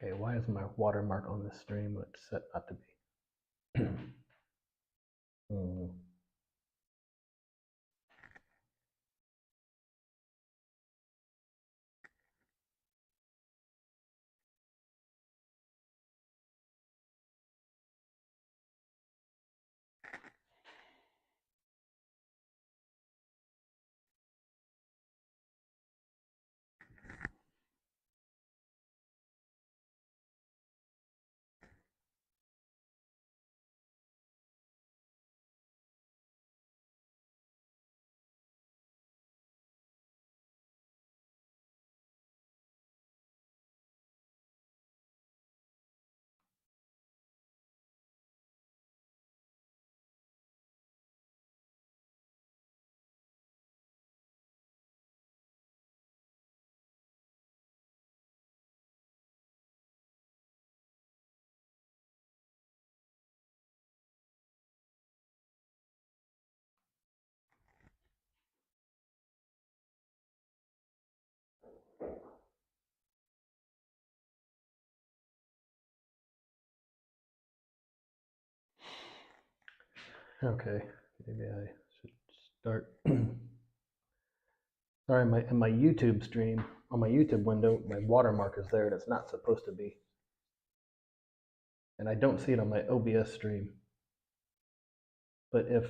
Okay, why is my watermark on this stream when it's set not to be? Okay, maybe I should start. Sorry, in my YouTube stream, on my YouTube window, my watermark is there and it's not supposed to be. And I don't see it on my OBS stream. But if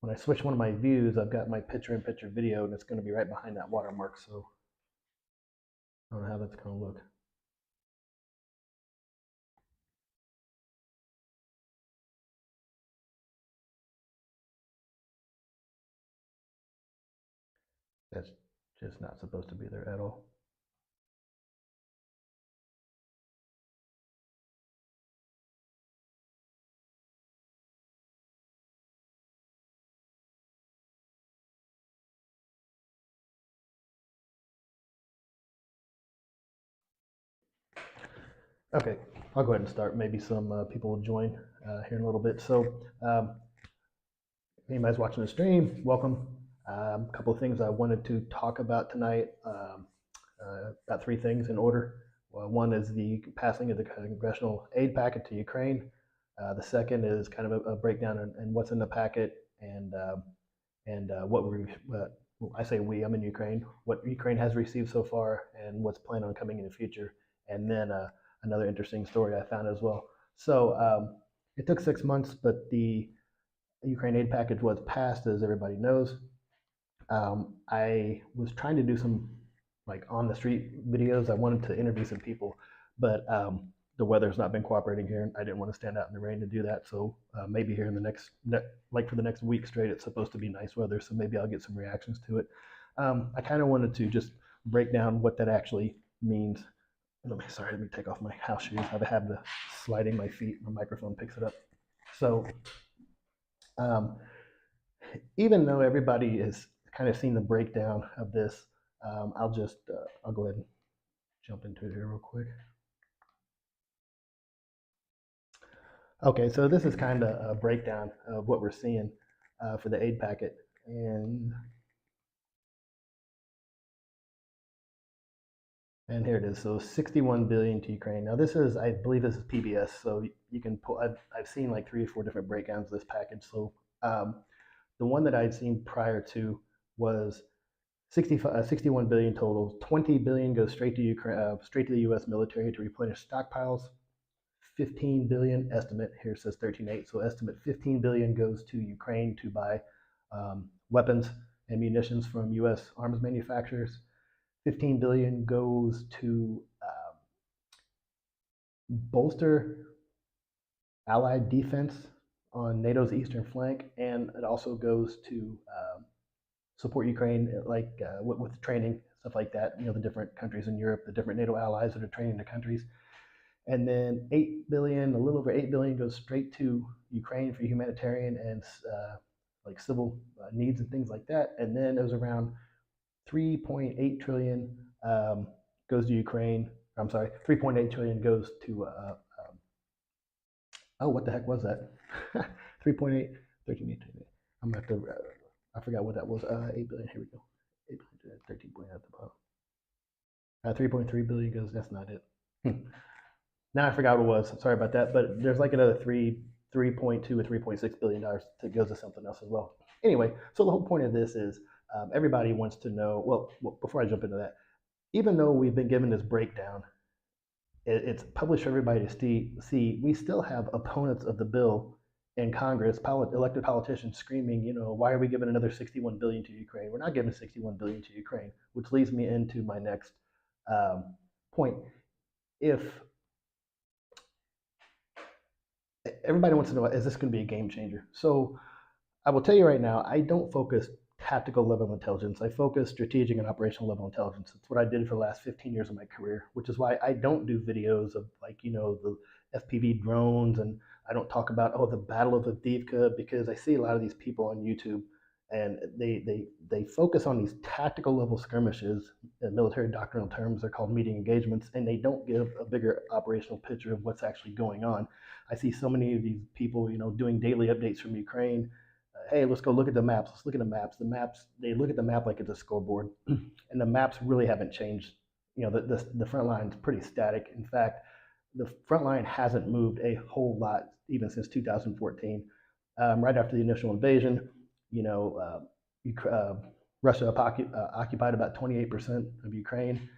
when I switch one of my views, I've got my picture-in-picture video and it's going to be right behind that watermark. So I don't know how that's going to look. That's just not supposed to be there at all. Okay, I'll go ahead and start. Maybe some people will join here in a little bit. So anybody's watching the stream, welcome. A couple of things I wanted to talk about tonight. Got three things in order. One is the passing of the congressional aid packet to Ukraine. The second is kind of a breakdown and what's in the packet and what we, I say we, I'm in Ukraine, what Ukraine has received so far and what's planned on coming in the future. And then another interesting story I found as well. So it took 6 months, but the Ukraine aid package was passed, as everybody knows. I was trying to do some like on the street videos. I wanted to interview some people, but the weather's not been cooperating here, and I didn't want to stand out in the rain to do that. So maybe here in the next, like for the next week straight, it's supposed to be nice weather. So maybe I'll get some reactions to it. I kind of wanted to just break down what that actually means. Let me take off my house shoes. I've had the sliding my feet. My microphone picks it up. So even though everybody has kind of seen the breakdown of this, I'll go ahead and jump into it here real quick. Okay, so this is kind of a breakdown of what we're seeing for the aid packet. And here it is. So 61 billion to Ukraine. Now this is, I believe this is PBS. So you can pull, I've seen like 3 or 4 different breakdowns of this package. So the one that I'd seen prior to was 61 billion total. 20 billion goes straight to Ukraine, straight to the U.S. military to replenish stockpiles. 15 billion estimate, here says 13.8, so estimate 15 billion goes to Ukraine to buy weapons and munitions from U.S. arms manufacturers. 15 billion goes to bolster allied defense on NATO's eastern flank, and it also goes to support Ukraine, like with training, stuff like that. You know, the different countries in Europe, the different NATO allies that are training the countries. And then 8 billion, a little over 8 billion, goes straight to Ukraine for humanitarian and like civil needs and things like that. And then it was around 3.8 trillion goes to Ukraine. I'm sorry, 3.8 trillion goes to. Oh, what the heck was that? 3.8, 13. I'm gonna have to. I forgot what that was. 8 billion. Here we go. 8 billion, 13 billion at the bottom. 3.3 billion goes. That's not it. Now I forgot what it was. Sorry about that. But there's like another 3.2 or 3.6 billion dollars that goes to something else as well. Anyway, so the whole point of this is everybody wants to know. Well, before I jump into that, even though we've been given this breakdown, it's published for everybody to see. We still have opponents of the bill in Congress, elected politicians screaming, why are we giving another 61 billion to Ukraine? We're not giving 61 billion to Ukraine, which leads me into my next point. If everybody wants to know, is this going to be a game changer? So I will tell you right now, I don't focus tactical level intelligence. I focus strategic and operational level intelligence. It's what I did for the last 15 years of my career, which is why I don't do videos of the FPV drones, and I don't talk about, the Battle of Avdiivka, because I see a lot of these people on YouTube and they focus on these tactical level skirmishes. In military doctrinal terms, they're called meeting engagements, and they don't give a bigger operational picture of what's actually going on. I see so many of these people, doing daily updates from Ukraine. Hey, let's go look at the maps. Let's look at the maps. They look at the map like it's a scoreboard, and the maps really haven't changed. The front line is pretty static. In fact, the front line hasn't moved a whole lot even since 2014. Right after the initial invasion, Russia occupied about 28% of Ukraine.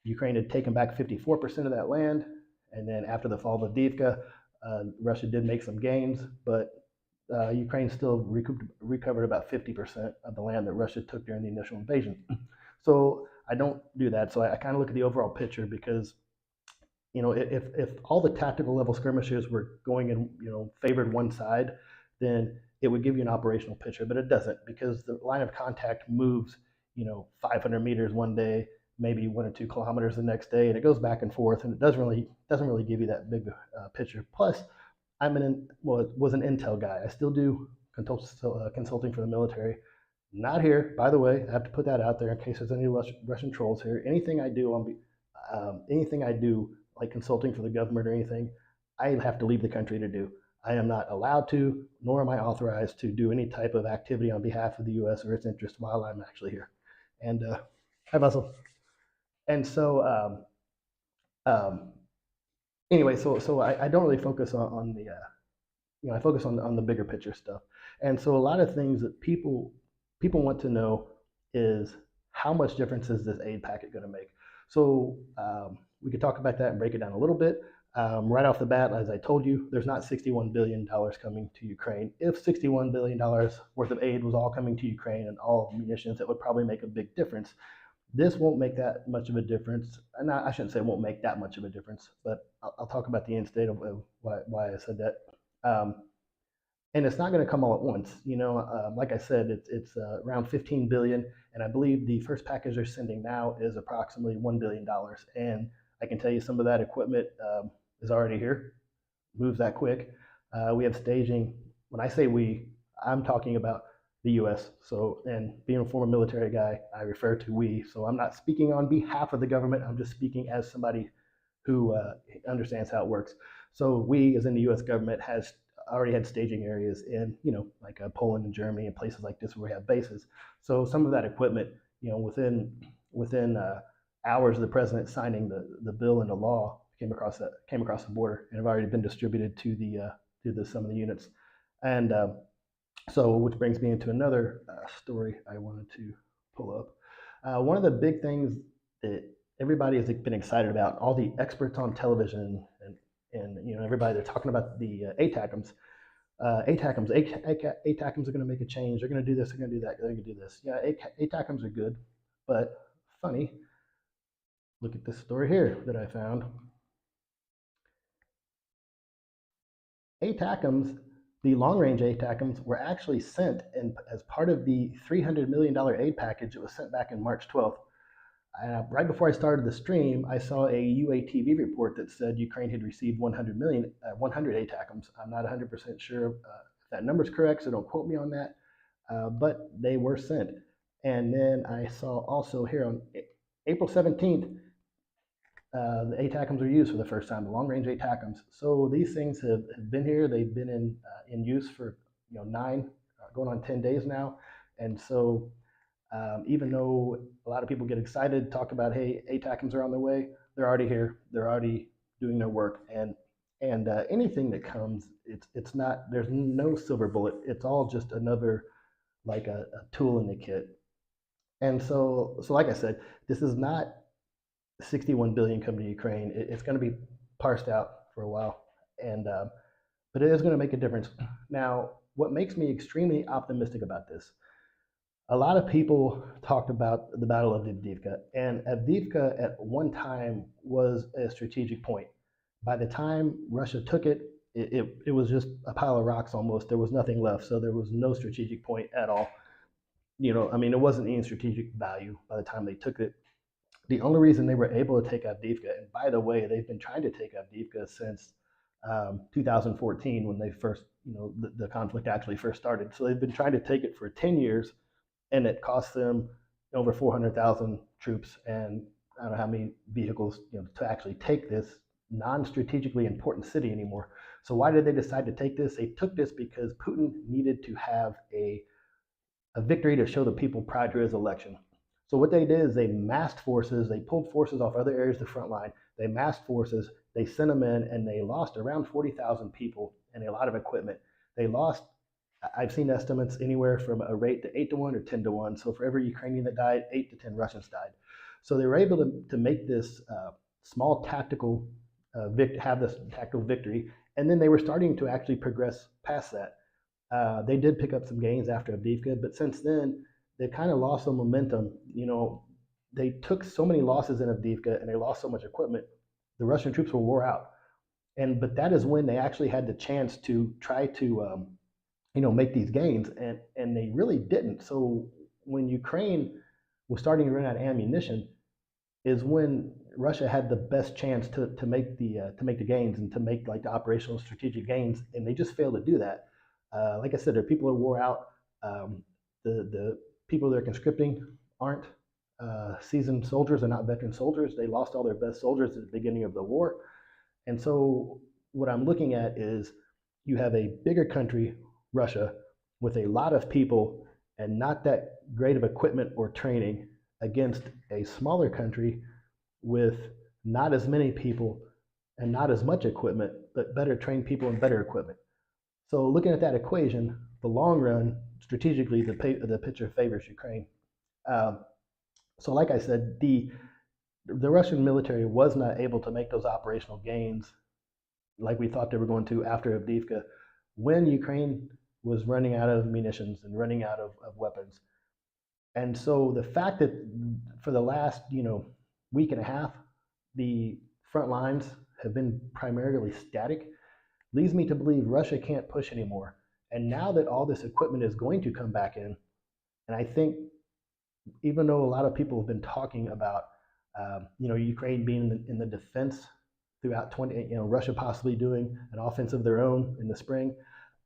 Ukraine had taken back 54% of that land, and then after the fall of Avdiivka, Russia did make some gains, but Ukraine still recovered about 50% of the land that Russia took during the initial invasion. So I don't do that. So I kind of look at the overall picture, because if all the tactical level skirmishes were going in, favored one side, then it would give you an operational picture, but it doesn't, because the line of contact moves, 500 meters one day, maybe 1 or 2 kilometers the next day, and it goes back and forth, and it doesn't really give you that big picture. Plus, was an intel guy. I still do consulting for the military. Not here, by the way. I have to put that out there in case there's any Russian trolls here. Anything I do like consulting for the government or anything, I have to leave the country to do. I am not allowed to, nor am I authorized to do any type of activity on behalf of the U.S. or its interest while I'm actually here. And hi, Russell. And so anyway, so I don't really focus on the I focus on the bigger picture stuff. And so a lot of things that people want to know is, how much difference is this aid packet going to make? So we could talk about that and break it down a little bit. Right off the bat, as I told you, there's not $61 billion coming to Ukraine. If $61 billion worth of aid was all coming to Ukraine and all munitions, it would probably make a big difference. This won't make that much of a difference. And I shouldn't say it won't make that much of a difference, but I'll talk about the end state of why I said that. And it's not going to come all at once. Like I said, it's around 15 billion, and I believe the first package they're sending now is approximately $1 billion. And I can tell you some of that equipment is already here, moves that quick. We have staging. When I say we, I'm talking about the U.S. So, and being a former military guy, I refer to we. So I'm not speaking on behalf of the government. I'm just speaking as somebody who understands how it works. So we, as in the U.S. government, has already had staging areas in, like Poland and Germany and places like this where we have bases. So some of that equipment, within hours of the president signing the bill into law, came across the border and have already been distributed to some of the units. And so, which brings me into another story I wanted to pull up. One of the big things that everybody has been excited about, all the experts on television and everybody, they're talking about the ATACMs. ATACMs are going to make a change. They're going to do this. They're going to do that. They're going to do this. Yeah, ATACMs are good, but funny. Look at this story here that I found. ATACMs, the long-range ATACMs, were actually sent as part of the $300 million aid package that was sent back in March 12th. Right before I started the stream, I saw a UATV report that said Ukraine had received 100 ATACMs. I'm not 100% sure if that number is correct, so don't quote me on that, but they were sent. And then I saw also here on April 17th, the ATACMs were used for the first time, the long-range ATACMs. So these things have been here. They've been in use for 9, going on 10 days now. And so Even though a lot of people get excited, talk about, hey, ATACMs are on their way, they're already here. They're already doing their work. And anything that comes, it's not. There's no silver bullet. It's all just another like a tool in the kit. And so like I said, this is not 61 billion coming to Ukraine. It's going to be parsed out for a while, and but it is going to make a difference. Now, what makes me extremely optimistic about this? A lot of people talked about the Battle of Avdiivka, and Avdiivka at one time was a strategic point. By the time Russia took it, it was just a pile of rocks almost. There was nothing left, so there was no strategic point at all. I mean, it wasn't any strategic value by the time they took it. The only reason they were able to take Avdiivka, and by the way, they've been trying to take Avdiivka since 2014 when they first, the conflict actually first started. So they've been trying to take it for 10 years, and it cost them over 400,000 troops and I don't know how many vehicles, to actually take this non-strategically important city anymore. So why did they decide to take this? They took this because Putin needed to have a victory to show the people prior to his election. So what they did is they massed forces, they pulled forces off other areas of the front line, they massed forces, they sent them in, and they lost around 40,000 people and a lot of equipment. They lost, I've seen estimates anywhere from a rate to 8-1 or 10-1. So for every Ukrainian that died, 8 to 10 Russians died. So they were able to make this small tactical, have this tactical victory, and then they were starting to actually progress past that. They did pick up some gains after Avdiivka, but since then, they kind of lost some momentum. They took so many losses in Avdiivka and they lost so much equipment. The Russian troops were wore out. But that is when they actually had the chance to try to, make these gains, and they really didn't. So when Ukraine was starting to run out of ammunition, is when Russia had the best chance to make the gains and to make like the operational strategic gains, and they just failed to do that. Like I said, their people are wore out. The people they're conscripting aren't seasoned soldiers. They're not veteran soldiers. They lost all their best soldiers at the beginning of the war. And so what I'm looking at is you have a bigger country, Russia, with a lot of people and not that great of equipment or training against a smaller country with not as many people and not as much equipment, but better trained people and better equipment. So looking at that equation, the long run, strategically, the picture favors Ukraine. So like I said, the Russian military was not able to make those operational gains like we thought they were going to after Avdiivka when Ukraine was running out of munitions and running out of weapons. And so the fact that for the last, week and a half, the front lines have been primarily static leads me to believe Russia can't push anymore. And now that all this equipment is going to come back in, and I think even though a lot of people have been talking about, Ukraine being in the defense throughout Russia possibly doing an offense of their own in the spring,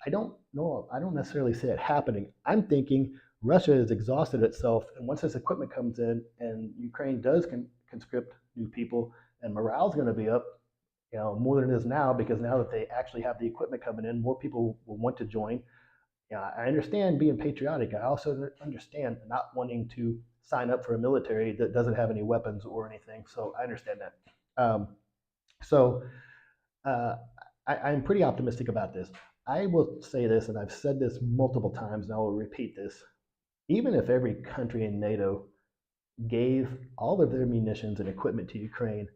I don't know. I don't necessarily see it happening. I'm thinking Russia has exhausted itself, and once this equipment comes in and Ukraine does conscript new people, and morale's going to be up, more than it is now, because now that they actually have the equipment coming in, more people will want to join. I understand being patriotic. I also understand not wanting to sign up for a military that doesn't have any weapons or anything. So I understand that. So I'm pretty optimistic about this. I will say this, and I've said this multiple times, and I will repeat this. Even if every country in NATO gave all of their munitions and equipment to Ukraine,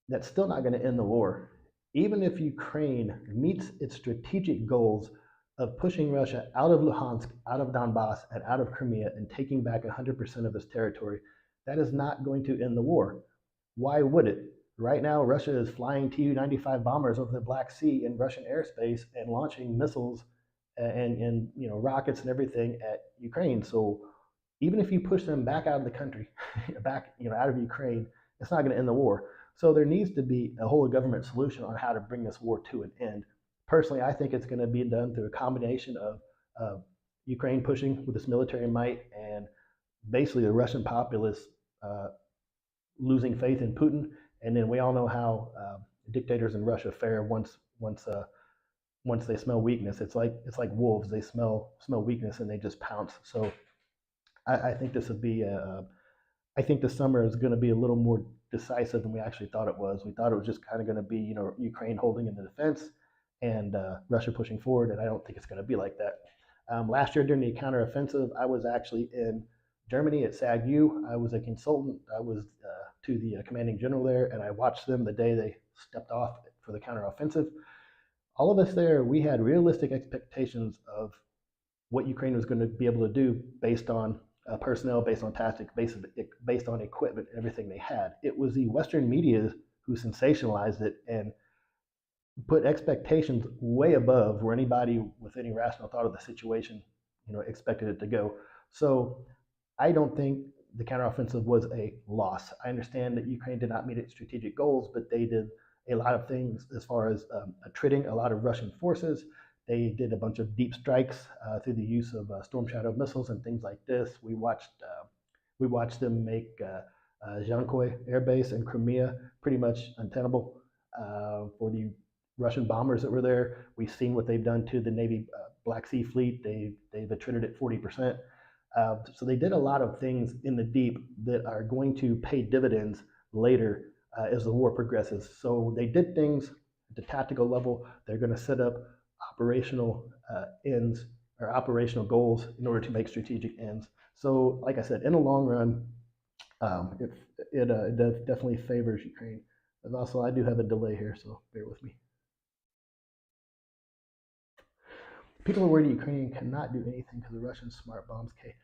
that's still not going to end the war. Even if Ukraine meets its strategic goals of pushing Russia out of Luhansk, out of Donbass, and out of Crimea, and taking back 100% of its territory, that is not going to end the war. Why would it? Right now, Russia is flying Tu-95 bombers over the Black Sea in Russian airspace and launching missiles and rockets and everything at Ukraine. So even if you push them back out of the country, back out of Ukraine, it's not going to end the war. So there needs to be a whole government solution on how to bring this war to an end. Personally, I think it's going to be done through a combination of Ukraine pushing with its military might and basically the Russian populace losing faith in Putin. And then we all know how dictators in Russia fare once they smell weakness. It's like wolves. They smell weakness and they just pounce. So I think this would be I think the summer is going to be a little more decisive than we actually thought it was. We thought it was just kind of going to be, Ukraine holding in the defense and Russia pushing forward, and I don't think it's going to be like that. Last year during the counteroffensive, I was actually in Germany at SAGU. I was a consultant. I was to the commanding general there, and I watched them the day they stepped off for the counteroffensive. All of us there, we had realistic expectations of what Ukraine was going to be able to do based on personnel, based on tactics, based on equipment, and everything they had. It was the Western media who sensationalized it and put expectations way above where anybody with any rational thought of the situation, expected it to go. So I don't think the counteroffensive was a loss. I understand that Ukraine did not meet its strategic goals, but they did a lot of things as far as attriting a lot of Russian forces. They did a bunch of deep strikes through the use of Storm Shadow missiles and things like this. We watched them make Zhankoy Air Base in Crimea pretty much untenable for the Russian bombers that were there. We've seen what they've done to the Navy Black Sea Fleet. They've attrited it 40%. So they did a lot of things in the deep that are going to pay dividends later as the war progresses. So they did things at the tactical level. They're going to set up operational ends or operational goals in order to make strategic ends. So, like I said, in the long run, it definitely favors Ukraine. And also, I do have a delay here, so bear with me. People are worried Ukraine cannot do anything because the Russian smart bombs. Okay.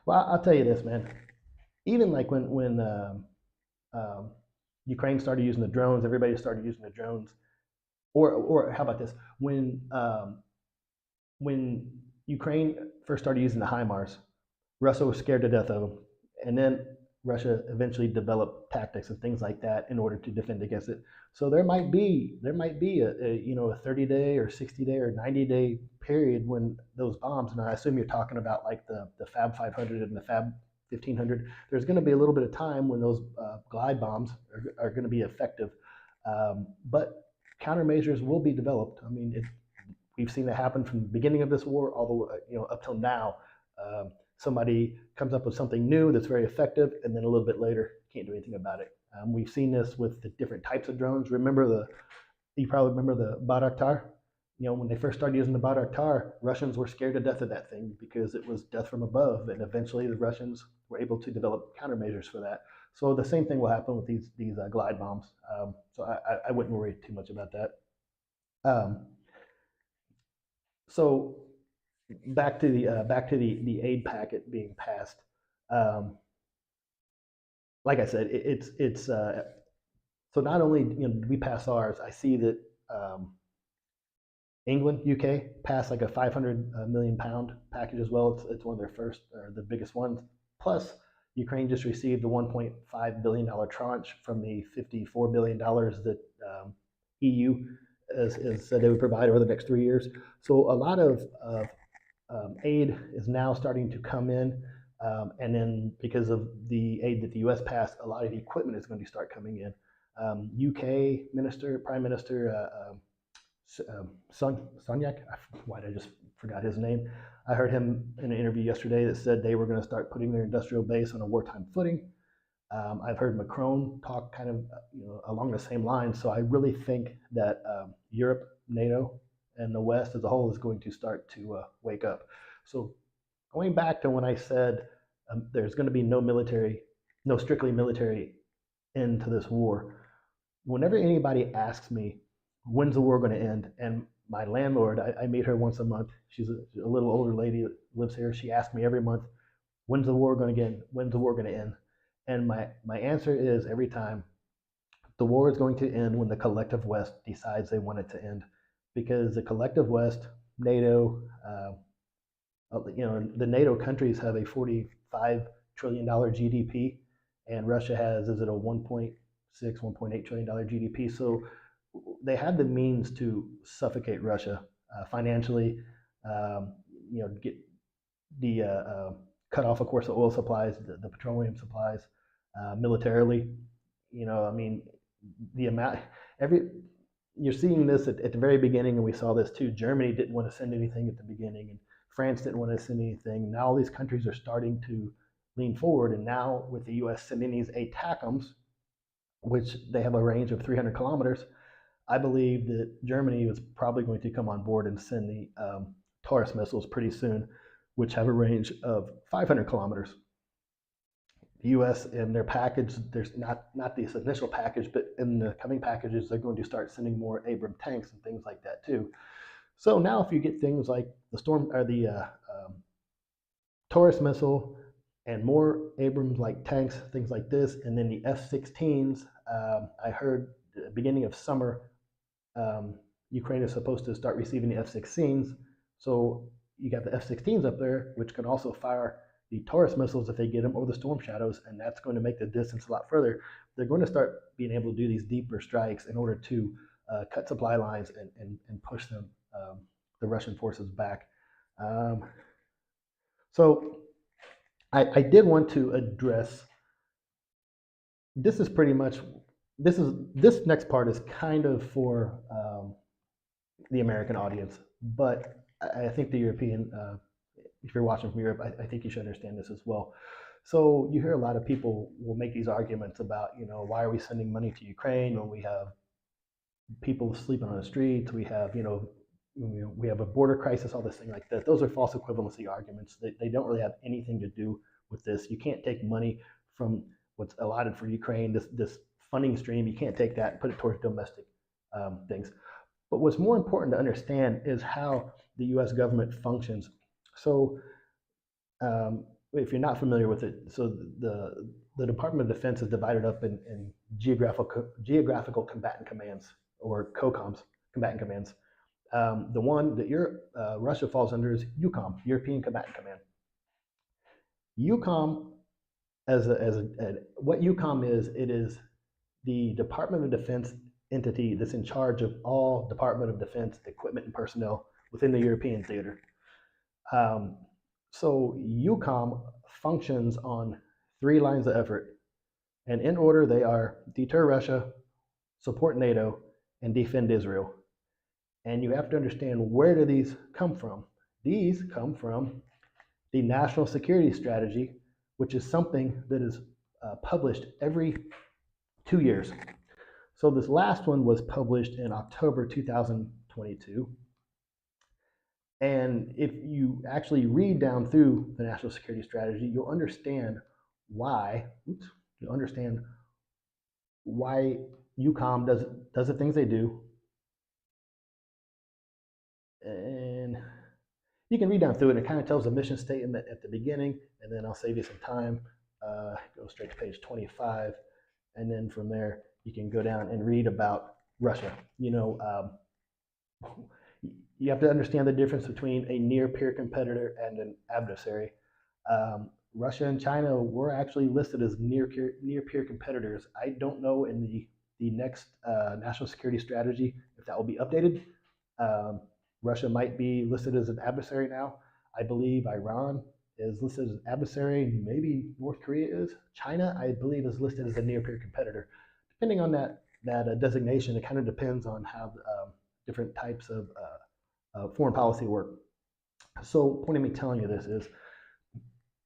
Well, I'll tell you this, man. Even like when Ukraine started using the drones, everybody started using the drones. Or how about this? When Ukraine first started using the HIMARS, Russia was scared to death of them, and then Russia eventually developed tactics and things like that in order to defend against it. So there might be a 30-day or 60-day or 90-day period when those bombs, and I assume you're talking about like the Fab 500 and the Fab 1500. There's going to be a little bit of time when those glide bombs are going to be effective, but countermeasures will be developed. I mean, we've seen it happen from the beginning of this war all the way, up till now. Somebody comes up with something new that's very effective, and then a little bit later can't do anything about it. We've seen this with the different types of drones. You probably remember the Bayraktar. When they first started using the Bayraktar, Russians were scared to death of that thing because it was death from above, and eventually the Russians were able to develop countermeasures for that. So the same thing will happen with these glide bombs. So I wouldn't worry too much about that. So back to the aid packet being passed. Like I said, it's so not only did we pass ours, I see that England, UK passed like a 500 million pound package as well. It's one of their first or the biggest ones. Plus, Ukraine just received the $1.5 billion tranche from the $54 billion that EU has said they would provide over the next 3 years. So a lot of aid is now starting to come in. And then because of the aid that the U.S. passed, a lot of the equipment is going to start coming in. UK Prime Minister Sunyak, why did I just forgot his name? I heard him in an interview yesterday that said they were going to start putting their industrial base on a wartime footing. I've heard Macron talk kind of along the same lines. So I really think that Europe, NATO, and the West as a whole is going to start to wake up. So going back to when I said there's going to be no strictly military end to this war, whenever anybody asks me, when's the war going to end? And my landlord, I meet her once a month. She's a little older lady that lives here. She asks me every month, when's the war going to end? When's the war going to end? And my answer is every time, the war is going to end when the collective West decides they want it to end. Because the collective West, NATO, the NATO countries have a $45 trillion GDP, and Russia has, is it a $1.6, $1.8 trillion GDP? So they had the means to suffocate Russia financially, get the cut off, of course, the oil supplies, the petroleum supplies, militarily. I mean, the amount, you're seeing this at the very beginning, and we saw this too. Germany didn't want to send anything at the beginning, and France didn't want to send anything. Now all these countries are starting to lean forward, and now with the U.S. sending these ATACMS, which they have a range of 300 kilometers, I believe that Germany is probably going to come on board and send the Taurus missiles pretty soon, which have a range of 500 kilometers. The U.S. in their package, there's not this initial package, but in the coming packages, they're going to start sending more Abrams tanks and things like that too. So now, if you get things like the Taurus missile and more Abrams like tanks, things like this, and then the F-16s, I heard at the beginning of summer, Ukraine is supposed to start receiving the F-16s. So you got the F-16s up there, which can also fire the Taurus missiles if they get them, or the Storm Shadows, and that's going to make the distance a lot further. They're going to start being able to do these deeper strikes in order to cut supply lines and push them, the Russian forces back. So I did want to address, this is pretty much, this next part is kind of for the American audience, but I think the European, if you're watching from Europe, I think you should understand this as well. So you hear a lot of people will make these arguments about, why are we sending money to Ukraine when we have people sleeping on the streets, we have, we have a border crisis, all this thing like that. Those are false equivalency arguments. They don't really have anything to do with this. You can't take money from what's allotted for Ukraine, this funding stream. You can't take that and put it towards domestic things. But what's more important to understand is how the U.S. government functions. So if you're not familiar with it, so the Department of Defense is divided up in geographical combatant commands, or COCOMs, combatant commands. The one that Russia falls under is EUCOM, European Combatant Command. EUCOM, what EUCOM is, it is the Department of Defense entity that's in charge of all Department of Defense equipment and personnel within the European theater. So EUCOM functions on 3 lines of effort, and in order they are deter Russia, support NATO, and defend Israel. And you have to understand, where do these come from? These come from the National Security Strategy, which is something that is published every 2 years. So this last one was published in October 2022. And if you actually read down through the National Security Strategy, you'll understand why, EUCOM does the things they do. And you can read down through it, and it kind of tells the mission statement at the beginning, and then I'll save you some time. Go straight to page 25, and then from there you can go down and read about Russia. You have to understand the difference between a near-peer competitor and an adversary. Russia and China were actually listed as near-peer competitors. I don't know in the next National Security Strategy if that will be updated. Russia might be listed as an adversary now. I believe Iran is listed as an adversary. Maybe North Korea is. China, I believe, is listed as a near-peer competitor. Depending on that designation, it kind of depends on how different types of foreign policy work. So, point of me telling you this is,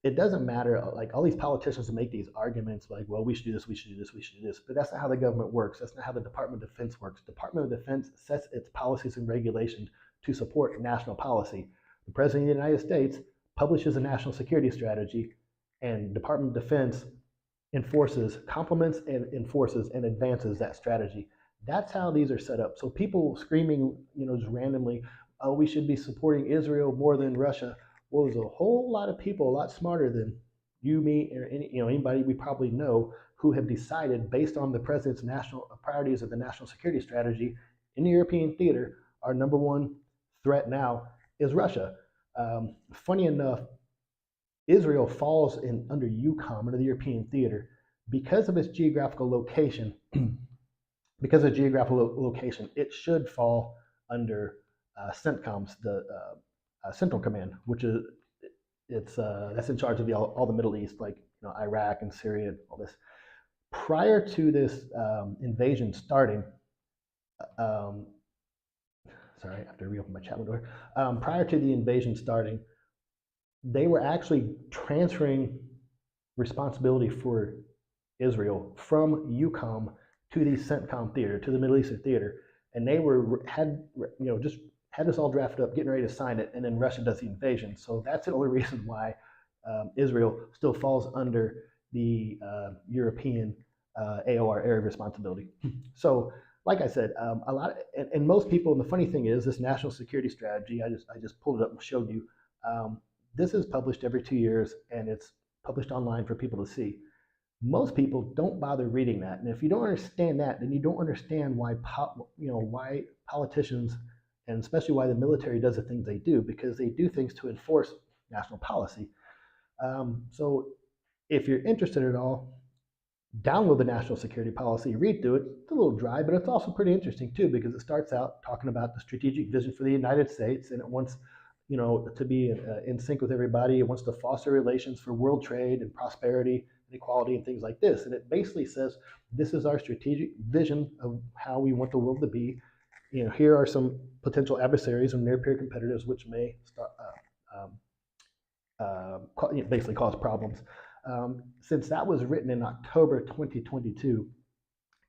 it doesn't matter, like all these politicians make these arguments like, well, we should do this, we should do this, we should do this, but that's not how the government works. That's not how the Department of Defense works. Department of Defense sets its policies and regulations to support national policy. The President of the United States publishes a national security strategy, and Department of Defense complements and enforces and advances that strategy. That's how these are set up. So people screaming, just randomly, oh, we should be supporting Israel more than Russia. Well, there's a whole lot of people, a lot smarter than you, me, or anybody we probably know, who have decided, based on the president's national priorities of the national security strategy in the European theater, our number one threat now is Russia. Funny enough, Israel falls under EUCOM, under the European theater, because of its geographical location. Because of geographical location, it should fall under CENTCOM's, the Central Command, which is that's in charge of all the Middle East, like Iraq and Syria, all this. Prior to this invasion starting, sorry, I have to reopen my chat window. Prior to the invasion starting, they were actually transferring responsibility for Israel from UCOM to the CENTCOM theater, to the Middle Eastern theater, and they had just had this all drafted up, getting ready to sign it, and then Russia does the invasion. So that's the only reason why Israel still falls under the European AOR area of responsibility. So, like I said, a lot, and most people. And the funny thing is, this national security strategy. I just pulled it up and showed you. This is published every 2 years, and it's published online for people to see. Most people don't bother reading that, and if you don't understand that, then you don't understand why why politicians, and especially why the military does the things they do, because they do things to enforce national policy. So if you're interested at all, download the national security policy, read through it. It's a little dry, but it's also pretty interesting too, because it starts out talking about the strategic vision for the United States, and it wants to be in sync with everybody. It wants to foster relations for world trade and prosperity and equality and things like this. And it basically says, this is our strategic vision of how we want the world to be. Here are some potential adversaries and near peer competitors which may start, basically cause problems. Since that was written in October 2022,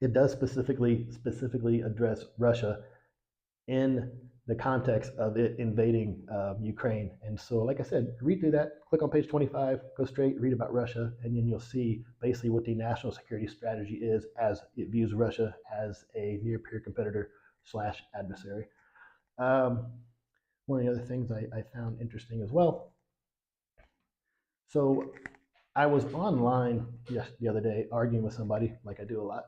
it does specifically address Russia in the context of it invading Ukraine. And so, like I said, read through that, click on page 25, go straight, read about Russia, and then you'll see basically what the national security strategy is as it views Russia as a near peer competitor / adversary. One of the other things I found interesting as well. So I was online the other day arguing with somebody, like I do a lot,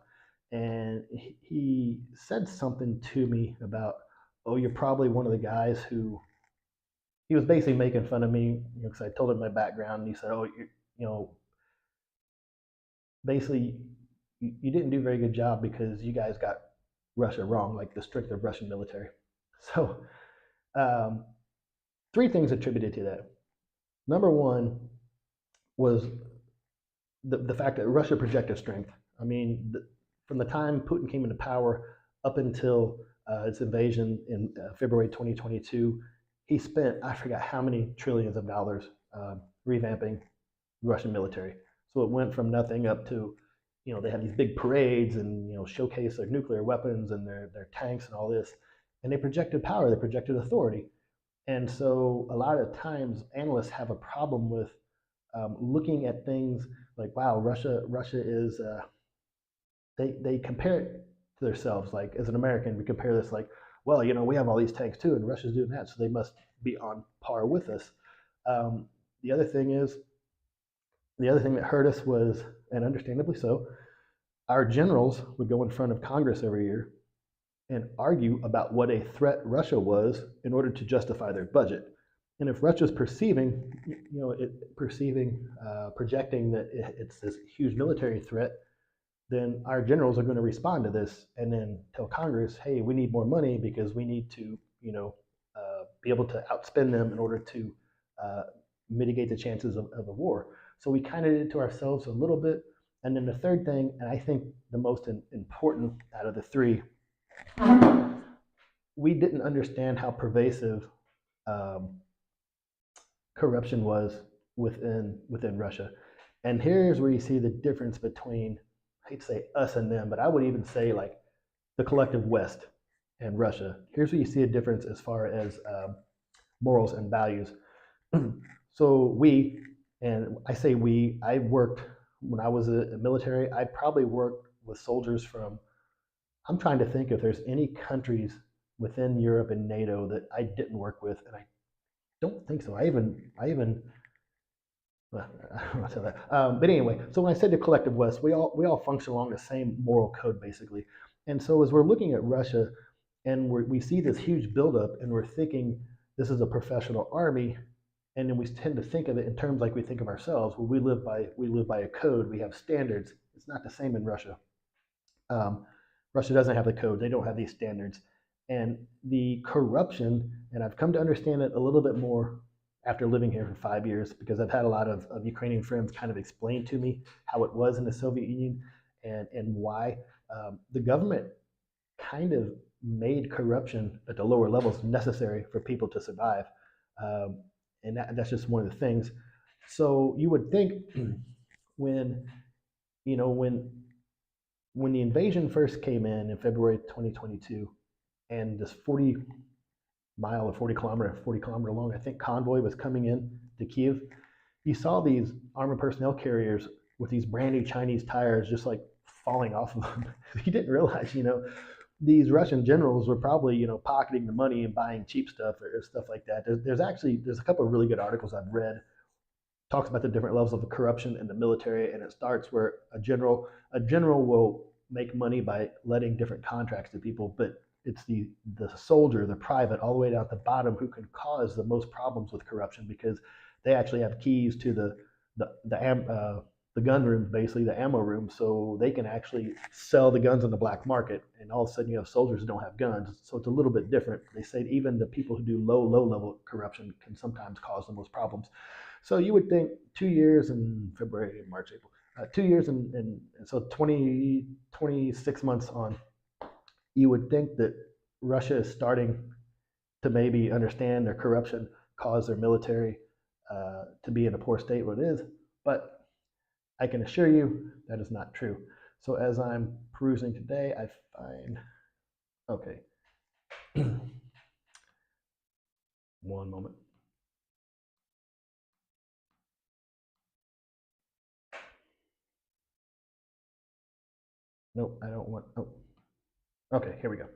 and he said something to me about, oh, you're probably one of the guys who, he was basically making fun of me, because I told him my background, and he said, oh, basically, you didn't do a very good job because you guys got Russia wrong, like the strength of Russian military. So, three things attributed to that. Number one was the fact that Russia projected strength. I mean, from the time Putin came into power up until its invasion in February 2022, he spent, I forgot how many trillions of dollars revamping the Russian military. So it went from nothing up to, they have these big parades and, showcase their nuclear weapons and their tanks and all this. And they projected power, they projected authority. And so a lot of times analysts have a problem with looking at things like, wow, Russia is, they compare it to themselves. Like, as an American, we compare this like, well, we have all these tanks too, and Russia's doing that, so they must be on par with us. The other thing that hurt us was, and understandably so, our generals would go in front of Congress every year and argue about what a threat Russia was in order to justify their budget. And if Russia's projecting that it's this huge military threat, then our generals are going to respond to this and then tell Congress, hey, we need more money because we need to, be able to outspend them in order to mitigate the chances of a war. So we kind of did it to ourselves a little bit. And then the third thing, and I think the most important out of the three, we didn't understand how pervasive corruption was within Russia. And here's where you see the difference between, I hate to say us and them, but I would even say like the collective West and Russia. Here's where you see a difference as far as morals and values. So we, and I say we, I worked, when I was a military, I probably worked with soldiers from, I'm trying to think if there's any countries within Europe and NATO that I didn't work with, and I don't think so. I even well, I don't want to say that. But anyway, so when I said the collective West, we all function along the same moral code, basically. And so as we're looking at Russia, and we see this huge buildup, and we're thinking this is a professional army, and then we tend to think of it in terms like we think of ourselves. Well, we live by a code. We have standards. It's not the same in Russia. Russia doesn't have the code. They don't have these standards. And the corruption, and I've come to understand it a little bit more after living here for 5 years, because I've had a lot of Ukrainian friends kind of explain to me how it was in the Soviet Union and why the government kind of made corruption at the lower levels necessary for people to survive. and that's just one of the things. So you would think when you know when the invasion first came in February 2022, and this 40-mile or 40 kilometer long, I think, convoy was coming in to Kiev, you saw these armored personnel carriers with these brand new Chinese tires just like falling off of them. You didn't realize, these Russian generals were probably, pocketing the money and buying cheap stuff or stuff like that. There's a couple of really good articles I've read, talks about the different levels of corruption in the military, and it starts where a general will make money by letting different contracts to people, but it's the soldier, the private, all the way down at the bottom who can cause the most problems with corruption, because they actually have keys to the gun rooms, basically the ammo rooms, so they can actually sell the guns on the black market. And all of a sudden, you have soldiers who don't have guns, so it's a little bit different. They say even the people who do low level corruption can sometimes cause the most problems. So you would think 2 years in February, March, April, 2 years and so 26 months on, you would think that Russia is starting to maybe understand their corruption caused their military to be in a poor state where it is. But I can assure you that is not true. So as I'm perusing today, I find, okay, one moment. Nope, I don't want, oh, okay, here we go.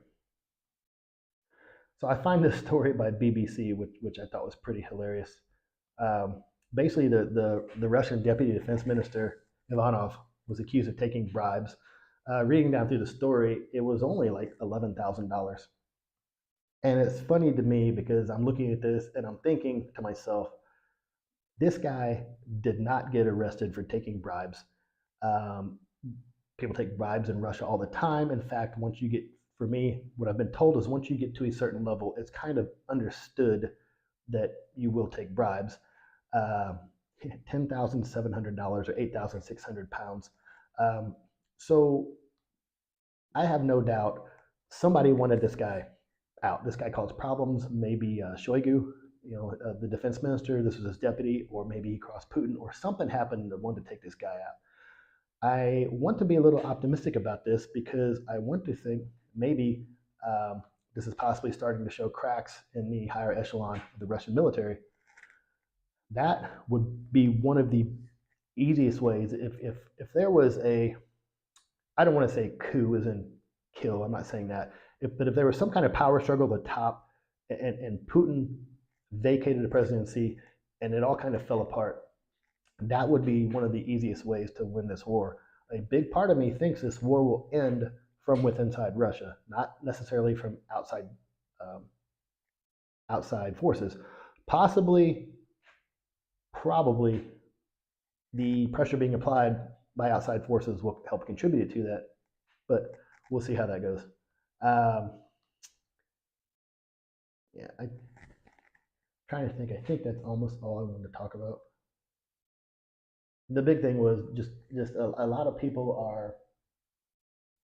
So I find this story by BBC, which I thought was pretty hilarious. Basically, the Russian deputy defense minister, Ivanov, was accused of taking bribes. Reading down through the story, it was only like $11,000. And it's funny to me because I'm looking at this and I'm thinking to myself, this guy did not get arrested for taking bribes. Um, People take bribes in Russia all the time. In fact, for me, what I've been told is once you get to a certain level, it's kind of understood that you will take bribes. Uh, $10,700 or 8,600 pounds. So I have no doubt somebody wanted this guy out. This guy caused problems. Maybe Shoigu, the defense minister, this was his deputy, or maybe he crossed Putin, or something happened that wanted to take this guy out. I want to be a little optimistic about this because I want to think maybe this is possibly starting to show cracks in the higher echelon of the Russian military. That would be one of the easiest ways. If there was I don't want to say coup as in kill, I'm not saying that, but if there was some kind of power struggle at the top, and Putin vacated the presidency and it all kind of fell apart, that would be one of the easiest ways to win this war. A big part of me thinks this war will end from within inside Russia, not necessarily from outside forces. Possibly, probably, the pressure being applied by outside forces will help contribute to that, but we'll see how that goes. Yeah, I'm trying to think. I think that's almost all I wanted to talk about. The big thing was just a lot of people are.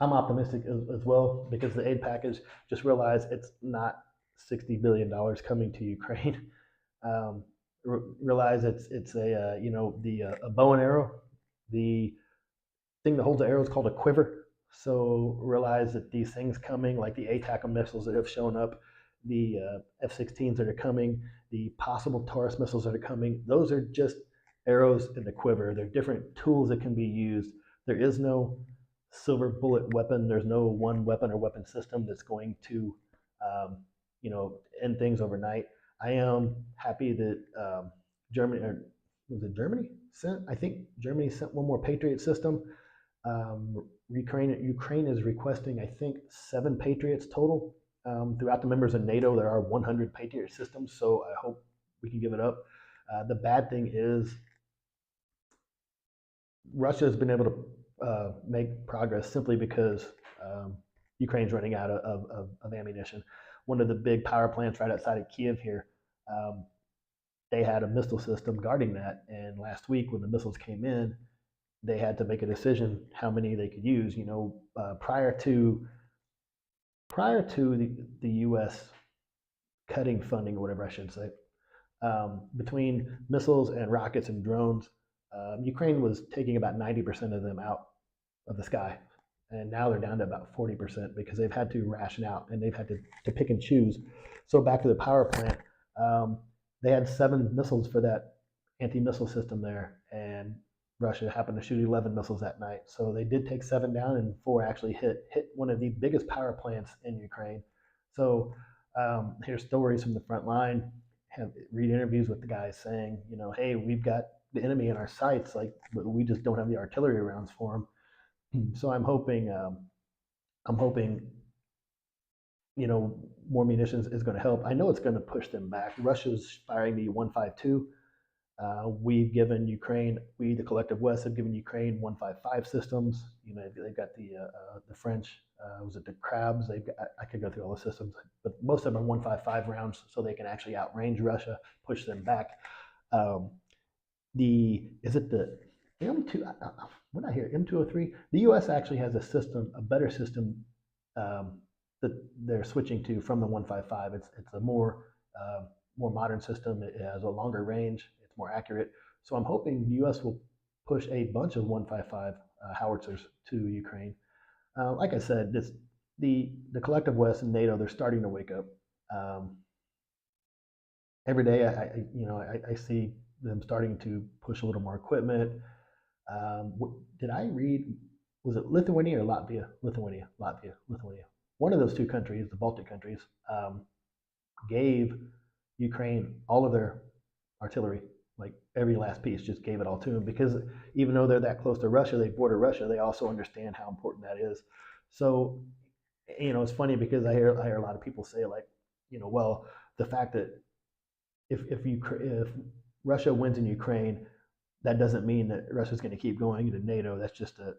I'm optimistic as well because the aid package, just realize it's not $60 billion coming to Ukraine. Um, Realize it's a bow and arrow. The thing that holds the arrow is called a quiver. So realize that these things coming, like the ATACMS missiles that have shown up, the F-16s that are coming, the possible Taurus missiles that are coming, those are just arrows in the quiver. They're different tools that can be used. There is no silver bullet weapon. There's no one weapon or weapon system that's going to, end things overnight. I am happy that Germany, or was it Germany? I think Germany sent one more Patriot system. Ukraine is requesting, I think, 7 Patriots total. Throughout the members of NATO, there are 100 Patriot systems, so I hope we can give it up. The bad thing is Russia has been able to make progress simply because Ukraine's running out of ammunition. One of the big power plants right outside of Kiev here, they had a missile system guarding that. And last week, when the missiles came in, they had to make a decision how many they could use. Prior to the U.S. cutting funding, or whatever I should say, Between missiles and rockets and drones, Ukraine was taking about 90% of them out of the sky. And now they're down to about 40% because they've had to ration out and they've had to pick and choose. So back to the power plant, um, they had 7 missiles for that anti-missile system there, and Russia happened to shoot 11 missiles that night. So they did take 7 down, and 4 actually hit one of the biggest power plants in Ukraine. So here's stories from the front line. Read interviews with the guys saying, hey, we've got the enemy in our sights, like, but we just don't have the artillery rounds for them. So I'm hoping, more munitions is going to help. I know it's going to push them back. Russia's firing the 152. We've given Ukraine, we, the collective West, have given Ukraine 155 systems. They've got the French, was it the Crabs? I could go through all the systems, but most of them are 155 rounds, so they can actually outrange Russia, push them back. Is it the M2? What did I hear? M203. The U.S. actually has a better system that they're switching to from the 155. It's a more modern system. It has a longer range. It's more accurate. So I'm hoping the U.S. will push a bunch of 155 howitzers to Ukraine. Like I said, the collective West and NATO, they're starting to wake up. Every day, I see them starting to push a little more equipment. Did I read? Was it Lithuania or Latvia? Lithuania. One of those 2 countries, the Baltic countries, gave Ukraine all of their artillery, like every last piece, just gave it all to them, because even though they're that close to Russia, they border Russia, they also understand how important that is. So, it's funny because I hear a lot of people say, like, well, the fact that if Russia wins in Ukraine, that doesn't mean that Russia's going to keep going into NATO. That's just a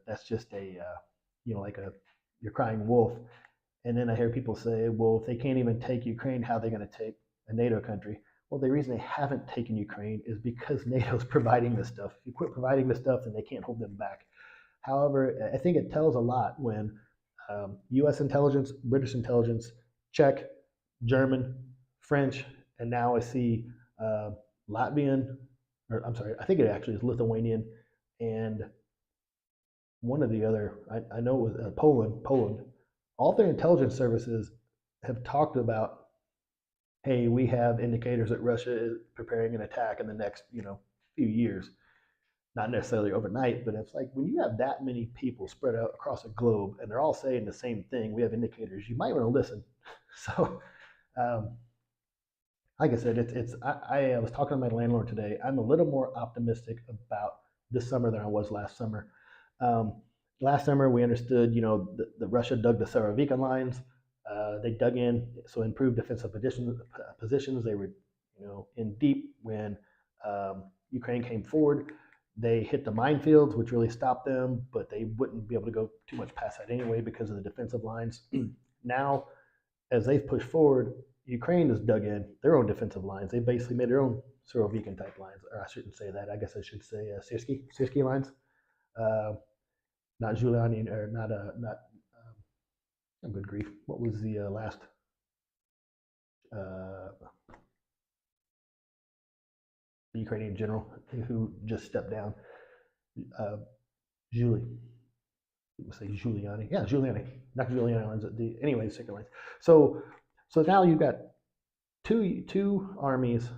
like you're crying wolf. And then I hear people say, well, if they can't even take Ukraine, how are they going to take a NATO country? Well, the reason they haven't taken Ukraine is because NATO's providing this stuff. If you quit providing this stuff, then they can't hold them back. However, I think it tells a lot when U.S. intelligence, British intelligence, Czech, German, French, and now I see Latvian, or I'm sorry, I think it actually is Lithuanian, and one of the other, I know it was Poland. All their intelligence services have talked about, hey, we have indicators that Russia is preparing an attack in the next, few years. Not necessarily overnight, but it's like when you have that many people spread out across a globe and they're all saying the same thing, we have indicators, you might want to listen. So, like I said, I was talking to my landlord today. I'm a little more optimistic about this summer than I was last summer. Last summer, we understood, the Russia dug the Surovikin lines. They dug in, so improved defensive positions. They were, in deep when Ukraine came forward. They hit the minefields, which really stopped them, but they wouldn't be able to go too much past that anyway because of the defensive lines. Now, as they've pushed forward, Ukraine has dug in their own defensive lines. They basically made their own Surovikin type lines, or I shouldn't say that. I guess I should say Sirski lines. Not Giuliani, or not oh, good grief. What was the last Ukrainian general who just stepped down? Julie. We'll say Giuliani. Yeah, Giuliani. Not Giuliani lines. Anyway, second lines. So now you've got two armies.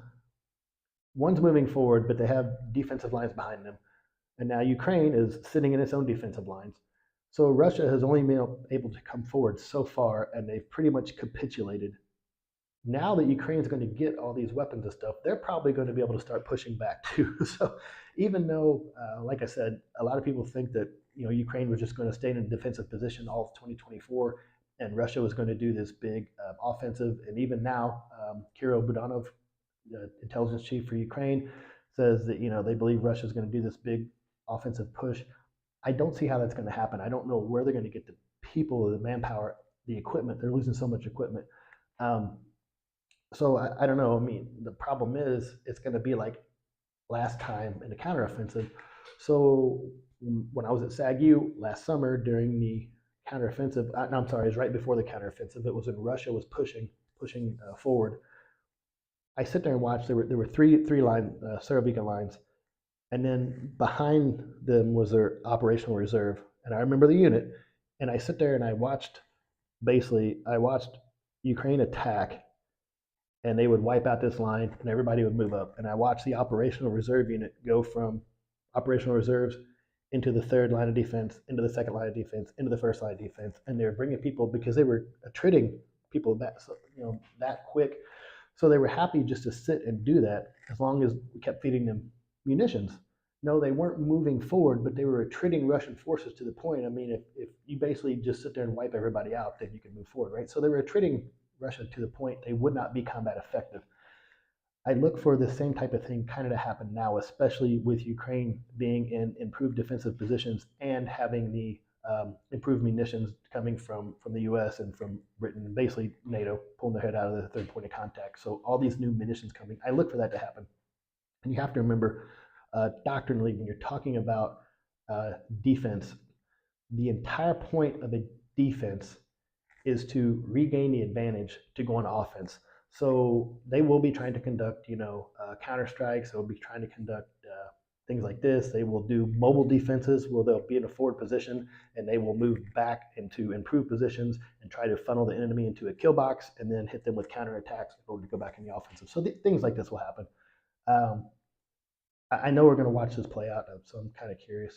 One's moving forward, but they have defensive lines behind them. And now Ukraine is sitting in its own defensive lines. So Russia has only been able to come forward so far, and they've pretty much capitulated. Now that Ukraine's going to get all these weapons and stuff, they're probably going to be able to start pushing back too. So even though, like I said, a lot of people think that Ukraine was just going to stay in a defensive position all of 2024, and Russia was going to do this big offensive. And even now, Kirill Budanov, the intelligence chief for Ukraine, says that they believe Russia is going to do this big offensive push. I don't see how that's going to happen. I don't know where they're going to get the people, the manpower, the equipment. They're losing so much equipment. So I don't know. I mean, the problem is it's going to be like last time in the counteroffensive. So when I was at SAGU last summer during the counteroffensive, no, I'm sorry, it was right before the counteroffensive. It was when Russia was pushing forward. I sit there and watch. There were three line Surovikin lines, and then behind them was their operational reserve. And I remember the unit, and I sit there and I watched Ukraine attack, and they would wipe out this line, and everybody would move up. And I watched the operational reserve unit go from operational reserves into the third line of defense, into the second line of defense, into the first line of defense, and they were bringing people because they were attriting people that quick. So they were happy just to sit and do that as long as we kept feeding them munitions. No, they weren't moving forward, but they were attriting Russian forces to the point. I mean, if you basically just sit there and wipe everybody out, then you can move forward, right? So they were attriting Russia to the point they would not be combat effective. I look for the same type of thing kind of to happen now, especially with Ukraine being in improved defensive positions and having the improved munitions coming from the U.S. and from Britain, and basically NATO pulling their head out of the third point of contact. So all these new munitions coming, I look for that to happen. And you have to remember, doctrinally, when you're talking about defense, the entire point of a defense is to regain the advantage to go on offense. So they will be trying to conduct, counter strikes. They'll be trying to conduct things like this. They will do mobile defenses where they'll be in a forward position and they will move back into improved positions and try to funnel the enemy into a kill box and then hit them with counterattacks in order to go back in the offensive. So things like this will happen. I know we're going to watch this play out, so I'm kind of curious.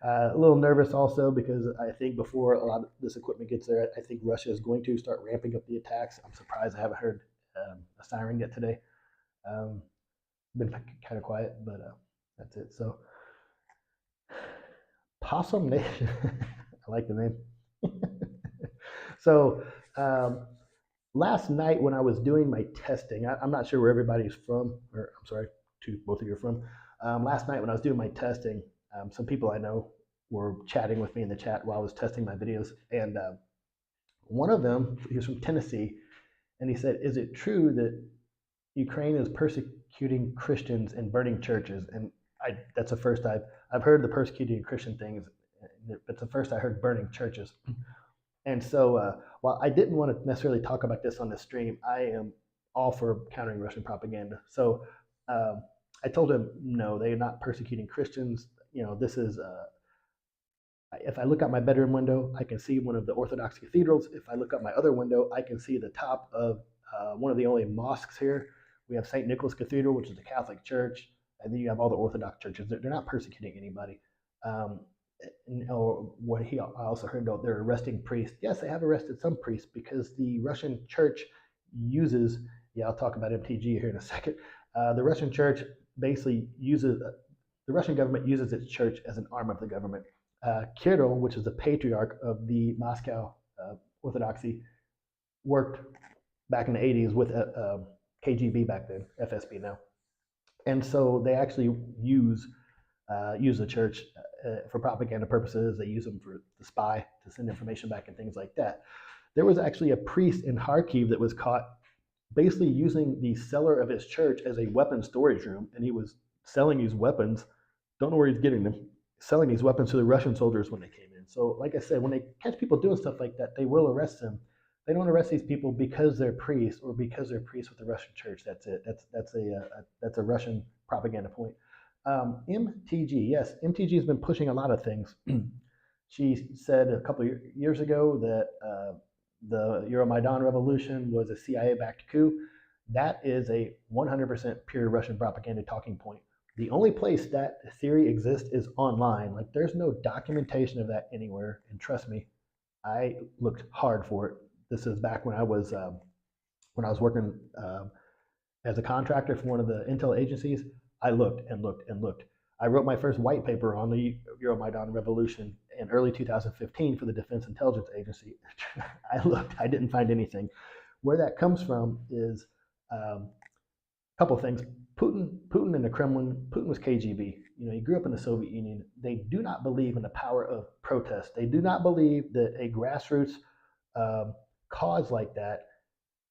A little nervous also because I think before a lot of this equipment gets there, I think Russia is going to start ramping up the attacks. I'm surprised I haven't heard a siren yet today. Been kind of quiet, but that's it. So, Possum Nation, I like the name. So, last night when I was doing my testing, I'm not sure where everybody's from, or I'm sorry, both of you are from. Last night when I was doing my testing, some people I know were chatting with me in the chat while I was testing my videos. And one of them, he was from Tennessee, and he said, "Is it true that Ukraine is persecuting Christians and burning churches?" And that's the first I've heard the persecuting Christian things. It's the first I heard burning churches. And so while I didn't want to necessarily talk about this on the stream, I am all for countering Russian propaganda. So I told him, no, they're not persecuting Christians. This is, if I look out my bedroom window, I can see one of the Orthodox cathedrals. If I look out my other window, I can see the top of one of the only mosques here. We have St. Nicholas Cathedral, which is the Catholic Church, and then you have all the Orthodox churches. They're not persecuting anybody. Or what I also heard, they're arresting priests. Yes, they have arrested some priests because the Russian church uses, I'll talk about MTG here in a second. The Russian church basically the Russian government uses its church as an arm of the government. Kirill, which is the patriarch of the Moscow Orthodoxy, worked back in the 80s with KGB back then, FSB now. And so they actually use the church for propaganda purposes. They use them for the spy to send information back and things like that. There was actually a priest in Kharkiv that was caught basically using the cellar of his church as a weapon storage room, and he was selling these weapons. Don't know where he's getting them. Selling these weapons to the Russian soldiers when they came in. So, like I said, when they catch people doing stuff like that, they will arrest them. They don't arrest these people because they're priests or because they're priests with the Russian church. That's it. That's a Russian propaganda point. MTG, yes, MTG has been pushing a lot of things. She said a couple of years ago that the Euromaidan revolution was a CIA-backed coup. That is a 100% pure Russian propaganda talking point. The only place that theory exists is online. Like, there's no documentation of that anywhere. And trust me, I looked hard for it. This is back when I was working as a contractor for one of the intel agencies. I looked and looked and looked. I wrote my first white paper on the Euromaidan revolution in early 2015 for the Defense Intelligence Agency. I looked, I didn't find anything. Where that comes from is a couple of things. Putin and the Kremlin, Putin was KGB. He grew up in the Soviet Union. They do not believe in the power of protest. They do not believe that a grassroots cause like that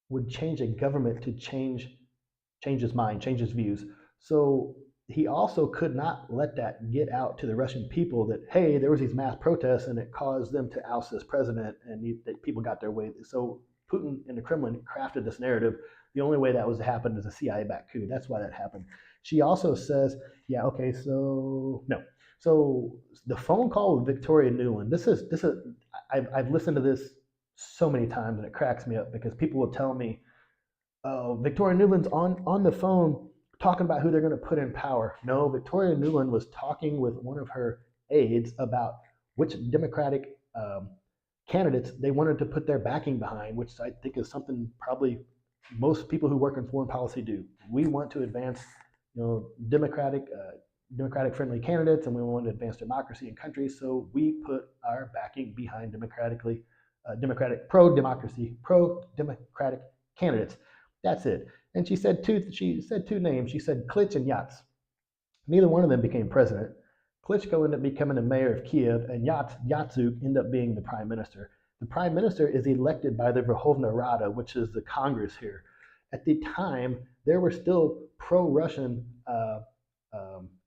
would change a government to change his mind, change his views. So he also could not let that get out to the Russian people that, hey, there was these mass protests and it caused them to oust this president and that people got their way. So Putin and the Kremlin crafted this narrative The only way that was to happen is a CIA-backed coup. That's why that happened. She also says, yeah, okay, so no. So the phone call with Victoria Nuland, I've listened to this so many times and it cracks me up because people will tell me, oh, Victoria Nuland's on the phone talking about who they're going to put in power. No, Victoria Nuland was talking with one of her aides about which Democratic candidates they wanted to put their backing behind, which I think is something probably most people who work in foreign policy do. We want to advance, democratic friendly candidates, and we want to advance democracy in countries. So we put our backing behind democratic pro-democratic candidates. That's it. And she said two names. She said Klitsch and Yats. Neither one of them became president. Klitschko ended up becoming the mayor of Kiev, and Yatsuk ended up being the prime minister. The prime minister is elected by the Verkhovna Rada, which is the Congress here. At the time, there were still pro-Russian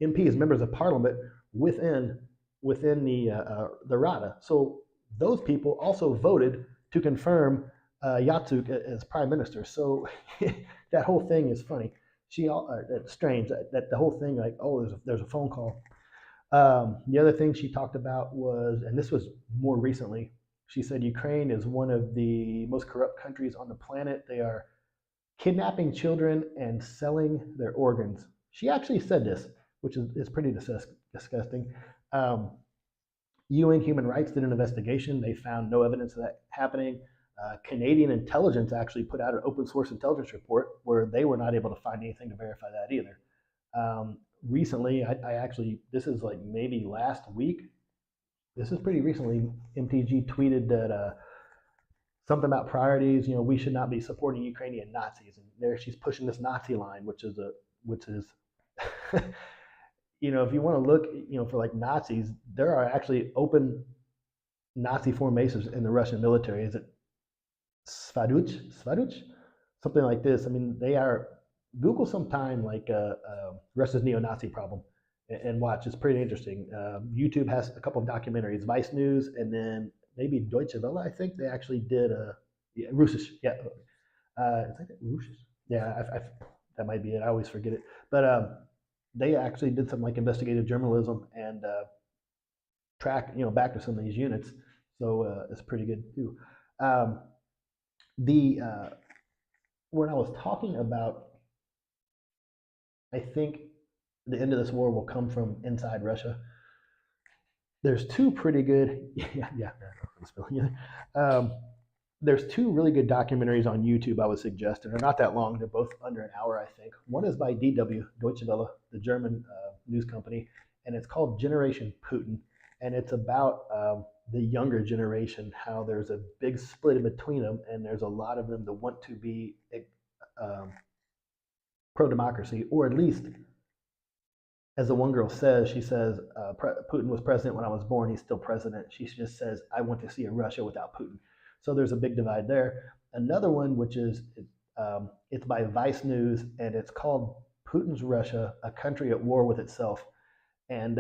MPs, members of parliament, within the Rada. So those people also voted to confirm Yatsuk as prime minister. So that whole thing is funny. That's strange. That the whole thing, like, oh, there's a phone call. The other thing she talked about was, and this was more recently, she said Ukraine is one of the most corrupt countries on the planet. They are kidnapping children and selling their organs. She actually said this, which is pretty disgusting. UN Human Rights did an investigation. They found no evidence of that happening. Canadian intelligence actually put out an open source intelligence report where they were not able to find anything to verify that either. Recently, I actually, this is like maybe last week, this is pretty recently, MTG tweeted that something about priorities, we should not be supporting Ukrainian Nazis. And there she's pushing this Nazi line, which is if you want to look, for like Nazis, there are actually open Nazi formations in the Russian military. Is it Svaduch? Something like this. I mean, they are, Google sometime like Russia's neo-Nazi problem and watch. It's pretty interesting. YouTube has a couple of documentaries, Vice News, and then maybe Deutsche Welle. I think they actually did Russisch. Yeah, is that Russisch? Yeah, that might be it. I always forget it. But they actually did some like investigative journalism and track, back to some of these units. So it's pretty good too. When I was talking about, I think the end of this war will come from inside Russia. There's two pretty good, there's two really good documentaries on YouTube I would suggest, and they're not that long. They're both under an hour, I think. One is by DW, Deutsche Welle, the German news company, and it's called Generation Putin, and it's about the younger generation, how there's a big split in between them, and there's a lot of them that want to be pro-democracy, or at least, as the one girl says, she says, Putin was president when I was born, he's still president. She just says, I want to see a Russia without Putin. So there's a big divide there. Another one, which is, it's by Vice News, and it's called Putin's Russia, a country at war with itself. And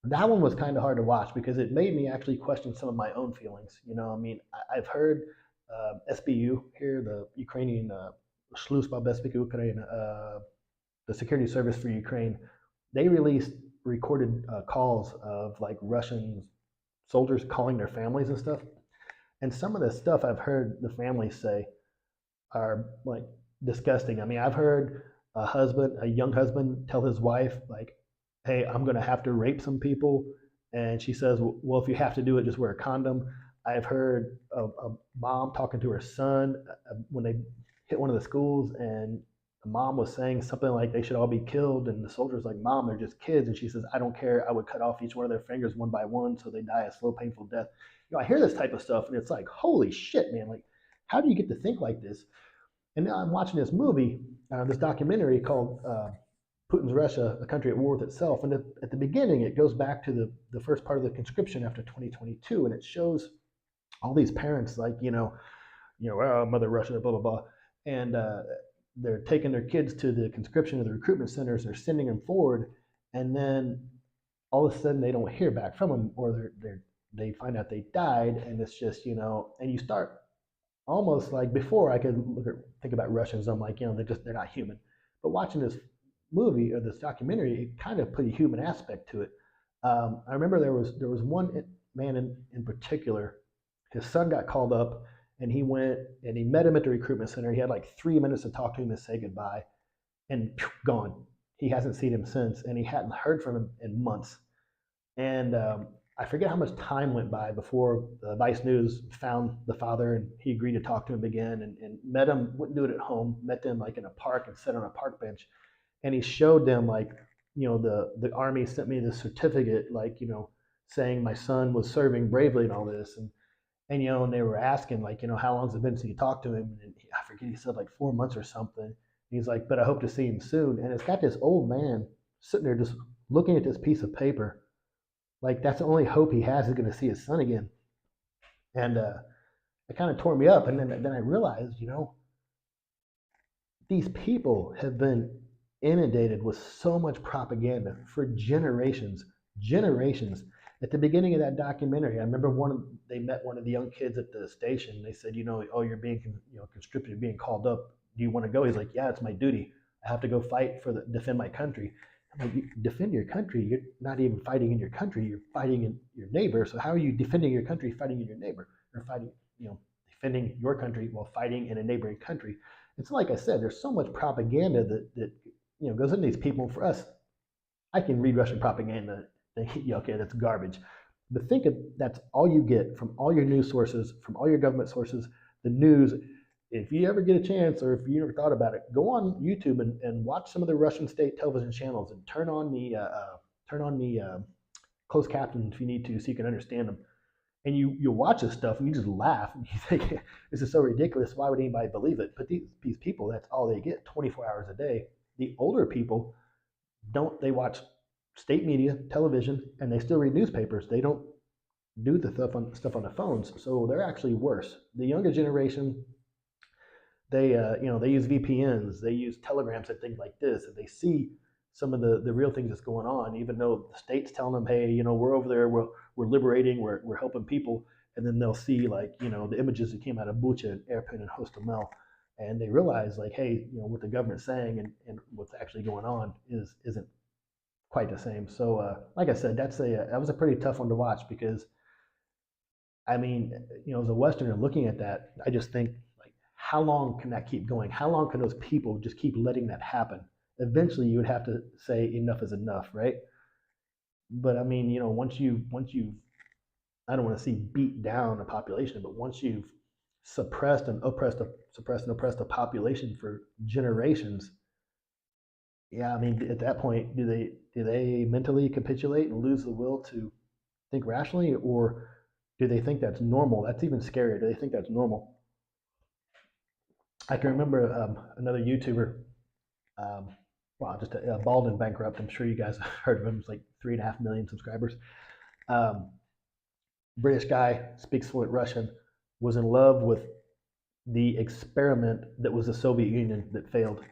that one was kind of hard to watch because it made me actually question some of my own feelings. I've heard SBU here, the Ukrainian Служба безпеки України, the security service for Ukraine, they released recorded calls of like Russian soldiers calling their families and stuff. And some of the stuff I've heard the families say are like disgusting. I mean, I've heard a young husband tell his wife, like, hey, I'm going to have to rape some people. And she says, well, if you have to do it, just wear a condom. I've heard a mom talking to her son when they hit one of the schools, and the mom was saying something like they should all be killed. And the soldier's like, Mom, they're just kids. And she says, I don't care. I would cut off each one of their fingers one by one so they die a slow, painful death. I hear this type of stuff, and it's like, holy shit, man. Like, how do you get to think like this? And now I'm watching this movie, this documentary called Putin's Russia, a country at war with itself. And at the beginning, it goes back to the first part of the conscription after 2022, and it shows all these parents like, Mother Russia, blah, blah, blah. And they're taking their kids to the conscription or the recruitment centers. They're sending them forward, and then all of a sudden they don't hear back from them, or they find out they died, and it's just, and you start almost like before I could think about Russians, I'm like, they're not human. But watching this movie or this documentary, it kind of put a human aspect to it. I remember there was one man in particular. His son got called up, and he went and he met him at the recruitment center. He had like 3 minutes to talk to him and say goodbye, and gone. He hasn't seen him since, and he hadn't heard from him in months. And I forget how much time went by before the Vice News found the father, and he agreed to talk to him again, and met him. Wouldn't do it at home. Met them like in a park and sat on a park bench, and he showed them like, the army sent me this certificate, like, saying my son was serving bravely and all this, and and they were asking like, how long's it been since you talked to him, and I forget, he said like 4 months or something. And he's like, but I hope to see him soon. And it's got this old man sitting there just looking at this piece of paper, like that's the only hope he has is going to see his son again. And it kind of tore me up. And then I realized, these people have been inundated with so much propaganda for generations, generations. At the beginning of that documentary, I remember they met one of the young kids at the station. They said, oh, you're being, conscripted, you're being called up. Do you want to go? He's like, yeah, it's my duty. I have to go fight defend my country. I'm like, you defend your country? You're not even fighting in your country. You're fighting in your neighbor. So how are you defending your country, fighting in your neighbor, or fighting, defending your country while fighting in a neighboring country? And so, like I said, there's so much propaganda that goes into these people. For us, I can read Russian propaganda. Okay, that's garbage. But think of that's all you get from all your news sources, from all your government sources, the news. If you ever get a chance, or if you never thought about it, go on YouTube and watch some of the Russian state television channels and turn on the closed captions if you need to, so you can understand them. And you watch this stuff and you just laugh and you think this is so ridiculous. Why would anybody believe it? But these people, that's all they get, 24 hours a day. The older people don't. They watch state media, television, and they still read newspapers. They don't do the stuff on the phones, so they're actually worse. The younger generation, they they use VPNs, they use telegrams and things like this, and they see some of the real things that's going on, even though the state's telling them, hey, we're over there, we're liberating, we're helping people, and then they'll see like the images that came out of Bucha and Irpin and Hostomel, and they realize like, hey, what the government's saying and what's actually going on isn't quite the same. So like I said, that was a pretty tough one to watch, because I mean, as a Westerner looking at that, I just think like, how long can that keep going? How long can those people just keep letting that happen? Eventually you would have to say enough is enough, right? But I mean, once you I don't want to see beat down a population, but once you've suppressed and oppressed a population for generations, yeah, I mean, at that point, do they mentally capitulate and lose the will to think rationally, or do they think that's normal? That's even scarier. Do they think that's normal? I can remember another YouTuber, well, just a bald and bankrupt. I'm sure you guys have heard of him. It's like 3.5 million subscribers. British guy, speaks fluent Russian, was in love with the experiment that was the Soviet Union that failed.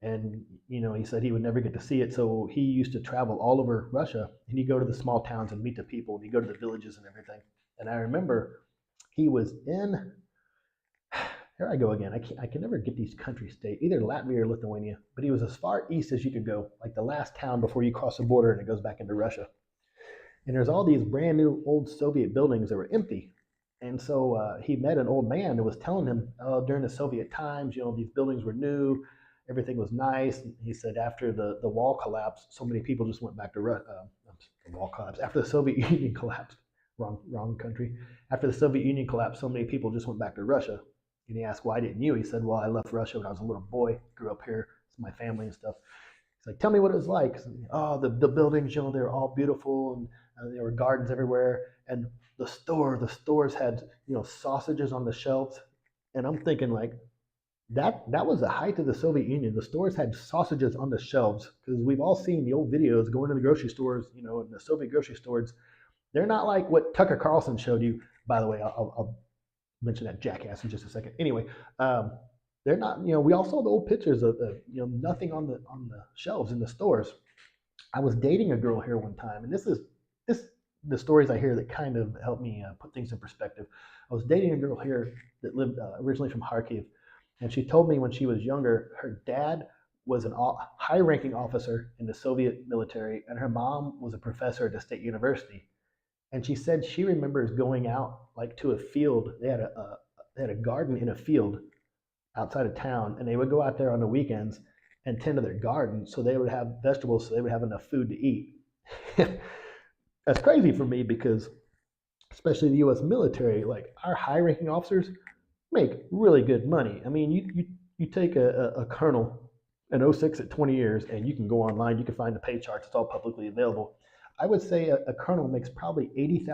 And he said he would never get to see it, so he used to travel all over Russia, and he'd go to the small towns and meet the people, and he'd go to the villages and everything. And I remember he was in, here I go again, I can never get these country states, either Latvia or Lithuania, but he was as far east as you could go, like the last town before you cross the border and it goes back into Russia. And there's all these brand new old Soviet buildings that were empty. And so he met an old man that was telling him, oh, during the Soviet times, these buildings were new, everything was nice. And he said after the wall collapsed, so many people just went back to the wall collapsed. After the Soviet Union collapsed, wrong country. After the Soviet Union collapsed, so many people just went back to Russia. And he asked, why didn't you? He said, well, I left Russia when I was a little boy, grew up here, it's my family and stuff. He's like, tell me what it was like. Oh, the buildings, they're all beautiful, and there were gardens everywhere. And the stores had, sausages on the shelves. And I'm thinking like, that was the height of the Soviet Union. The stores had sausages on the shelves, because we've all seen the old videos going to the grocery stores, in the Soviet grocery stores. They're not like what Tucker Carlson showed you. By the way, I'll mention that jackass in just a second. Anyway, they're not. We all saw the old pictures of nothing on the shelves in the stores. I was dating a girl here one time, and this the stories I hear that kind of help me put things in perspective. I was dating a girl here that lived originally from Kharkiv, and she told me when she was younger, her dad was a high-ranking officer in the Soviet military, and her mom was a professor at a state university. And she said she remembers going out like to a field. They had a garden in a field outside of town, and they would go out there on the weekends and tend to their garden so they would have vegetables, so they would have enough food to eat. That's crazy for me because, especially the U.S. military, like our high-ranking officers make really good money. I mean, you take a colonel an 06 at 20 years, and you can go online, you can find the pay charts, it's all publicly available. I would say a colonel makes probably $80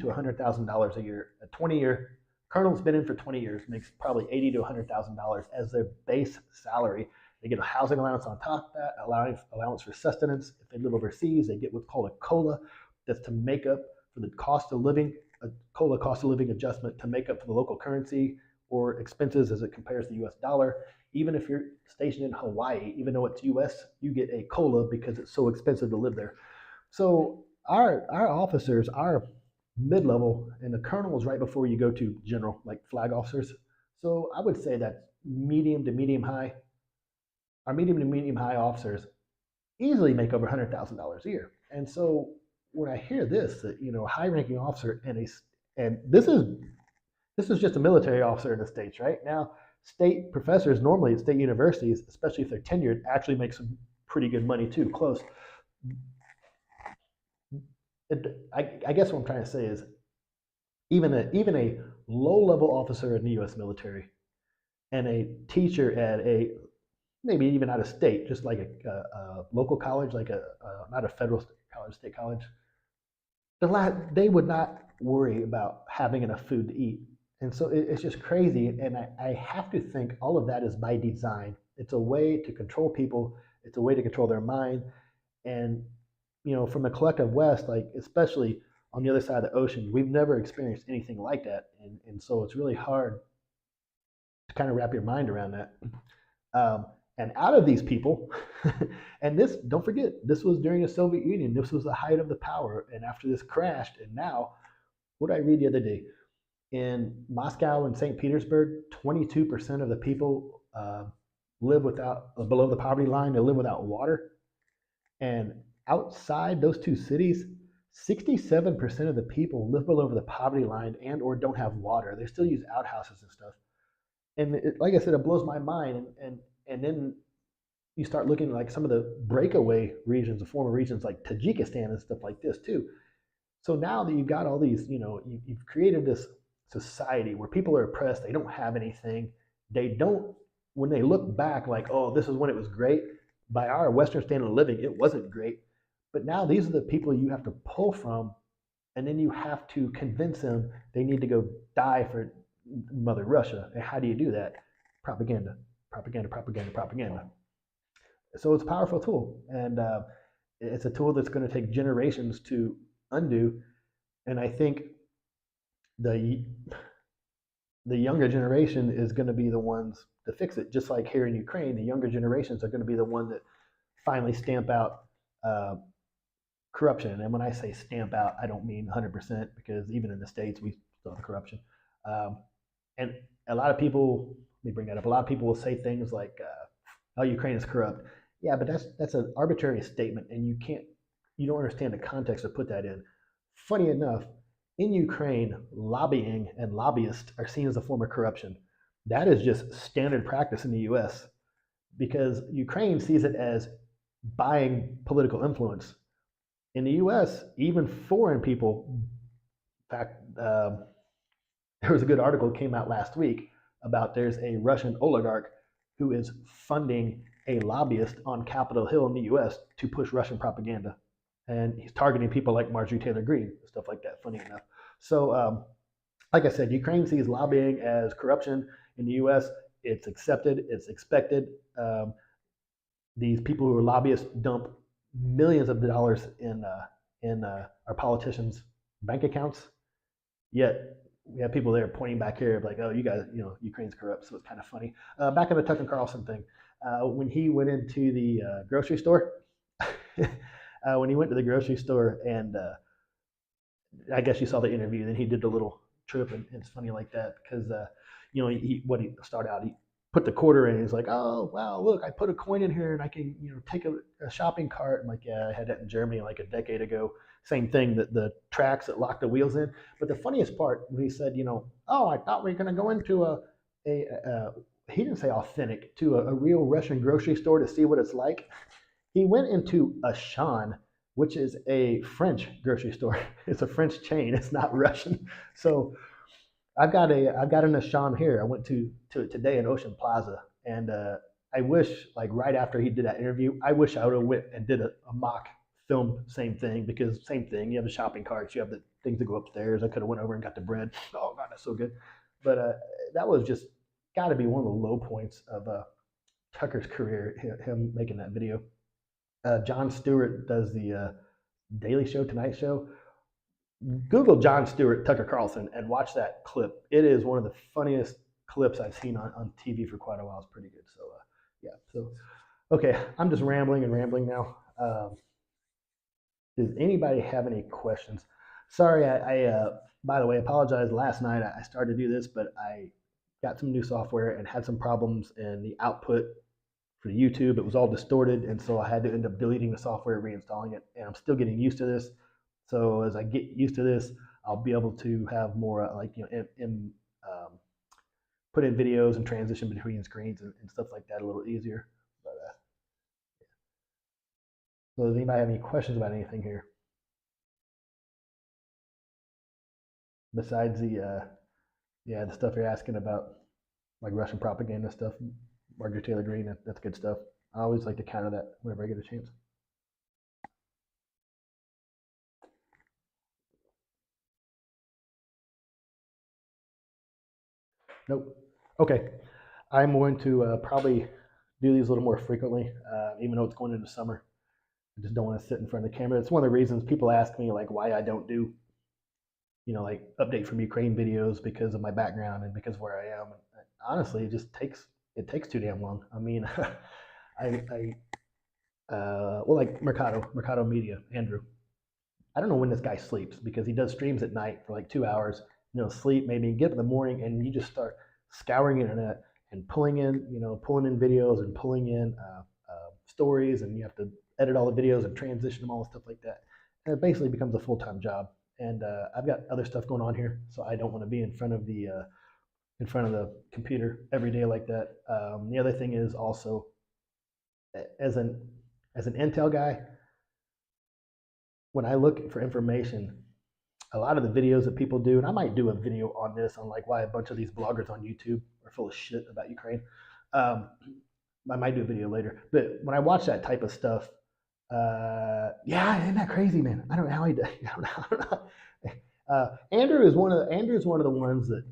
to $100,000 a year. A 20-year colonel's been in for 20 years, makes probably $80 to $100,000 as their base salary. They get a housing allowance on top of that, allowance for sustenance. If they live overseas, they get what's called a COLA. That's to make up for the cost of living, a COLA cost of living adjustment to make up for the local currency or expenses as it compares to the US dollar. Even if you're stationed in Hawaii, even though it's US, you get a COLA because it's so expensive to live there. So our officers are mid-level, and the colonel is right before you go to general, like flag officers. So I would say that's medium to medium high. Our medium to medium high officers easily make over $100,000 a year. And so when I hear this, that a high-ranking officer and this is just a military officer in the States, right? Now, state professors normally at state universities, especially if they're tenured, actually make some pretty good money too, close. I guess what I'm trying to say is even a low-level officer in the U.S. military and a teacher at a maybe even out of state, just like a local college, like not a federal college, state college, they would not worry about having enough food to eat. And so it's just crazy. And I have to think all of that is by design. It's a way to control people. It's a way to control their mind. And, from the collective West, like especially on the other side of the ocean, we've never experienced anything like that. And so it's really hard to kind of wrap your mind around that. And out of these people, and this, don't forget, this was during the Soviet Union. This was the height of the power. And after this crashed, and now, what did I read the other day? In Moscow and St. Petersburg, 22% of the people live below the poverty line. They live without water. And outside those two cities, 67% of the people live below the poverty line and or don't have water. They still use outhouses and stuff. And like I said, it blows my mind. And then you start looking at like some of the breakaway regions, the former regions like Tajikistan and stuff like this too. So now that you've got all these, you've created this society where people are oppressed, they don't have anything. When they look back like, oh, this is when it was great, by our Western standard of living, it wasn't great. But now these are the people you have to pull from, and then you have to convince them they need to go die for Mother Russia. And how do you do that? Propaganda, propaganda, propaganda, propaganda. So it's a powerful tool, and it's a tool that's going to take generations to undo. And I think the younger generation is going to be the ones to fix it. Just like here in Ukraine, the younger generations are going to be the one that finally stamp out corruption. And when I say stamp out, I don't mean 100% because even in the States, we still have corruption. And a lot of people, let me bring that up. A lot of people will say things like, "Oh, Ukraine is corrupt." Yeah, but that's an arbitrary statement, and you don't understand the context to put that in. Funny enough, in Ukraine, lobbying and lobbyists are seen as a form of corruption. That is just standard practice in the U.S. because Ukraine sees it as buying political influence. In the U.S., even foreign people, in fact, there was a good article that came out last week about there's a Russian oligarch who is funding a lobbyist on Capitol Hill in the U.S. to push Russian propaganda. And he's targeting people like Marjorie Taylor Greene, stuff like that, funny enough. So, like I said, Ukraine sees lobbying as corruption. In the U.S., it's accepted, it's expected. These people who are lobbyists dump millions of dollars in our politicians' bank accounts. Yet we have people there pointing back here like, oh, you guys, Ukraine's corrupt. So it's kind of funny. Back on the Tucker Carlson thing, when he went into the grocery store, and I guess you saw the interview. Then he did the little trip, and it's funny like that because what he started out, he put the quarter in. He's like, oh wow, look, I put a coin in here, and I can take a shopping cart. I'm like, yeah, I had that in Germany like a decade ago. Same thing, that the tracks that lock the wheels in. But the funniest part when he said, oh, I thought we were gonna go into a he didn't say authentic, to a real Russian grocery store to see what it's like. He went into a Shan, which is a French grocery store. It's a French chain. It's not Russian. So I've got an Ashan here. I went to it today in Ocean Plaza, and I wish, like right after he did that interview, I wish I would have went and did a mock film, same thing, because same thing. You have the shopping carts, you have the things that go upstairs. I could have went over and got the bread. Oh God, that's so good. But that was just got to be one of the low points of Tucker's career, him making that video. Jon Stewart does the Daily Show, Tonight Show. Google Jon Stewart, Tucker Carlson, and watch that clip. It is one of the funniest clips I've seen on TV for quite a while. It's pretty good. So, yeah. So, okay, I'm just rambling and rambling now. Does anybody have any questions? Sorry, by the way, I apologize. Last night I started to do this, but I got some new software and had some problems in the output for YouTube. It was all distorted, and so I had to end up deleting the software, reinstalling it, and I'm still getting used to this. So as I get used to this, I'll be able to have more put in videos and transition between screens and stuff like that a little easier. But so does anybody have any questions about anything here besides the stuff you're asking about, like Russian propaganda stuff? Marjorie Taylor Greene, that's good stuff. I always like to counter that whenever I get a chance. Nope. Okay. I'm going to probably do these a little more frequently, even though it's going into summer. I just don't want to sit in front of the camera. It's one of the reasons people ask me like why I don't do, like update from Ukraine videos, because of my background and because of where I am. And honestly, it takes too damn long. I mean, well, like Mercado Media, Andrew. I don't know when this guy sleeps because he does streams at night for like 2 hours. Sleep maybe, get up in the morning, and you just start scouring the internet and pulling in videos and pulling in stories, and you have to edit all the videos and transition them, all the stuff like that. And it basically becomes a full-time job. And I've got other stuff going on here, so I don't want to be in front of the computer every day like that. The other thing is also, as an Intel guy, when I look for information, a lot of the videos that people do, and I might do a video on this, on like why a bunch of these bloggers on YouTube are full of shit about Ukraine. I might do a video later, but when I watch that type of stuff, yeah, isn't that crazy, man? I don't know how he does. I don't know. Andrew is one of the ones that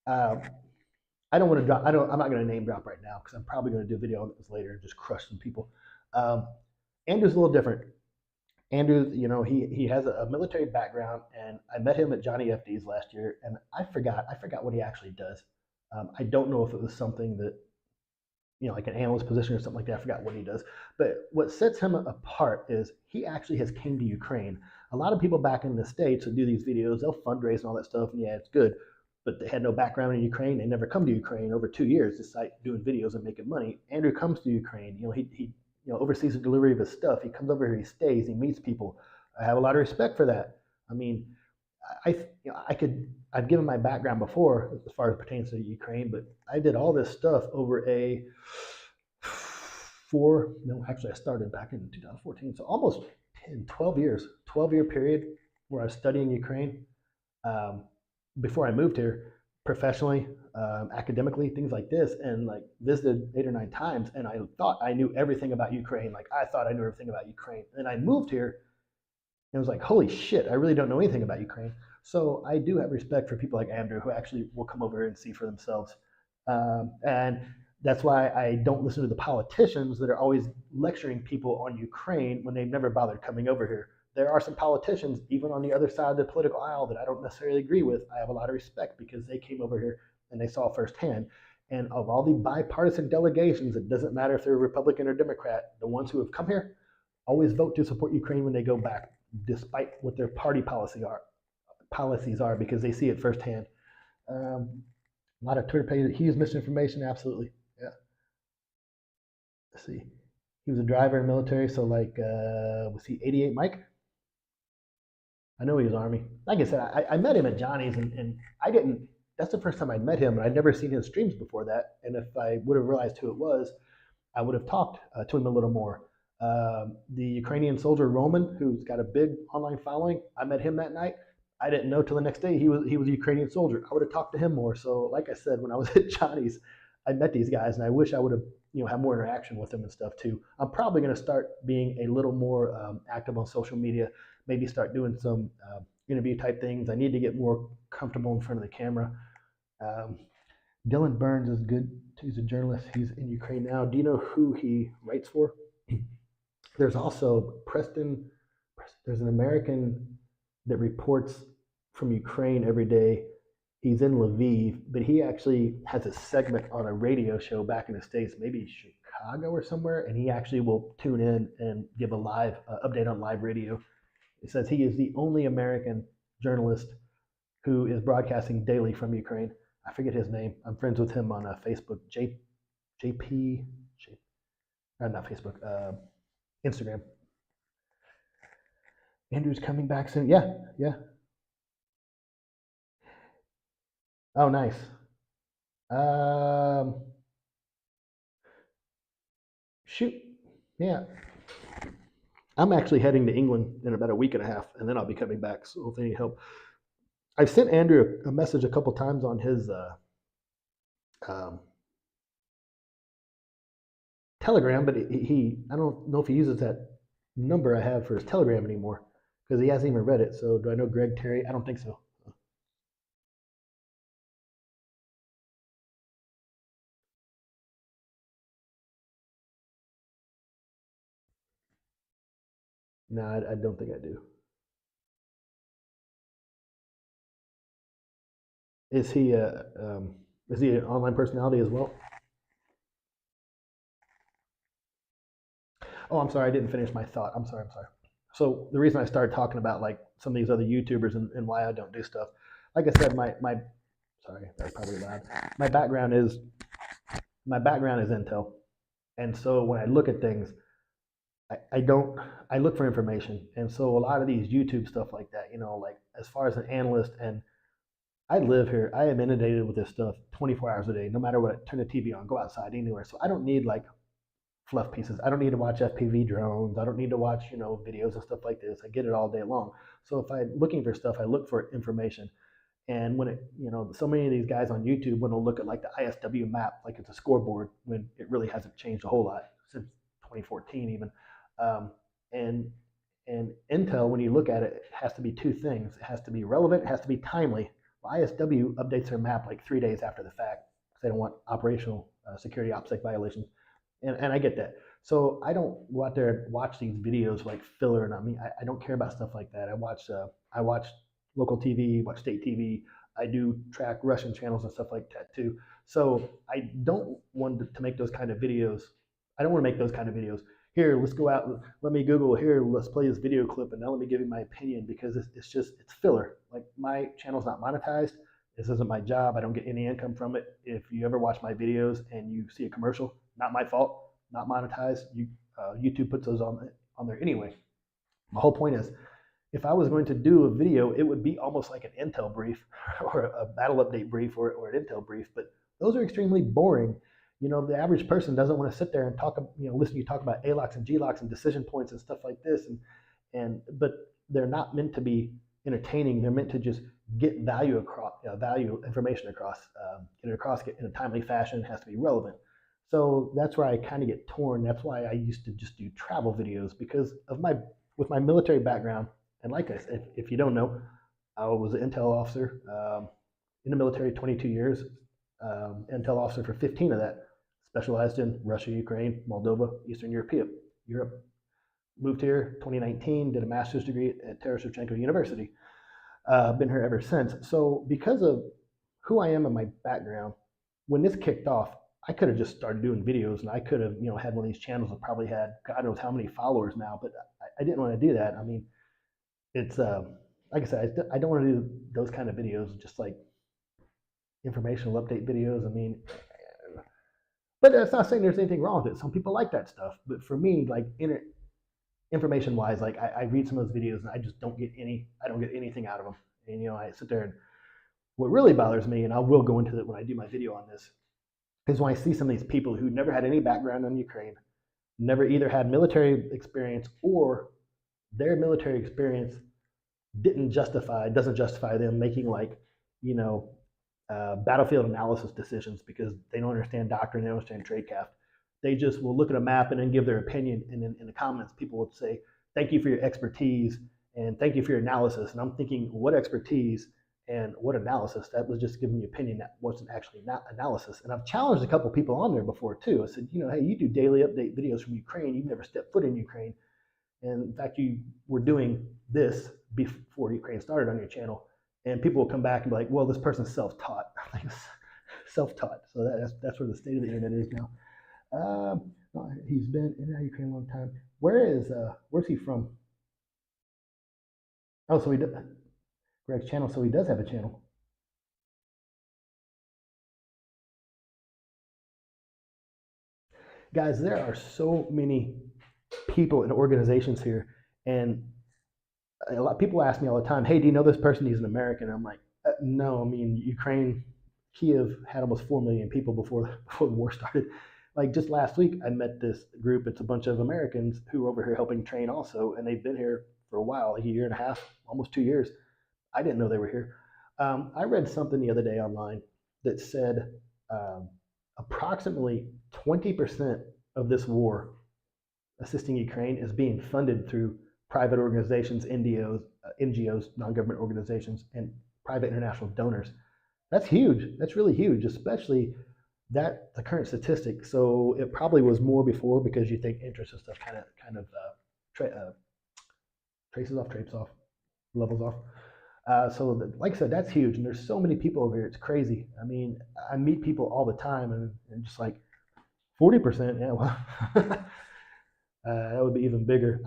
I don't want to drop. I'm not going to name drop right now because I'm probably going to do a video on this later and just crush some people. Andrew's a little different. Andrew, he has a military background, and I met him at Johnny FD's last year, and I forgot what he actually does. I don't know if it was something that, like an analyst position or something like that. I forgot what he does. But what sets him apart is he actually has came to Ukraine. A lot of people back in the States who do these videos, they'll fundraise and all that stuff, and yeah, it's good. But they had no background in Ukraine. They never come to Ukraine over 2 years, despite doing videos and making money. Andrew comes to Ukraine. he oversees the delivery of his stuff. He comes over here, he stays, he meets people. I have a lot of respect for that. I mean, I've given my background before as far as pertains to Ukraine, but I did all this stuff over I started back in 2014, so almost 12 year period where I was studying Ukraine before I moved here professionally, academically, things like this, and like visited 8 or 9 times, and I thought I knew everything about Ukraine. Like I thought I knew everything about Ukraine, and I moved here, and it was like, holy shit, I really don't know anything about Ukraine. So I do have respect for people like Andrew who actually will come over here and see for themselves, and that's why I don't listen to the politicians that are always lecturing people on Ukraine when they've never bothered coming over here. There are some politicians, even on the other side of the political aisle, that I don't necessarily agree with. I have a lot of respect because they came over here and they saw firsthand. And of all the bipartisan delegations, it doesn't matter if they're Republican or Democrat, the ones who have come here always vote to support Ukraine when they go back, despite what their party policy are. policies are because they see it firsthand. A lot of Twitter pages. He used misinformation. Absolutely. Yeah. Let's see. He was a driver in the military. So like, was he 88 Mike? I know he was Army. Like I said, I met him at Johnny's, and I didn't. That's the first time I'd met him, and I'd never seen his streams before that. And if I would have realized who it was, I would have talked to him a little more. The Ukrainian soldier Roman, who's got a big online following, I met him that night. I didn't know till the next day he was a Ukrainian soldier. I would have talked to him more. So, like I said, when I was at Johnny's, I met these guys, and I wish I would have had more interaction with them and stuff too. I'm probably going to start being a little more active on social media. Maybe start doing some interview type things. I need to get more comfortable in front of the camera. Um, Dylan Burns is good. He's a journalist. He's in Ukraine now. Do you know who he writes for? There's also Preston. There's an American that reports from Ukraine every day. He's in Lviv, but he actually has a segment on a radio show back in the States, maybe Chicago or somewhere, and he actually will tune in and give a live update on live radio. It says he is the only American journalist who is broadcasting daily from Ukraine. I forget his name. I'm friends with him on Facebook. Not Facebook, Instagram. Andrew's coming back soon. Yeah, yeah. Oh, nice. Um, Shoot. Yeah. I'm actually heading to England in about a week and a half, and then I'll be coming back. So if they need help, I've sent Andrew a message a couple times on his um, Telegram, but I don't know if he uses that number I have for his Telegram anymore because he hasn't even read it. So do I know Greg Terry? I don't think so. No, I don't think I do. Is he a is he an online personality as well? Oh, I'm sorry, I didn't finish my thought. I'm sorry. I'm sorry. So the reason I started talking about like some of these other YouTubers and why I don't do stuff, like I said, my sorry, that's probably loud. My background is my background is Intel, and so when I look at things, I don't I look for information, and so a lot of these YouTube stuff like that, like as far as an analyst, and I live here, I am inundated with this stuff 24 hours a day, no matter what. Turn the TV on, go outside, anywhere. So I don't need like fluff pieces. I don't need to watch FPV drones. I don't need to watch, videos and stuff like this. I get it all day long. So if I'm looking for stuff, I look for information. And when so many of these guys on YouTube, when they'll look at like the ISW map, like it's a scoreboard, when it really hasn't changed a whole lot since 2014 even. Um, and and Intel, when you look at it, it has to be two things. It has to be relevant. It has to be timely. Well, ISW updates their map like 3 days after the fact because they don't want operational security OPSEC violations, and I get that. So I don't go out there and watch these videos like filler, and I don't care about stuff like that. I watch local TV, watch state TV. I do track Russian channels and stuff like that too. So I don't want to make those kind of videos. I don't want to make those kind of videos. Here, let's go out. Let me Google here. Let's play this video clip, and now let me give you my opinion because it's filler. Like my channel's not monetized. This isn't my job. I don't get any income from it. If you ever watch my videos and you see a commercial, not my fault. Not monetized. YouTube puts those on there anyway. My whole point is, if I was going to do a video, it would be almost like an Intel brief or a battle update brief or an Intel brief. But those are extremely boring. The average person doesn't want to sit there and talk, listen to you talk about ALOCs and GLOCs and decision points and stuff like this. But they're not meant to be entertaining. They're meant to just get value across, information across, get it across in a timely fashion. It has to be relevant. So that's where I kind of get torn. That's why I used to just do travel videos because of with my military background. And like I said, if you don't know, I was an intel officer in the military 22 years, intel officer for 15 of that, specialized in Russia, Ukraine, Moldova, Eastern Europe. Moved here 2019, did a master's degree at Taras Shevchenko University. Been here ever since. So because of who I am and my background, when this kicked off, I could have just started doing videos and I could have, had one of these channels that probably had God knows how many followers now, but I didn't want to do that. I mean, it's like I said, I don't want to do those kind of videos, just like informational update videos. I mean, but that's not saying there's anything wrong with it. Some people like that stuff, but for me, like information wise, like I read some of those videos and I just don't get I don't get anything out of them. And I sit there and what really bothers me, and I will go into it when I do my video on this, is when I see some of these people who never had any background in Ukraine, never either had military experience or their military experience doesn't justify them making like, you know, battlefield analysis decisions because they don't understand doctrine, they don't understand tradecraft. They just will look at a map and then give their opinion. And then in the comments, people would say, "Thank you for your expertise and thank you for your analysis." And I'm thinking, what expertise and what analysis? That was just giving me opinion. That wasn't actually analysis. And I've challenged a couple of people on there before too. I said, hey, you do daily update videos from Ukraine. You've never stepped foot in Ukraine. And in fact, you were doing this before Ukraine started on your channel. And people will come back and be like, well, this person's self-taught. Self-taught. So that's where the state of the internet is now. He's been in Ukraine a long time. Where's he from? Oh, so he does. Greg's channel. So he does have a channel. Guys, there are so many people and organizations here, and a lot of people ask me all the time, "Hey, do you know this person? He's an American." I'm like, no. I mean, Ukraine, Kiev had almost 4 million people before the war started. Like just last week, I met this group. It's a bunch of Americans who are over here helping train also, and they've been here for a while, like a year and a half, almost 2 years. I didn't know they were here. I read something the other day online that said approximately 20% of this war assisting Ukraine is being funded through private organizations, NGOs, non-government organizations, and private international donors. That's huge. That's really huge, especially the current statistic. So it probably was more before because you think interest and stuff kind of traces off, levels off. Like I said, that's huge, and there's so many people over here. It's crazy. I mean, I meet people all the time, and just like 40%. Yeah, well, that would be even bigger.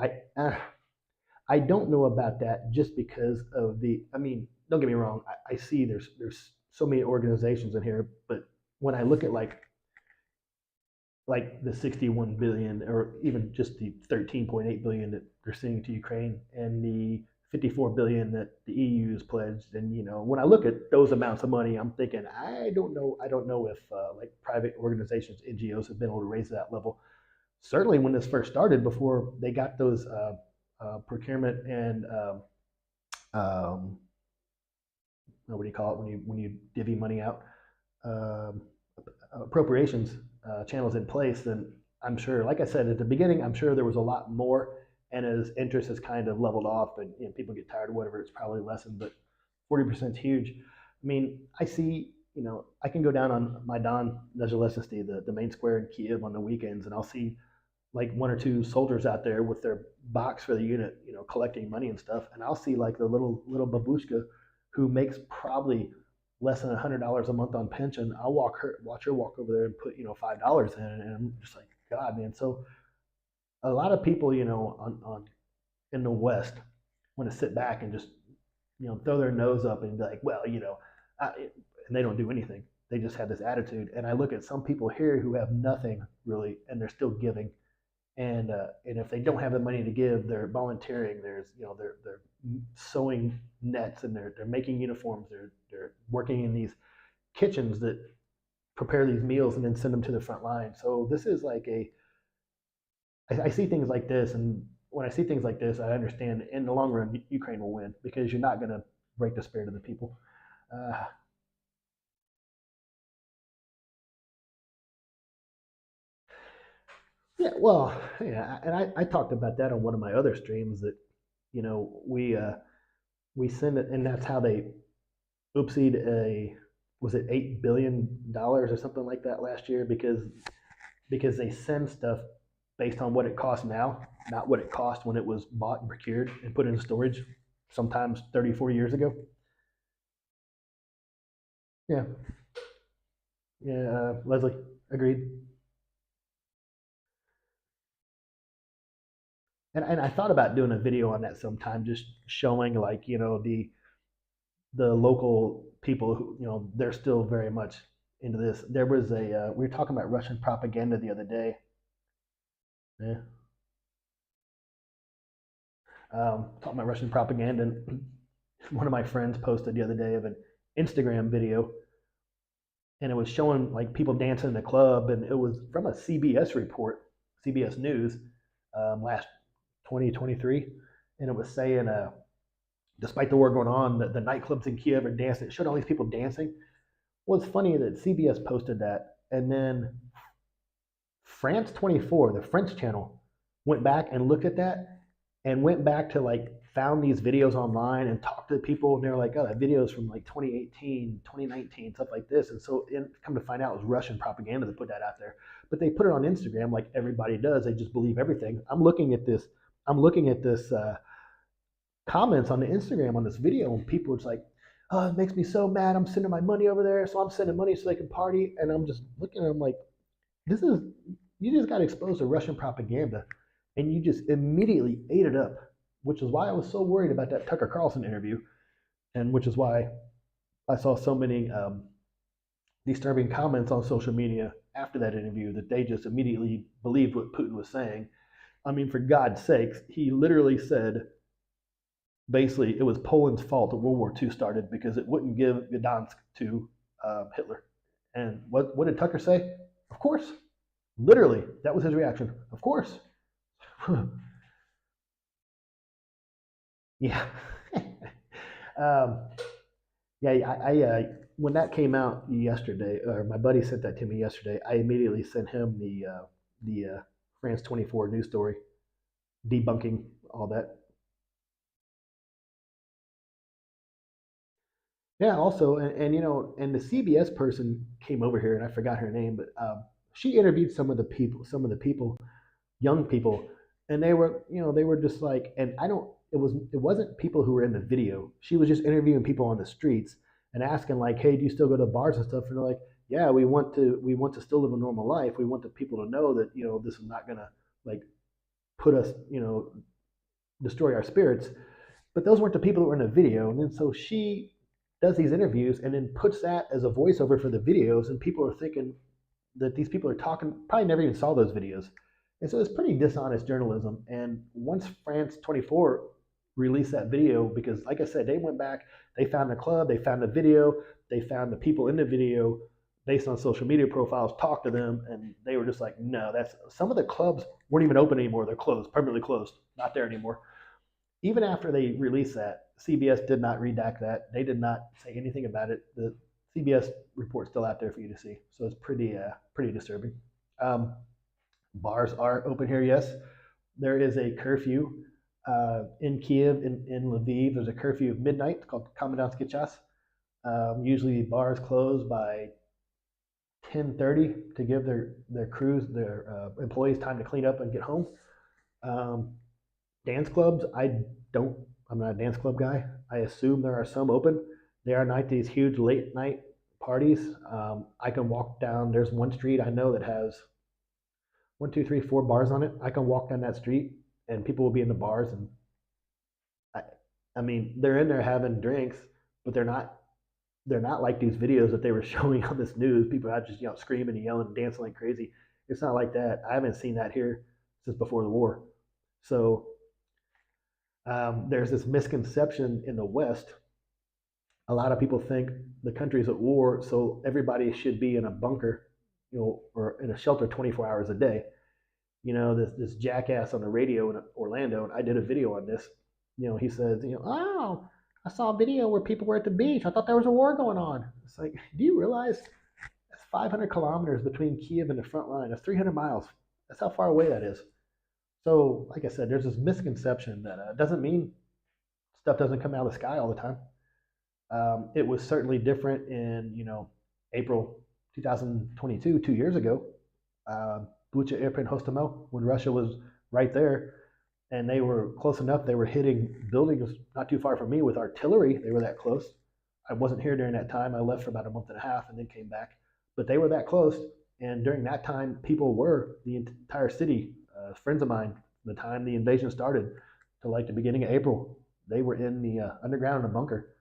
I don't know about that just because of the. I mean, don't get me wrong. I see there's so many organizations in here, but when I look at like the 61 billion or even just the 13.8 billion that they're sending to Ukraine and the 54 billion that the EU has pledged, and when I look at those amounts of money, I'm thinking I don't know if like private organizations, NGOs have been able to raise that level. Certainly, when this first started, before they got those procurement and what do you call it when you divvy money out, appropriations channels in place, then I'm sure, like I said at the beginning, I'm sure there was a lot more. And as interest has kind of leveled off and people get tired or whatever, it's probably lessened. But 40% is huge. I mean, I see, I can go down on Maidan Nezhalezhny, the main square in Kiev on the weekends, and I'll see like one or two soldiers out there with their box for the unit, collecting money and stuff. And I'll see like the little babushka who makes probably less than $100 a month on pension. I'll watch her walk over there and put $5 in, and I'm just like, God, man. So a lot of people, on in the West, want to sit back and just, throw their nose up and be like, well, and they don't do anything. They just have this attitude. And I look at some people here who have nothing really, and they're still giving. And if they don't have the money to give, they're volunteering. They're sewing nets, and they're making uniforms. They're working in these kitchens that prepare these meals and then send them to the front line. So this is like I see things like this, and when I see things like this, I understand in the long run Ukraine will win because you're not going to break the spirit of the people. Yeah, well, yeah, and I talked about that on one of my other streams that we send it, and that's how they oopsied was it $8 billion or something like that last year because they send stuff based on what it costs now, not what it cost when it was bought and procured and put in storage, sometimes 34 years ago. Yeah, yeah, Leslie, agreed. and I thought about doing a video on that sometime, just showing like the local people who they're still very much into this. There was a we were talking about Russian propaganda the other day. Yeah, talking about Russian propaganda, and one of my friends posted the other day of an Instagram video, and it was showing like people dancing in the club, and it was from a CBS report, CBS News, last 2023, and it was saying, despite the war going on, the nightclubs in Kiev are dancing. It showed all these people dancing. Well, it's funny that CBS posted that, and then France 24, the French channel, went back and looked at that, and went back to like found these videos online and talked to people, and they're like, oh, that video is from like 2018, 2019, stuff like this. And so, come to find out, it was Russian propaganda that put that out there. But they put it on Instagram like everybody does. They just believe everything. I'm looking at this. Comments on the Instagram on this video, and people are just like, oh, it makes me so mad. I'm sending my money over there, so I'm sending money so they can party. And I'm just looking at them like, you just got exposed to Russian propaganda, and you just immediately ate it up, which is why I was so worried about that Tucker Carlson interview, and which is why I saw so many disturbing comments on social media after that interview, that they just immediately believed what Putin was saying. I mean, for God's sakes, he literally said, basically, it was Poland's fault that World War II started because it wouldn't give Gdansk to Hitler. And what did Tucker say? Of course. Literally, that was his reaction. Of course. Yeah. um, yeah, when that came out yesterday, or my buddy sent that to me yesterday, I immediately sent him the France 24 news story debunking all that. Yeah, also, and the CBS person came over here, and I forgot her name, but she interviewed some of the people, young people, and they were just like, and I don't, it wasn't people who were in the video. She was just interviewing people on the streets and asking like, hey, do you still go to bars and stuff? And they're like, yeah, we want to still live a normal life. We want the people to know that this is not gonna like put us, destroy our spirits. But those weren't the people that were in the video. And then so she does these interviews and then puts that as a voiceover for the videos, and people are thinking that these people are talking, probably never even saw those videos. And so it's pretty dishonest journalism. And once France 24 released that video, because like I said, they went back, they found the club, they found the video, they found the people in the video based on social media profiles, talked to them, and they were just like, no, that's, some of the clubs weren't even open anymore. They're closed, permanently closed, not there anymore. Even after they released that, CBS did not redact that. They did not say anything about it. The CBS report's still out there for you to see. So it's pretty disturbing. Um, Bars are open here, yes. There is a curfew in Kiev, in Lviv. There's a curfew of midnight. It's called Komendantский час. Usually bars close by 10:30 to give their crews, their employees, time to clean up and get home. Dance clubs, I'm not a dance club guy. I assume there are some open. There are these huge late night parties. I can walk down, there's one street I know that has 1, 2, 3, 4 bars on it. I can walk down that street and people will be in the bars, and I, I mean, they're in there having drinks, but they're not like these videos that they were showing on this news. People are just screaming and yelling and dancing like crazy. It's not like that. I haven't seen that here since before the war. So there's this misconception in the West. A lot of people think the country's at war, so everybody should be in a bunker, or in a shelter 24 hours a day. This jackass on the radio in Orlando, and I did a video on this. He says, oh, I saw a video where people were at the beach. I thought there was a war going on. It's like, do you realize that's 500 kilometers between Kiev and the front line? That's 300 miles. That's how far away that is. So, like I said, there's this misconception that doesn't mean stuff doesn't come out of the sky all the time. It was certainly different in, April 2022, 2 years ago. Bucha Irpin Hostomel, when Russia was right there, and they were close enough. They were hitting buildings not too far from me with artillery. They were that close. I wasn't here during that time. I left for about a month and a half and then came back. But they were that close. And during that time, the entire city, friends of mine, the time the invasion started to like the beginning of April. They were in the underground in a bunker.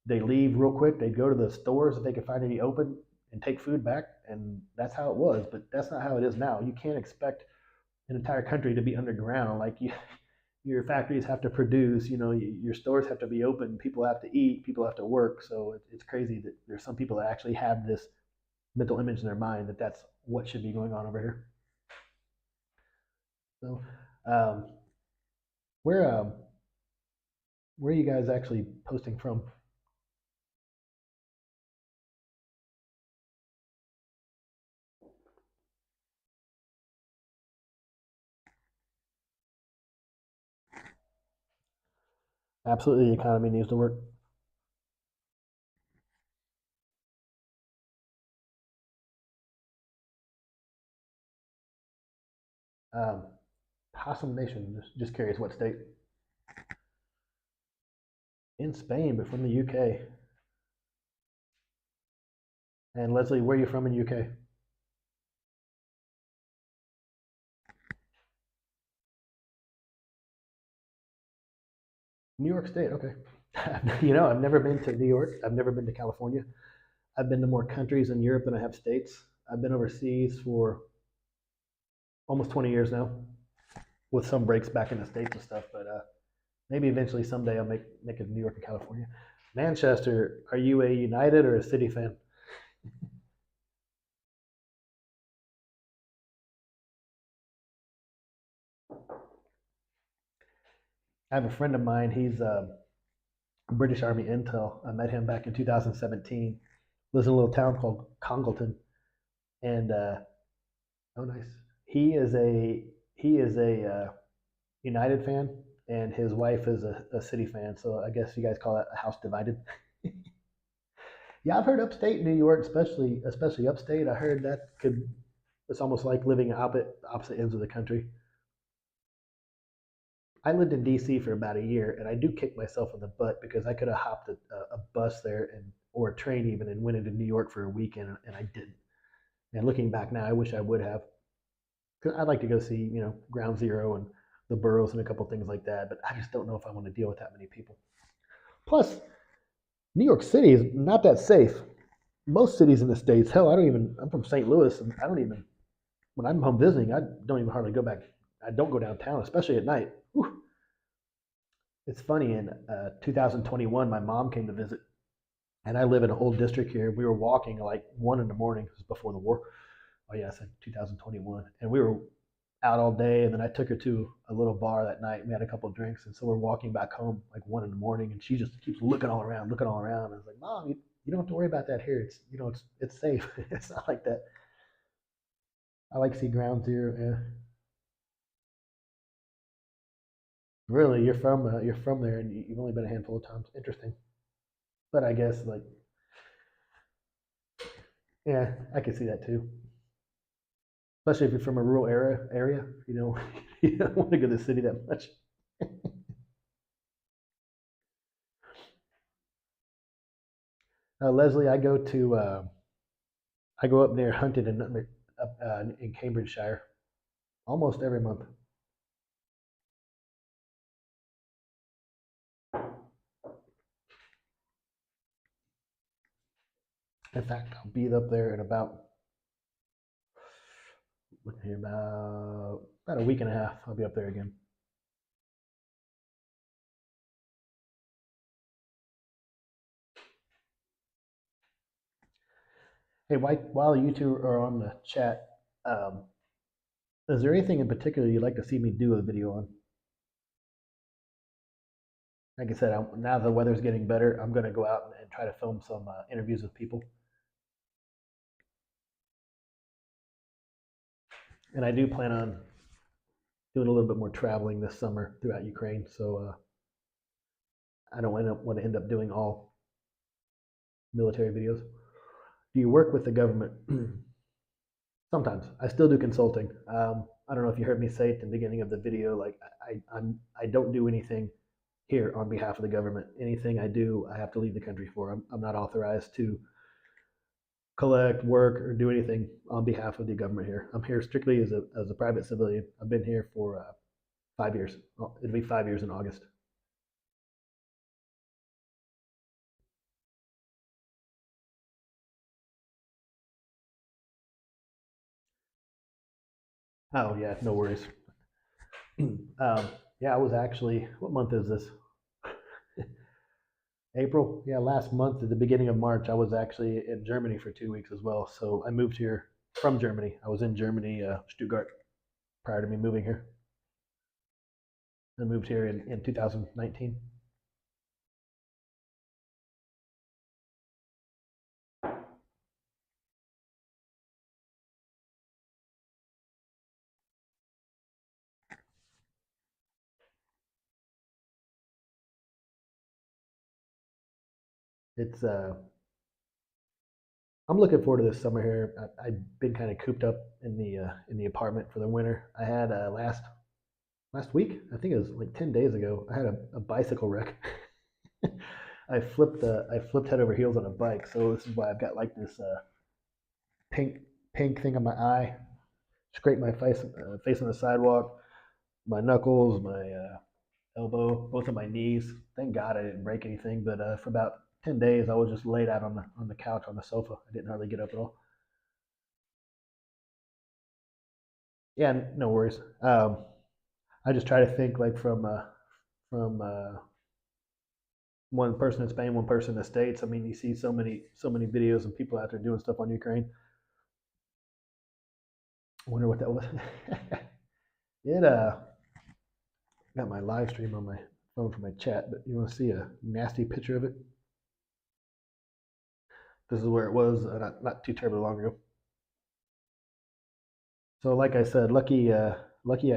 They leave real quick. They'd go to the stores if they could find any open and take food back, and that's how it was. But that's not how it is now. You can't expect an entire country to be underground. Like your factories have to produce. Your stores have to be open. People have to eat. People have to work. So it's crazy that there's some people that actually have this mental image in their mind that that's what should be going on over here. So, um, where where are you guys actually posting from? Absolutely, the economy needs to work. Um, Possum Nation. Just curious, what state? In Spain, but from the UK. And Leslie, where are you from in UK? New York State. Okay. I've never been to New York. I've never been to California. I've been to more countries in Europe than I have states. I've been overseas for almost 20 years now, with some breaks back in the states and stuff. But maybe eventually someday I'll make it to New York and California. Manchester. Are you a United or a City fan? I have a friend of mine. He's British Army intel. I met him back in 2017. Lives in a little town called Congleton, and oh, nice. He is a United fan, and his wife is a City fan. So I guess you guys call that a house divided. Yeah, I've heard upstate New York, especially upstate. I heard that could it's almost like living opposite ends of the country. I lived in DC for about a year, and I do kick myself in the butt because I could have hopped a bus there and or a train even and went into New York for a weekend, and I didn't. And looking back now, I wish I would have. Cause I'd like to go see Ground Zero and the boroughs and a couple things like that, but I just don't know if I want to deal with that many people. Plus, New York City is not that safe. Most cities in the states, hell, I don't even. I'm from St. Louis, and I don't even. When I'm home visiting, I don't even hardly go back. I don't go downtown, especially at night. Whew. It's funny. In 2021, my mom came to visit, and I live in an old district here. We were walking like 1 in the morning. This was before the war. Oh yeah, I said 2021, and we were out all day. And then I took her to a little bar that night. We had a couple of drinks, and so we're walking back home like 1 in the morning, and she just keeps looking all around, looking all around. And I was like, Mom, you don't have to worry about that here. It's safe. It's not like that. I like to see ground zero. Yeah. Really, you're from there, and you've only been a handful of times. Interesting, but I guess like yeah, I could see that too. Especially if you're from a rural area, you don't want to go to the city that much. Leslie, I go up near Hunted and up in Cambridgeshire almost every month. In fact, I'll be up there in about a week and a half. I'll be up there again. Hey, while you two are on the chat, um, is there anything in particular you'd like to see me do a video on? Like I said, now the weather's getting better. I'm going to go out and try to film some interviews with people, and I do plan on doing a little bit more traveling this summer throughout Ukraine. So I don't want to end up doing all military videos. Do you work with the government? Sometimes I still do consulting. I don't know if you heard me say at the beginning of the video. Like I don't do anything here on behalf of the government. Anything I do, I have to leave the country for. I'm not authorized to collect, work, or do anything on behalf of the government here. I'm here strictly as a private civilian. I've been here for 5 years. It'll be 5 years in August. Oh yeah, no worries. Yeah, I was actually. What month is this? April. Yeah, last month at the beginning of March, I was actually in Germany for 2 weeks as well. So I moved here from Germany. I was in Germany, Stuttgart, prior to me moving here. I moved here in 2019. It's I'm looking forward to this summer here. I've been kind of cooped up in the apartment for the winter. I had last week, I think it was like 10 days ago. I had a bicycle wreck. I flipped head over heels on a bike. So this is why I've got like this pink pink thing on my eye. Scraped my face on the sidewalk, my knuckles, my elbow, both of my knees. Thank God I didn't break anything. But for about 10 days, I was just laid out on the couch on the sofa. I didn't hardly get up at all. Yeah, no worries. I just try to think like from one person in Spain, one person in the States. I mean, you see so many videos of people out there doing stuff on Ukraine. I wonder what that was. It got my live stream on my phone for my chat, but you want to see a nasty picture of it? This is where it was not too terribly long ago. So, like I said, lucky I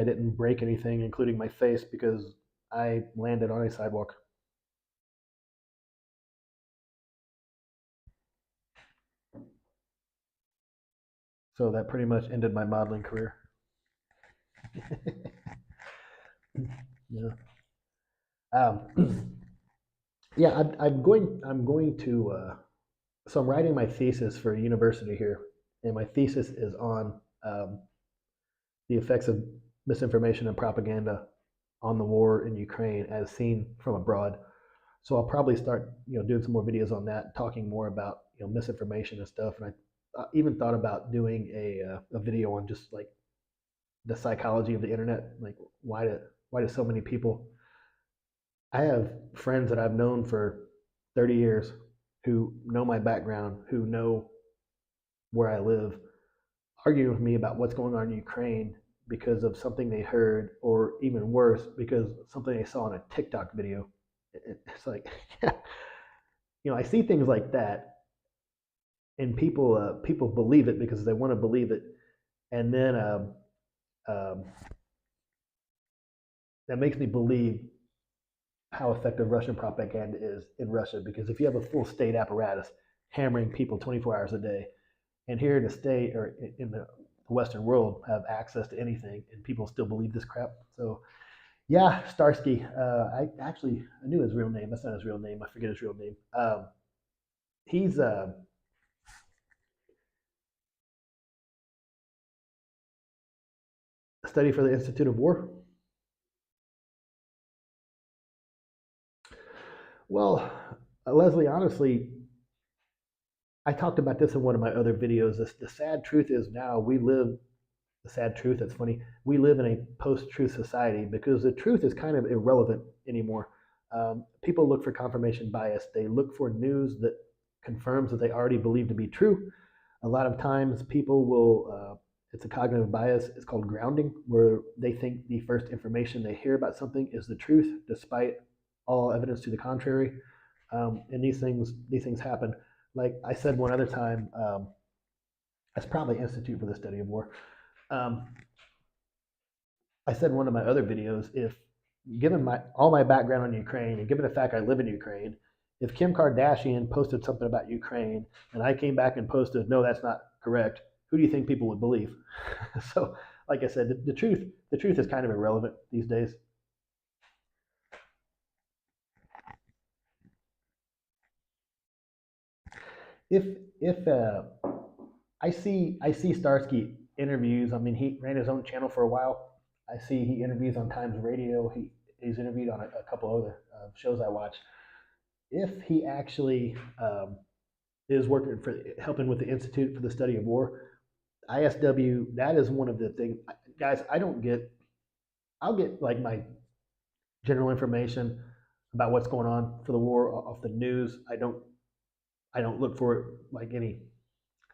didn't break anything, including my face, because I landed on a sidewalk. So that pretty much ended my modeling career. Yeah. Yeah. I'm going to. So I'm writing my thesis for a university here, and my thesis is on the effects of misinformation and propaganda on the war in Ukraine as seen from abroad. So I'll probably start, doing some more videos on that, talking more about misinformation and stuff. And I even thought about doing a video on just like the psychology of the internet, like why do so many people? I have friends that I've known for 30 years who know my background, who know where I live, arguing with me about what's going on in Ukraine because of something they heard, or even worse, because something they saw in a TikTok video. It's like, I see things like that, and people believe it because they want to believe it, and then um, that makes me believe how effective Russian propaganda is in Russia. Because if you have a full state apparatus hammering people 24 hours a day, and here in the state or in the Western world have access to anything, and people still believe this crap. So yeah, Starsky. I knew his real name. That's not his real name. I forget his real name. He's a study for the Institute of War. Well, Leslie, honestly, I talked about this in one of my other videos. The sad truth is now we live. The sad truth. That's funny. We live in a post-truth society because the truth is kind of irrelevant anymore. People look for confirmation bias. They look for news that confirms that they already believe to be true. A lot of times, people will. It's a cognitive bias. It's called grounding, where they think the first information they hear about something is the truth, despite all evidence to the contrary. And these things happen. Like I said one other time, that's probably Institute for the Study of War. Um, I said in one of my other videos, if given my all my background on Ukraine and given the fact I live in Ukraine, if Kim Kardashian posted something about Ukraine and I came back and posted, no, that's not correct, who do you think people would believe? So, like I said, the truth is kind of irrelevant these days. If if I see Starsky interviews. I mean, he ran his own channel for a while. I see he interviews on Times Radio. He's interviewed on a couple other shows I watch. If he actually is working for helping with the Institute for the Study of War, ISW, that is one of the things, guys. I don't get. I'll get like my general information about what's going on for the war off the news. I don't look for like any.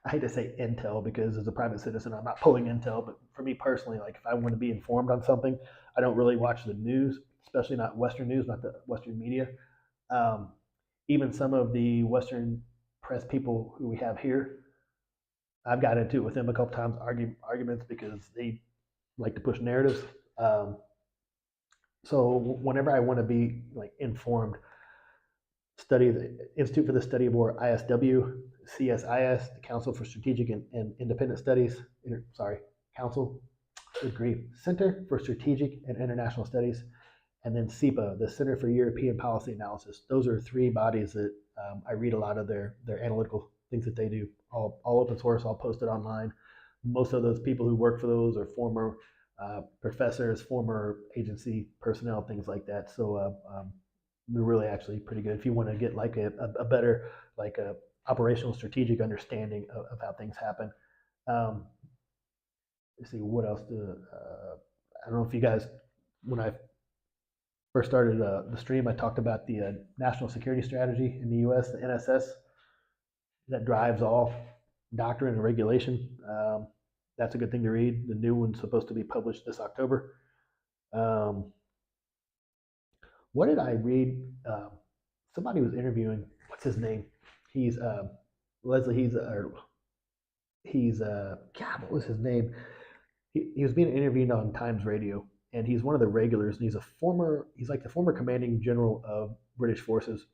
I hate to say intel because as a private citizen, I'm not pulling intel. But for me personally, like if I want to be informed on something, I don't really watch the news, especially not Western news, not the Western media. Um, Even some of the Western press people who we have here, I've got into it with them a couple times, arguments because they like to push narratives. Um, so whenever I want to be like informed, study the Institute for the Study of War, ISW, CSIS, the Council for Strategic and Independent Studies, sorry, Council, good grief, Center for Strategic and International Studies, and then CEPA, the Center for European Policy Analysis. Those are three bodies that I read a lot of their analytical things that they do, all open source, all posted online. Most of those people who work for those are former professors, former agency personnel, things like that. So they're really actually pretty good if you want to get like a better like a operational strategic understanding of how things happen. Um, let's see what else. I don't know if you guys, when I first started the stream, I talked about the national security strategy in the U.S., the NSS, that drives all doctrine and regulation. That's a good thing to read. The new one's supposed to be published this October. Um, what did I read? Somebody was interviewing. What's his name? He's Leslie. God. What was his name? He was being interviewed on Times Radio, and he's one of the regulars. And he's like the former commanding general of British forces,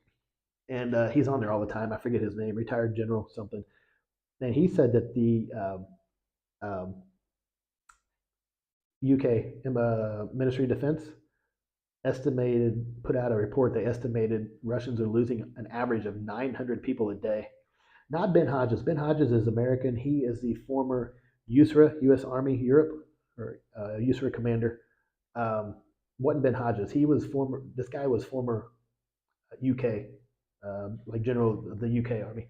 and he's on there all the time. I forget his name. Retired general something. And he said that the UK Ministry of Defense put out a report. They estimated Russians are losing an average of 900 people a day. Not Ben Hodges. Ben Hodges is American. He is the former USRA, U.S. Army Europe, or USRA commander. Wasn't Ben Hodges. He was former. This guy was former UK, like general of the UK Army.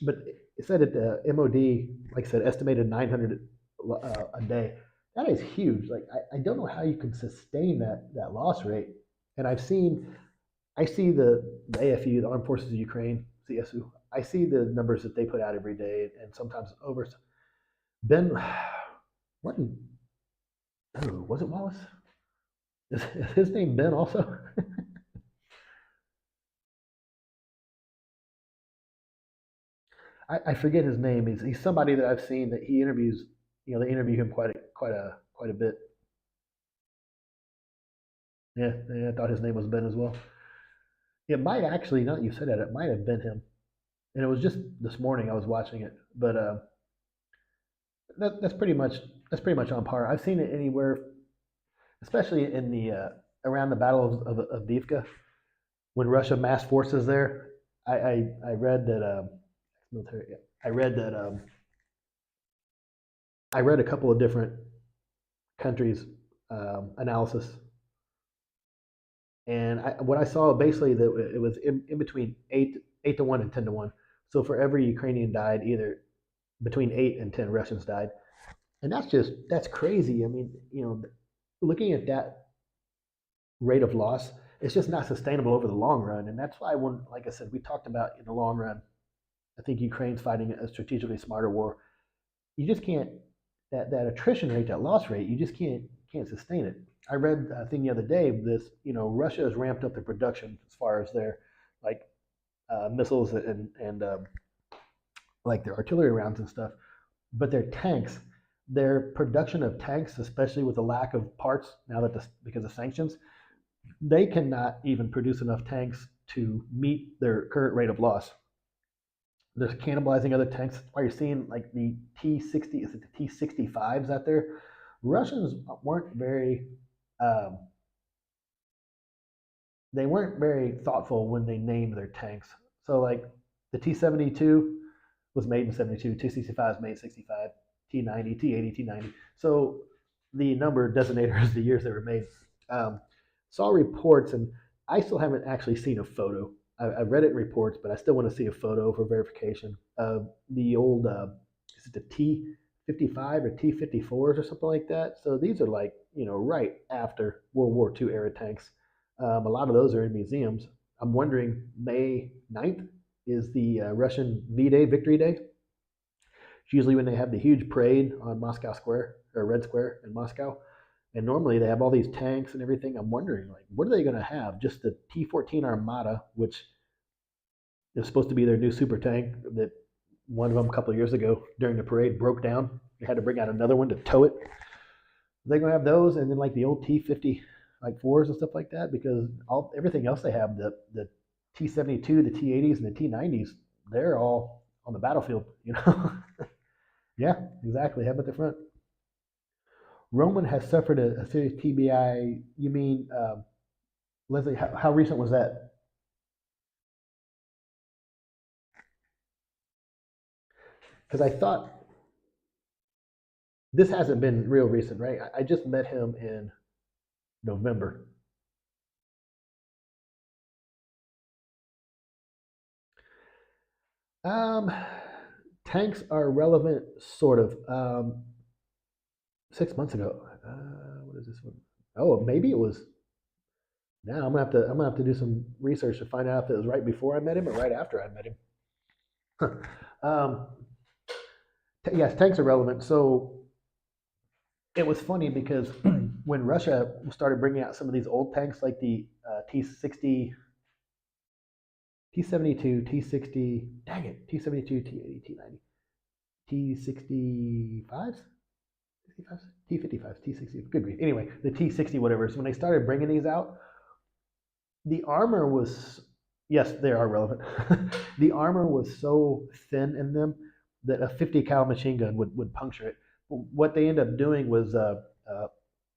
But it said that the MOD, like I said, estimated 900 a day. That is huge. Like I don't know how you can sustain that loss rate. And I see the AFU, the Armed Forces of Ukraine, CSU. I see the numbers that they put out every day, and sometimes over. Ben, what? Oh, was it Wallace? Is his name Ben also? I forget his name. He's somebody that I've seen that he interviews. You know, they interview him quite a bit. Yeah, I thought his name was Ben as well. It might actually, now that you said that, it might have been him. And it was just this morning I was watching it, but that's pretty much on par. I've seen it anywhere, especially in the around the Battle of Divka, when Russia massed forces there. I read that military. I read that I read a couple of different countries' analysis, and what I saw basically that it was in between 8 to 1 and 10 to 1. So for every Ukrainian died, either between 8 and 10 Russians died, and that's crazy. I mean, looking at that rate of loss, it's just not sustainable over the long run, and that's why like I said, we talked about in the long run. I think Ukraine's fighting a strategically smarter war. You just can't that attrition rate, that loss rate. You just can't sustain it. I read a thing the other day. Russia has ramped up their production as far as their like missiles and like their artillery rounds and stuff, but their production of tanks, especially with the lack of parts now because of sanctions, they cannot even produce enough tanks to meet their current rate of loss. They're cannibalizing other tanks. That's why you're seeing like the T-60, is it the T-65s out there? Russians weren't very they weren't very thoughtful when they named their tanks. So like the T-72 was made in 72, T-65 was made in 65, T-90, T-80, T-90. So the number designator is the years they were made. Um, saw reports, and I still haven't actually seen a photo. I've read it in reports, but I still want to see a photo for verification of the old, is it the T-55 or T-54s or something like that. So these are like, right after World War II era tanks. A lot of those are in museums. I'm wondering, May 9th is the Russian V-Day, Victory Day. It's usually when they have the huge parade on Moscow Square or Red Square in Moscow. And normally they have all these tanks and everything. I'm wondering, like, what are they going to have? Just the T-14 Armada, which is supposed to be their new super tank that one of them a couple of years ago during the parade broke down. They had to bring out another one to tow it. They're going to have those, and then like the old T-50 like fours and stuff like that, because everything else they have, the T-72, the T-80s, and the T-90s, they're all on the battlefield. Yeah, exactly. How about the front? Roman has suffered a serious TBI. You mean, Leslie? How recent was that? Because I thought this hasn't been real recent, right? I just met him in November. Um, tanks are relevant, sort of. 6 months ago. What is this one? Oh, maybe it was. Now I'm gonna have to do some research to find out if it was right before I met him or right after I met him. um, yes, tanks are relevant. So it was funny because when Russia started bringing out some of these old tanks, like the T-60, T-72, T-60, dang it, T-72, T-80, T-90, T-65s, T-55s, T-60, good grief. Anyway, the T-60 whatever. So when they started bringing these out, the armor was, yes, they are relevant. The armor was so thin in them that a 50 cal machine gun would puncture it. What they ended up doing was a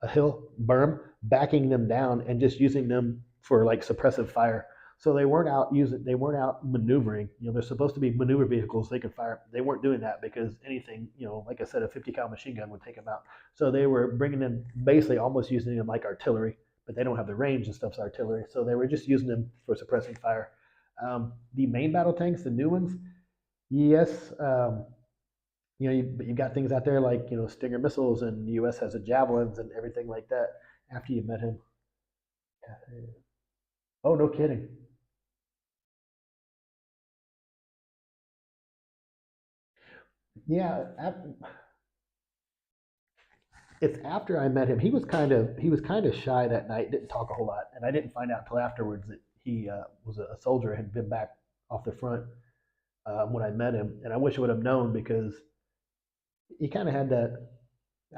hill berm, backing them down and just using them for like suppressive fire. So they weren't out maneuvering. They're supposed to be maneuver vehicles. They can fire. They weren't doing that because anything, like I said, a 50 cal machine gun would take them out. So they were bringing them, basically almost using them like artillery, but they don't have the range and stuff's artillery. So they were just using them for suppressing fire. The main battle tanks, the new ones, yes, you got things out there like Stinger missiles, and the U.S. has the javelins and everything like that. After you met him, oh, no kidding. Yeah, it's after I met him. He was kind of shy that night, didn't talk a whole lot, and I didn't find out until afterwards that he was a soldier, had been back off the front when I met him, and I wish I would have known because he kind of had that.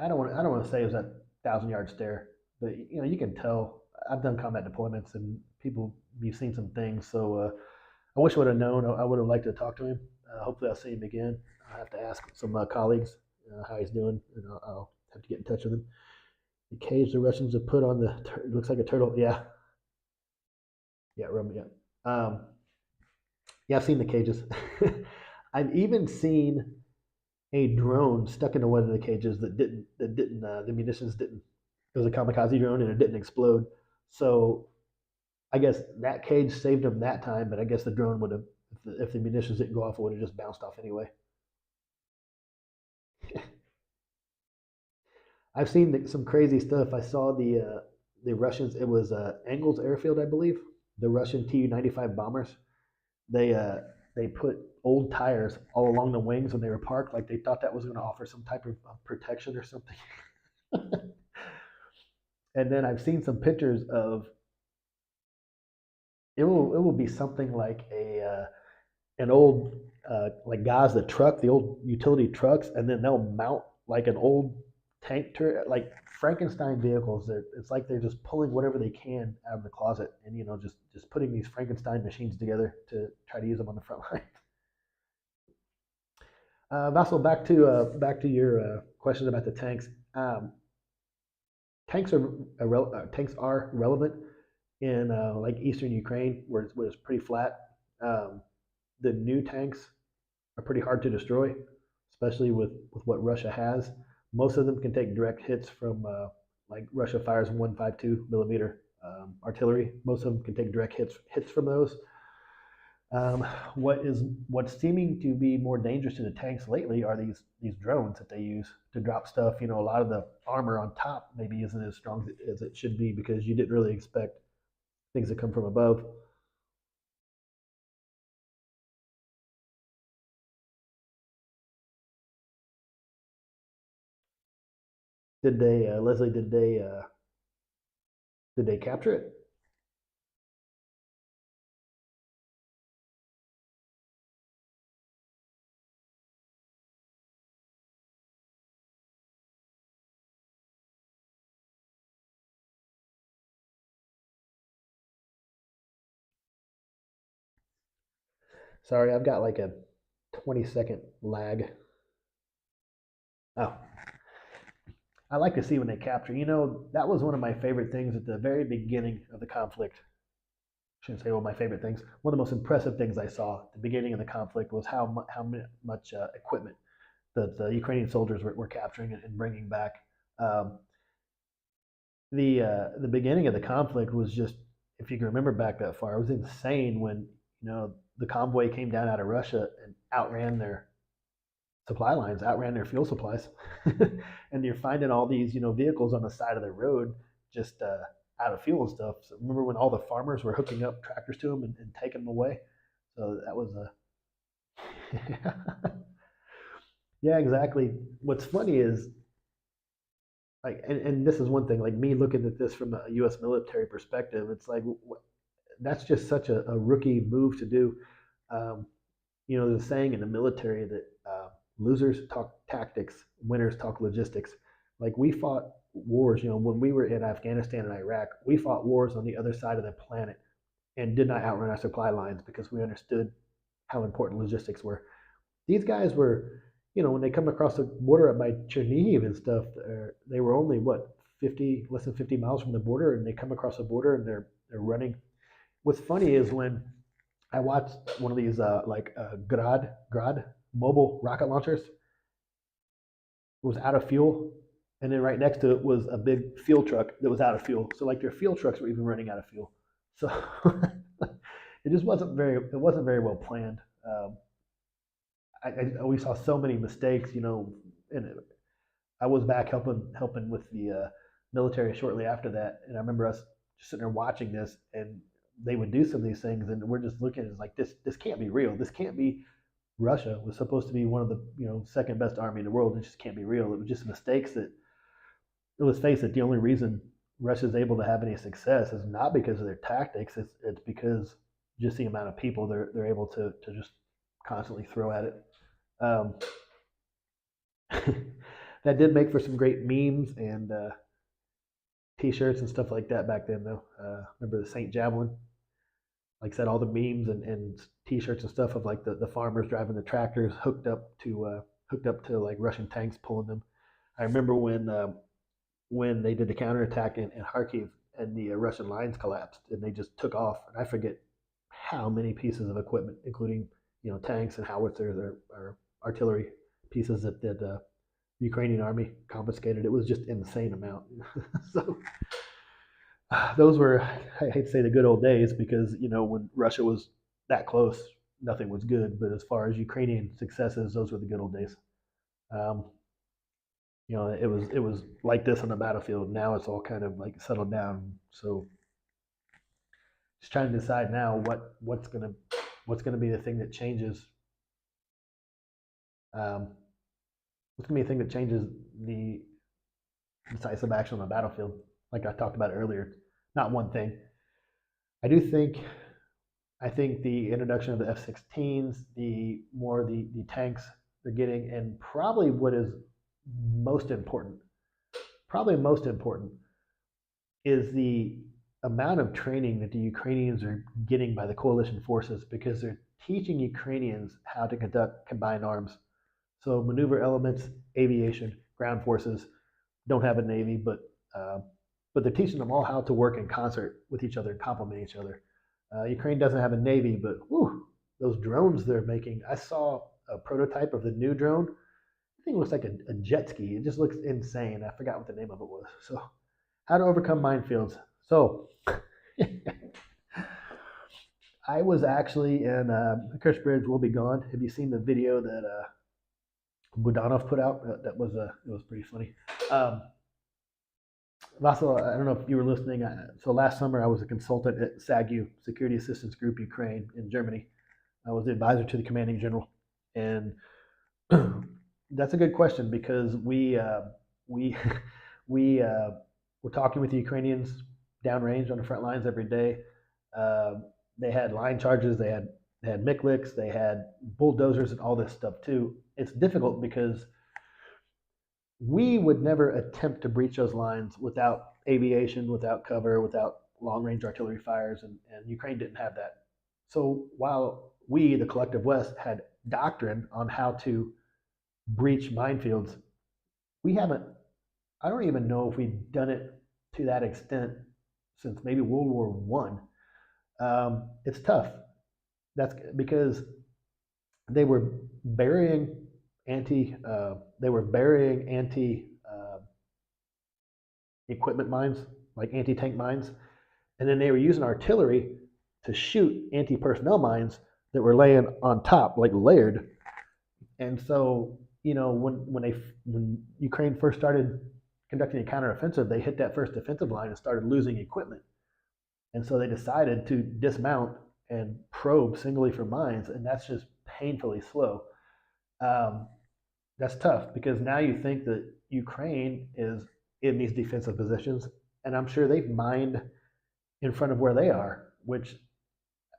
I don't want to say it was that 1,000 yard stare, but you can tell. I've done combat deployments, and people you've seen some things. So I wish I would have known. I would have liked to talk to him. Hopefully, I'll see him again. I'll have to ask some colleagues how he's doing, and I'll have to get in touch with him. The cage the Russians have put on it looks like a turtle. Yeah, yeah, Roman. Yeah, yeah. I've seen the cages. I've even seen a drone stuck into one of the cages that didn't the munitions didn't. It was a kamikaze drone and it didn't explode. So I guess that cage saved him that time, but I guess the drone would have, if the munitions didn't go off, it would have just bounced off anyway. I've seen some crazy stuff. I saw the Russians. It was Engels Airfield, I believe. The Russian Tu-95 bombers. They uh, they put old tires all along the wings when they were parked, like they thought that was going to offer some type of protection or something. And then I've seen some pictures of it will be something like an old like Gaza truck, the old utility trucks, and then they'll mount like an old tank turret, like Frankenstein vehicles. It's like they're just pulling whatever they can out of the closet, and just putting these Frankenstein machines together to try to use them on the front line. Vassal, back to your questions about the tanks. Um, tanks are relevant in like eastern Ukraine, where it's pretty flat. Um, the new tanks are pretty hard to destroy, especially with what Russia has. Most of them can take direct hits from like Russia fires 152 millimeter artillery. Most of them can take direct hits from those. Um, what's seeming to be more dangerous to the tanks lately are these drones that they use to drop stuff. You know, a lot of the armor on top maybe isn't as strong as it should be because you didn't really expect things that come from above. Did they, Leslie? Did they capture it? Sorry, I've got like a 20-second lag. Oh, I like to see when they capture. You know, that was one of my favorite things at the very beginning of the conflict. I shouldn't say one of my favorite things. One of the most impressive things I saw at the beginning of the conflict was how much equipment that the Ukrainian soldiers were capturing and bringing back. Um, the beginning of the conflict was just, if you can remember back that far, it was insane when the convoy came down out of Russia and outran their supply lines, outran their fuel supplies, and you're finding all these vehicles on the side of the road just out of fuel and stuff. So remember when all the farmers were hooking up tractors to them and taking them away? So that was a yeah, exactly. What's funny is like, and this is one thing, like me looking at this from a U.S. military perspective, it's like that's just such a rookie move to do. Um, there's a saying in the military that losers talk tactics, winners talk logistics. Like we fought wars, when we were in Afghanistan and Iraq, we fought wars on the other side of the planet and did not outrun our supply lines because we understood how important logistics were. These guys were, when they come across the border up by Chernihiv and stuff, they were only what 50, less than 50 miles from the border, and they come across the border and they're running. What's funny is when I watched one of these Grad mobile rocket launchers was out of fuel, and then right next to it was a big fuel truck that was out of fuel. So like their fuel trucks were even running out of fuel. So it just wasn't very well planned. We saw so many mistakes, and I was back helping with the military shortly after that, and I remember us just sitting there watching this, and they would do some of these things, and we're just looking at it like this can't be real. This can't be. Russia was supposed to be one of the second best army in the world. It just can't be real. It was just mistakes that. Let's face it. The only reason Russia's able to have any success is not because of their tactics. It's because just the amount of people they're able to just constantly throw at it. Um, that did make for some great memes and T-shirts and stuff like that back then, though. Remember the Saint Javelin? Like I said, all the memes and T-shirts and stuff of like the farmers driving the tractors hooked up to like Russian tanks pulling them. I remember when they did the counterattack in Kharkiv and the Russian lines collapsed and they just took off. And I forget how many pieces of equipment, including tanks and howitzers or artillery pieces that the Ukrainian army confiscated. It was just insane amount. So those were, I hate to say, the good old days because when Russia was that close, nothing was good. But as far as Ukrainian successes, those were the good old days. Um, it was like this on the battlefield. Now it's all kind of like settled down. So just trying to decide now what's gonna be the thing that changes. Um, what's gonna be the thing that changes the decisive action on the battlefield? Like I talked about earlier, not one thing. I do think I think the introduction of the F-16s, the tanks they're getting, and probably what is most important, probably most important, is the amount of training that the Ukrainians are getting by the coalition forces because they're teaching Ukrainians how to conduct combined arms. So maneuver elements, aviation, ground forces don't have a navy, but they're teaching them all how to work in concert with each other and complement each other. Ukraine doesn't have a navy, but whew, those drones they're making. I saw a prototype of the new drone. thing looks like a jet ski. It just looks insane. I forgot what the name of it was. So, how to overcome minefields. So, I was actually in Chris Bridge will be gone. Have you seen the video that Budanov put out? That was it was pretty funny. Vasil, I don't know if you were listening. So last summer I was a consultant at SAGU, Security Assistance Group Ukraine in Germany. I was the advisor to the commanding general, and that's a good question because we we were talking with the Ukrainians downrange on the front lines every day. Uh, they had line charges, they had Mikliks, they had bulldozers, and all this stuff too. It's difficult because we would never attempt to breach those lines without aviation, without cover, without long range artillery fires, and Ukraine didn't have that. So while we, the collective West, had doctrine on how to breach minefields, we haven't, I don't even know if we've done it to that extent since maybe World War One. It's tough. That's because they were burying anti equipment mines, like anti tank mines, and then they were using artillery to shoot anti personnel mines that were laying on top, like layered. And so, when Ukraine first started conducting a counteroffensive, they hit that first defensive line and started losing equipment. And so they decided to dismount and probe singly for mines, and that's just painfully slow. Um, that's tough because now you think that Ukraine is in these defensive positions, and I'm sure they've mined in front of where they are, which,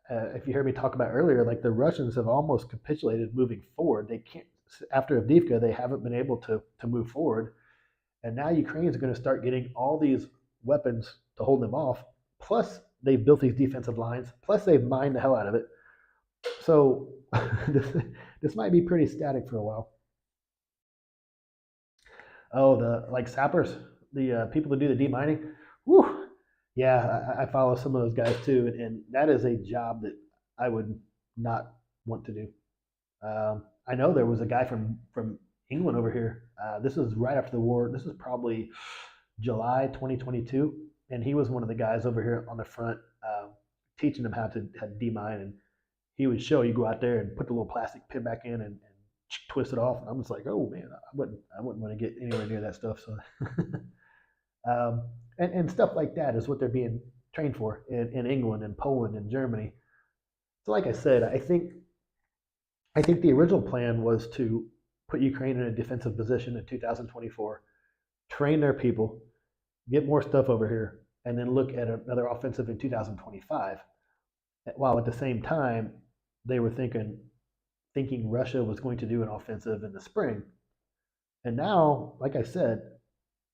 if you heard me talk about earlier, like the Russians have almost capitulated moving forward. They can't, after Avdiivka, they haven't been able to move forward. And now Ukraine's going to start getting all these weapons to hold them off. Plus, they've built these defensive lines. Plus, they've mined the hell out of it. So this might be pretty static for a while. Oh, the like sappers, the people that do the demining. Whew. Yeah, I follow some of those guys too, and that is a job that I would not want to do. I know there was a guy from England over here. This was right after the war. This is probably July 2022, and he was one of the guys over here on the front, teaching them how to demine. And he would show you go out there and put the little plastic pin back in and twist it off. And I'm just like, oh man, I wouldn't want to get anywhere near that stuff. So, and stuff like that is what they're being trained for in England and Poland and Germany. So, like I said, I think the original plan was to put Ukraine in a defensive position in 2024, train their people, get more stuff over here, and then look at another offensive in 2025. While at the same time, they were thinking Russia was going to do an offensive in the spring. And now, like I said,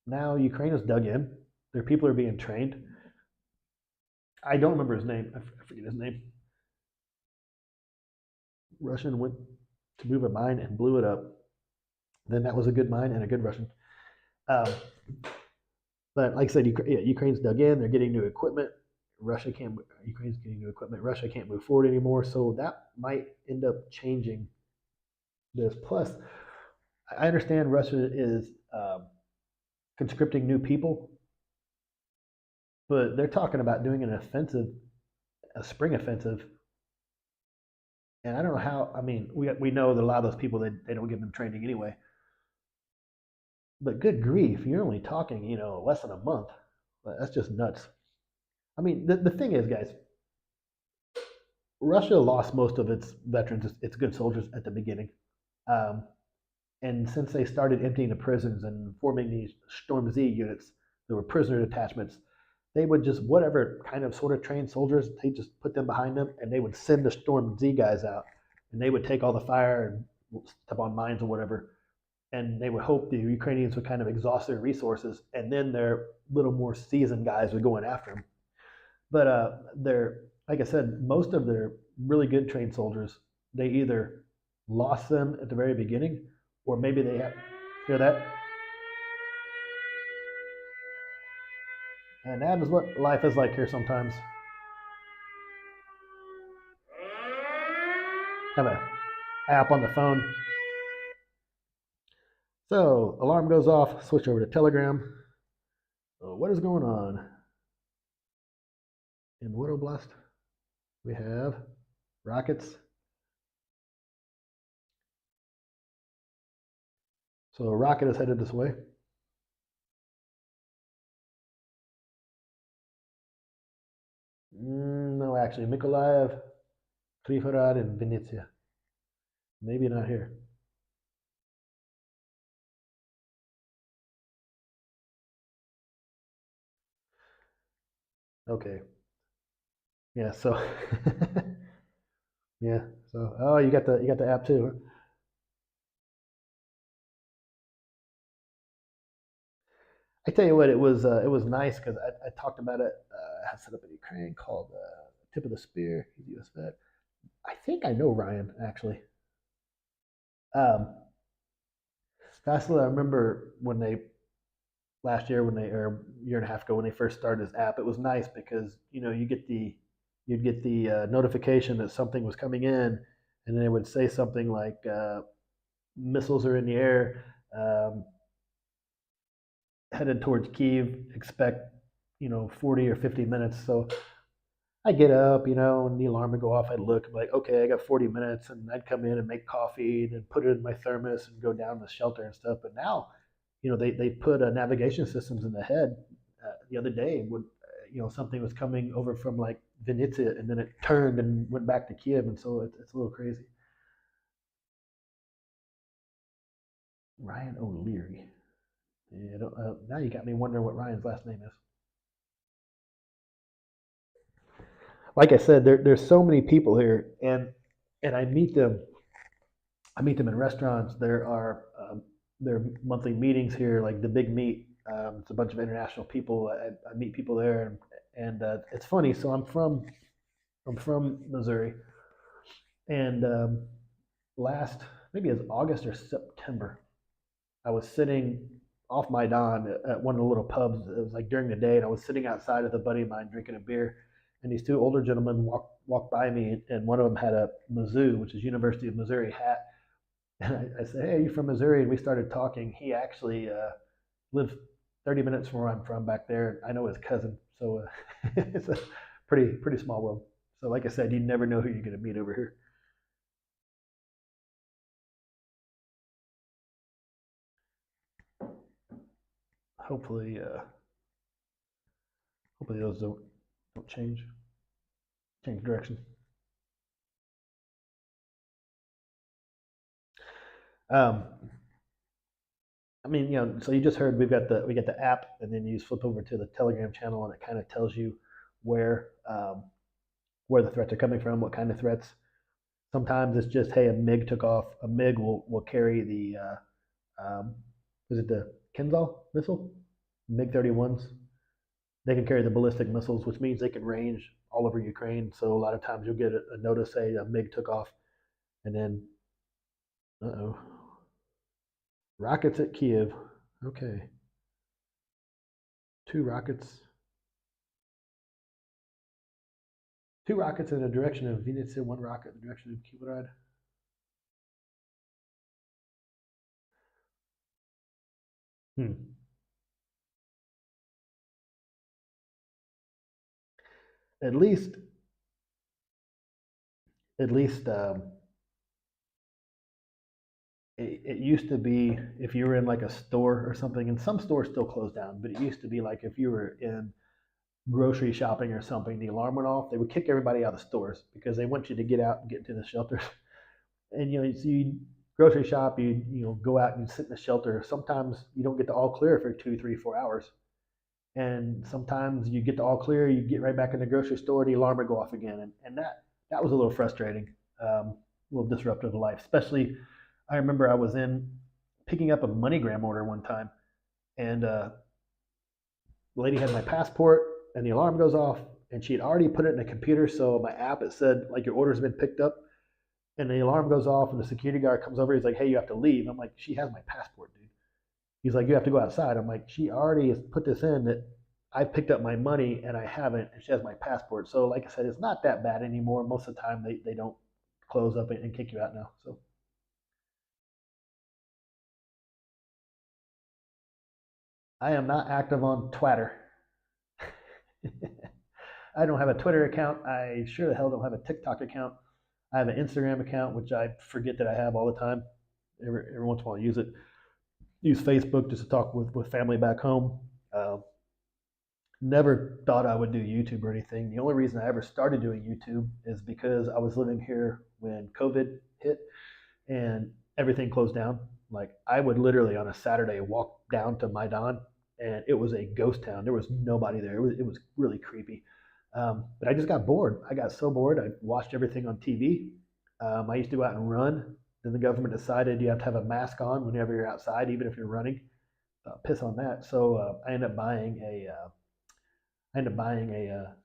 now Ukraine is dug in. Their people are being trained. I don't remember his name. I forget his name. Russian went to move a mine and blew it up. Then that was a good mine and a good Russian. Um, but like I said, Ukraine's dug in. They're getting new equipment. Ukraine's getting new equipment. Russia can't move forward anymore. So that might end up changing this. Plus, I understand Russia is conscripting new people, but they're talking about doing an offensive, a spring offensive. And I don't know how. I mean, we know that a lot of those people they don't give them training anyway. But good grief, you're only talking less than a month. That's just nuts. I mean, the thing is, guys, Russia lost most of its veterans, its good soldiers at the beginning. Um, and since they started emptying the prisons and forming these Storm Z units, there were prisoner detachments, they would just, whatever kind of sort of trained soldiers, they just put them behind them and they would send the Storm Z guys out and they would take all the fire and step on mines or whatever. And they would hope the Ukrainians would kind of exhaust their resources and then their little more seasoned guys would go in after them. But they're, like I said, most of their really good trained soldiers, they either lost them at the very beginning, or maybe they have, hear that? And that is what life is like here sometimes. Have an app on the phone. So alarm goes off, switch over to Telegram. What is going on? In what oblast? We have rockets. So a rocket is headed this way. No, actually, Mykolaiv, Pripyat, and Vinnytsia. Maybe not here. Okay. Yeah. So. Yeah. So. Oh, you got the app too. Huh? I tell you what, it was nice because I talked about it. I had set up in Ukraine called Tip of the Spear. He's a U.S. vet. I think I know Ryan actually. Um, Fastly, I remember when they last year when they or a year and a half ago when they first started this app. It was nice because you'd get the notification that something was coming in, and then it would say something like missiles are in the air, um, headed towards Kiev. Expect 40 or 50 minutes. So I get up, and the alarm would go off. I'd look, I'm like, okay, I got 40 minutes, and I'd come in and make coffee, and then put it in my thermos, and go down to the shelter and stuff. But now, they put navigation systems in the head. The other day, when something was coming over from like Vinnytsia, and then it turned and went back to Kiev, and so it's a little crazy. Ryan O'Leary. Yeah, now you got me wondering what Ryan's last name is. Like I said, there's so many people here, and I meet them. I meet them in restaurants. There are monthly meetings here, like the big meet. It's a bunch of international people. I meet people there, and it's funny. So I'm from Missouri, and last maybe it's August or September, I was sitting off my Don at one of the little pubs. It was like during the day, and I was sitting outside with a buddy of mine drinking a beer, and these two older gentlemen walked by me, and one of them had a Mizzou, which is University of Missouri hat, and I said, "Hey, are you from Missouri?" And we started talking. He actually lives 30 minutes from where I'm from back there. I know his cousin, so it's a pretty small world. So, like I said, you never know who you're going to meet over here. Hopefully, hopefully those don't change direction. Um, I mean, so you just heard we got the app, and then you just flip over to the Telegram channel, and it kind of tells you where where the threats are coming from, what kind of threats. Sometimes it's just, hey, a MiG took off. A MiG will carry the is it the Kinzhal missile, MiG 31s. They can carry the ballistic missiles, which means they can range all over Ukraine. So a lot of times you'll get a notice, say a MiG took off, and then oh, rockets at Kiev. Okay, two rockets Two rockets in the direction of Vinnytsia, one rocket in the direction of Kivarad. Hmm. At least, at least, it used to be if you were in like a store or something, and some stores still close down, but it used to be like if you were in grocery shopping or something, the alarm went off, they would kick everybody out of the stores because they want you to get out and get into the shelters. And so you grocery shop, you go out and you sit in the shelter. Sometimes you don't get the all clear for 2, 3, 4 hours, and sometimes you get the all clear, you get right back in the grocery store, the alarm would go off again, and that was a little frustrating, a little disruptive to life. Especially, I remember I was in picking up a MoneyGram order one time, and the lady had my passport, and the alarm goes off, and she had already put it in a computer, so my app it said like your order's been picked up, and the alarm goes off, and the security guard comes over, he's like, "Hey, you have to leave." I'm like, "She has my passport, dude." He's like, "You have to go outside." I'm like, "She already has put this in that I picked up my money and I haven't, and she has my passport." So, like I said, it's not that bad anymore. Most of the time, they don't close up and kick you out now. So, I am not active on Twitter. I don't have a Twitter account. I sure the hell don't have a TikTok account. I have an Instagram account, which I forget that I have all the time. Every once in a while, I use it. Use Facebook just to talk with family back home. Never thought I would do YouTube or anything. The only reason I ever started doing YouTube is because I was living here when COVID hit and everything closed down. Like I would literally on a Saturday walk down to Maidan and it was a ghost town. There was nobody there. It was really creepy. But I just got bored. I got so bored. I watched everything on TV. I used to go out and run. Then the government decided you have to have a mask on whenever you're outside, even if you're running. Piss on that. So I ended up buying a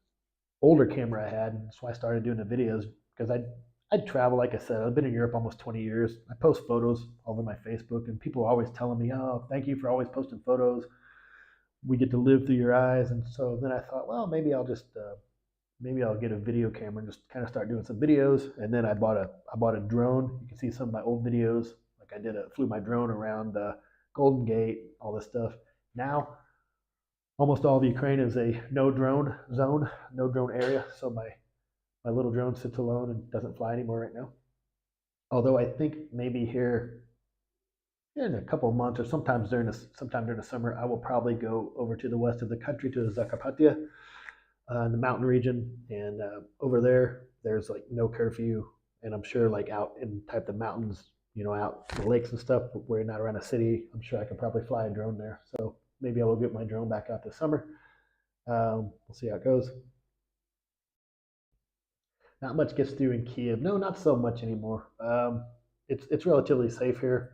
older camera I had. So I started doing the videos because I'd travel. Like I said, I've been in Europe almost 20 years. I post photos all over my Facebook, and people are always telling me, "Oh, thank you for always posting photos. We get to live through your eyes." And so then I thought, well, maybe I'll get a video camera and just kind of start doing some videos. And then I bought a drone. You can see some of my old videos. Like flew my drone around Golden Gate, all this stuff. Now almost all of Ukraine is a no drone zone, no drone area. So my little drone sits alone and doesn't fly anymore right now. Although I think maybe here in a couple of months or sometime during the summer, I will probably go over to the west of the country to Zakarpattia, in the mountain region, and over there's like no curfew, and I'm sure like out in type the mountains, out the lakes and stuff where you're not around a city, I'm sure I could probably fly a drone there. So maybe I will get my drone back out this summer. We'll see how it goes. Not much gets through in Kiev. No, not so much anymore. It's relatively safe here.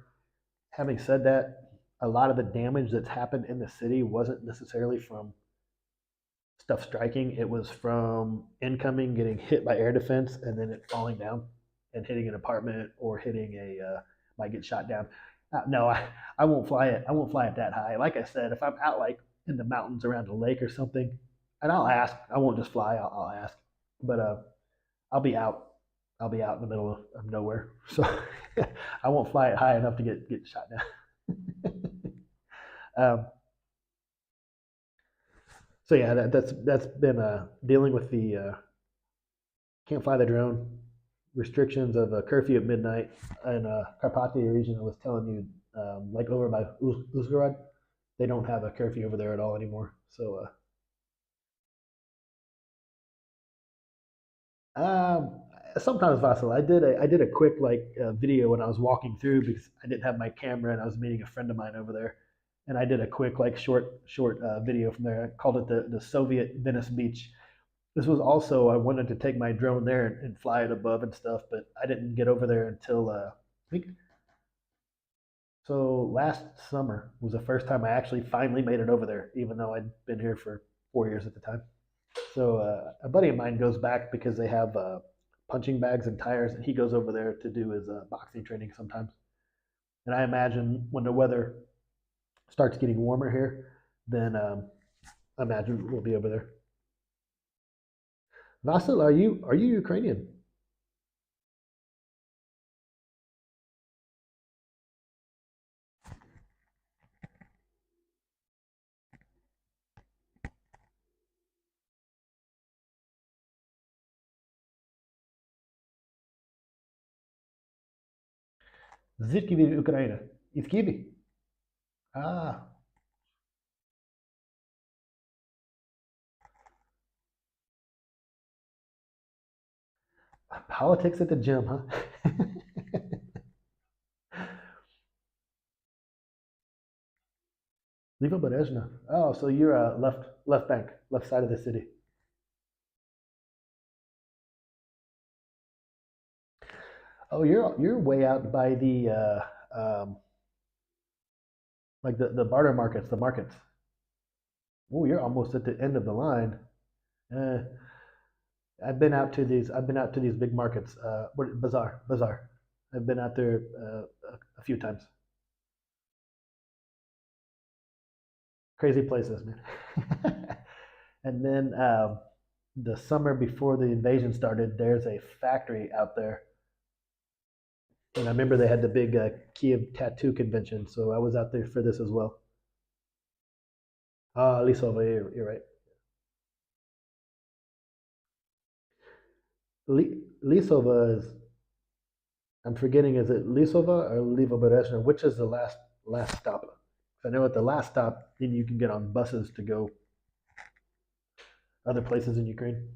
Having said that, a lot of the damage that's happened in the city wasn't necessarily from stuff striking. It was from incoming getting hit by air defense and then it falling down and hitting an apartment or hitting might get shot down. No, I won't fly it. I won't fly it that high. Like I said, if I'm out like in the mountains around a lake or something, and I'll ask. I won't just fly. I'll ask. But I'll be out. I'll be out in the middle of nowhere, so I won't fly it high enough to get shot down. um, so yeah, that's been dealing with the can't fly the drone restrictions of a curfew at midnight in Carpathia region. I was telling you, like over by Uzhgorod, they don't have a curfew over there at all anymore. So sometimes Vasil, I did a quick like video when I was walking through because I didn't have my camera and I was meeting a friend of mine over there, and I did a quick like short video from there. I called it the Soviet Venice Beach. This was also I wanted to take my drone there and fly it above and stuff, but I didn't get over there until I think so. Last summer was the first time I actually finally made it over there, even though I'd been here for 4 years at the time. So a buddy of mine goes back because they have punching bags and tires, and he goes over there to do his boxing training sometimes. And I imagine when the weather starts getting warmer here, then I imagine we'll be over there. Vasil, are you Ukrainian? Звідки ви Україна? Із Києва? Ah, politics at the gym, huh? Liva Berezhna. Oh, so you're left bank, left side of the city. Oh, you're way out by the like the barter markets, the markets. Oh, you're almost at the end of the line. Uh, I've been out to these big markets. Bazaar. I've been out there a few times. Crazy places, man. And then the summer before the invasion started, there's a factory out there, and I remember they had the big Kiev tattoo convention, so I was out there for this as well. Lisova, you're right. Lisova is, I'm forgetting, is it Lisova or Livoberezhna? Which is the last stop? I know at the last stop, then you can get on buses to go other places in Ukraine.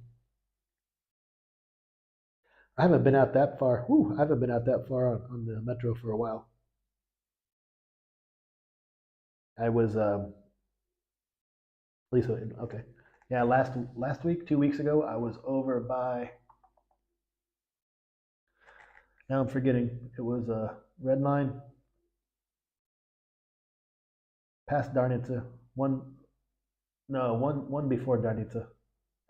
I haven't been out that far. Whew, I haven't been out that far on the metro for a while. I was Lisa. Okay, yeah. Last week, 2 weeks ago, I was over by. Now I'm forgetting. It was Red Line past Darnitsa. One no one before Darnitsa.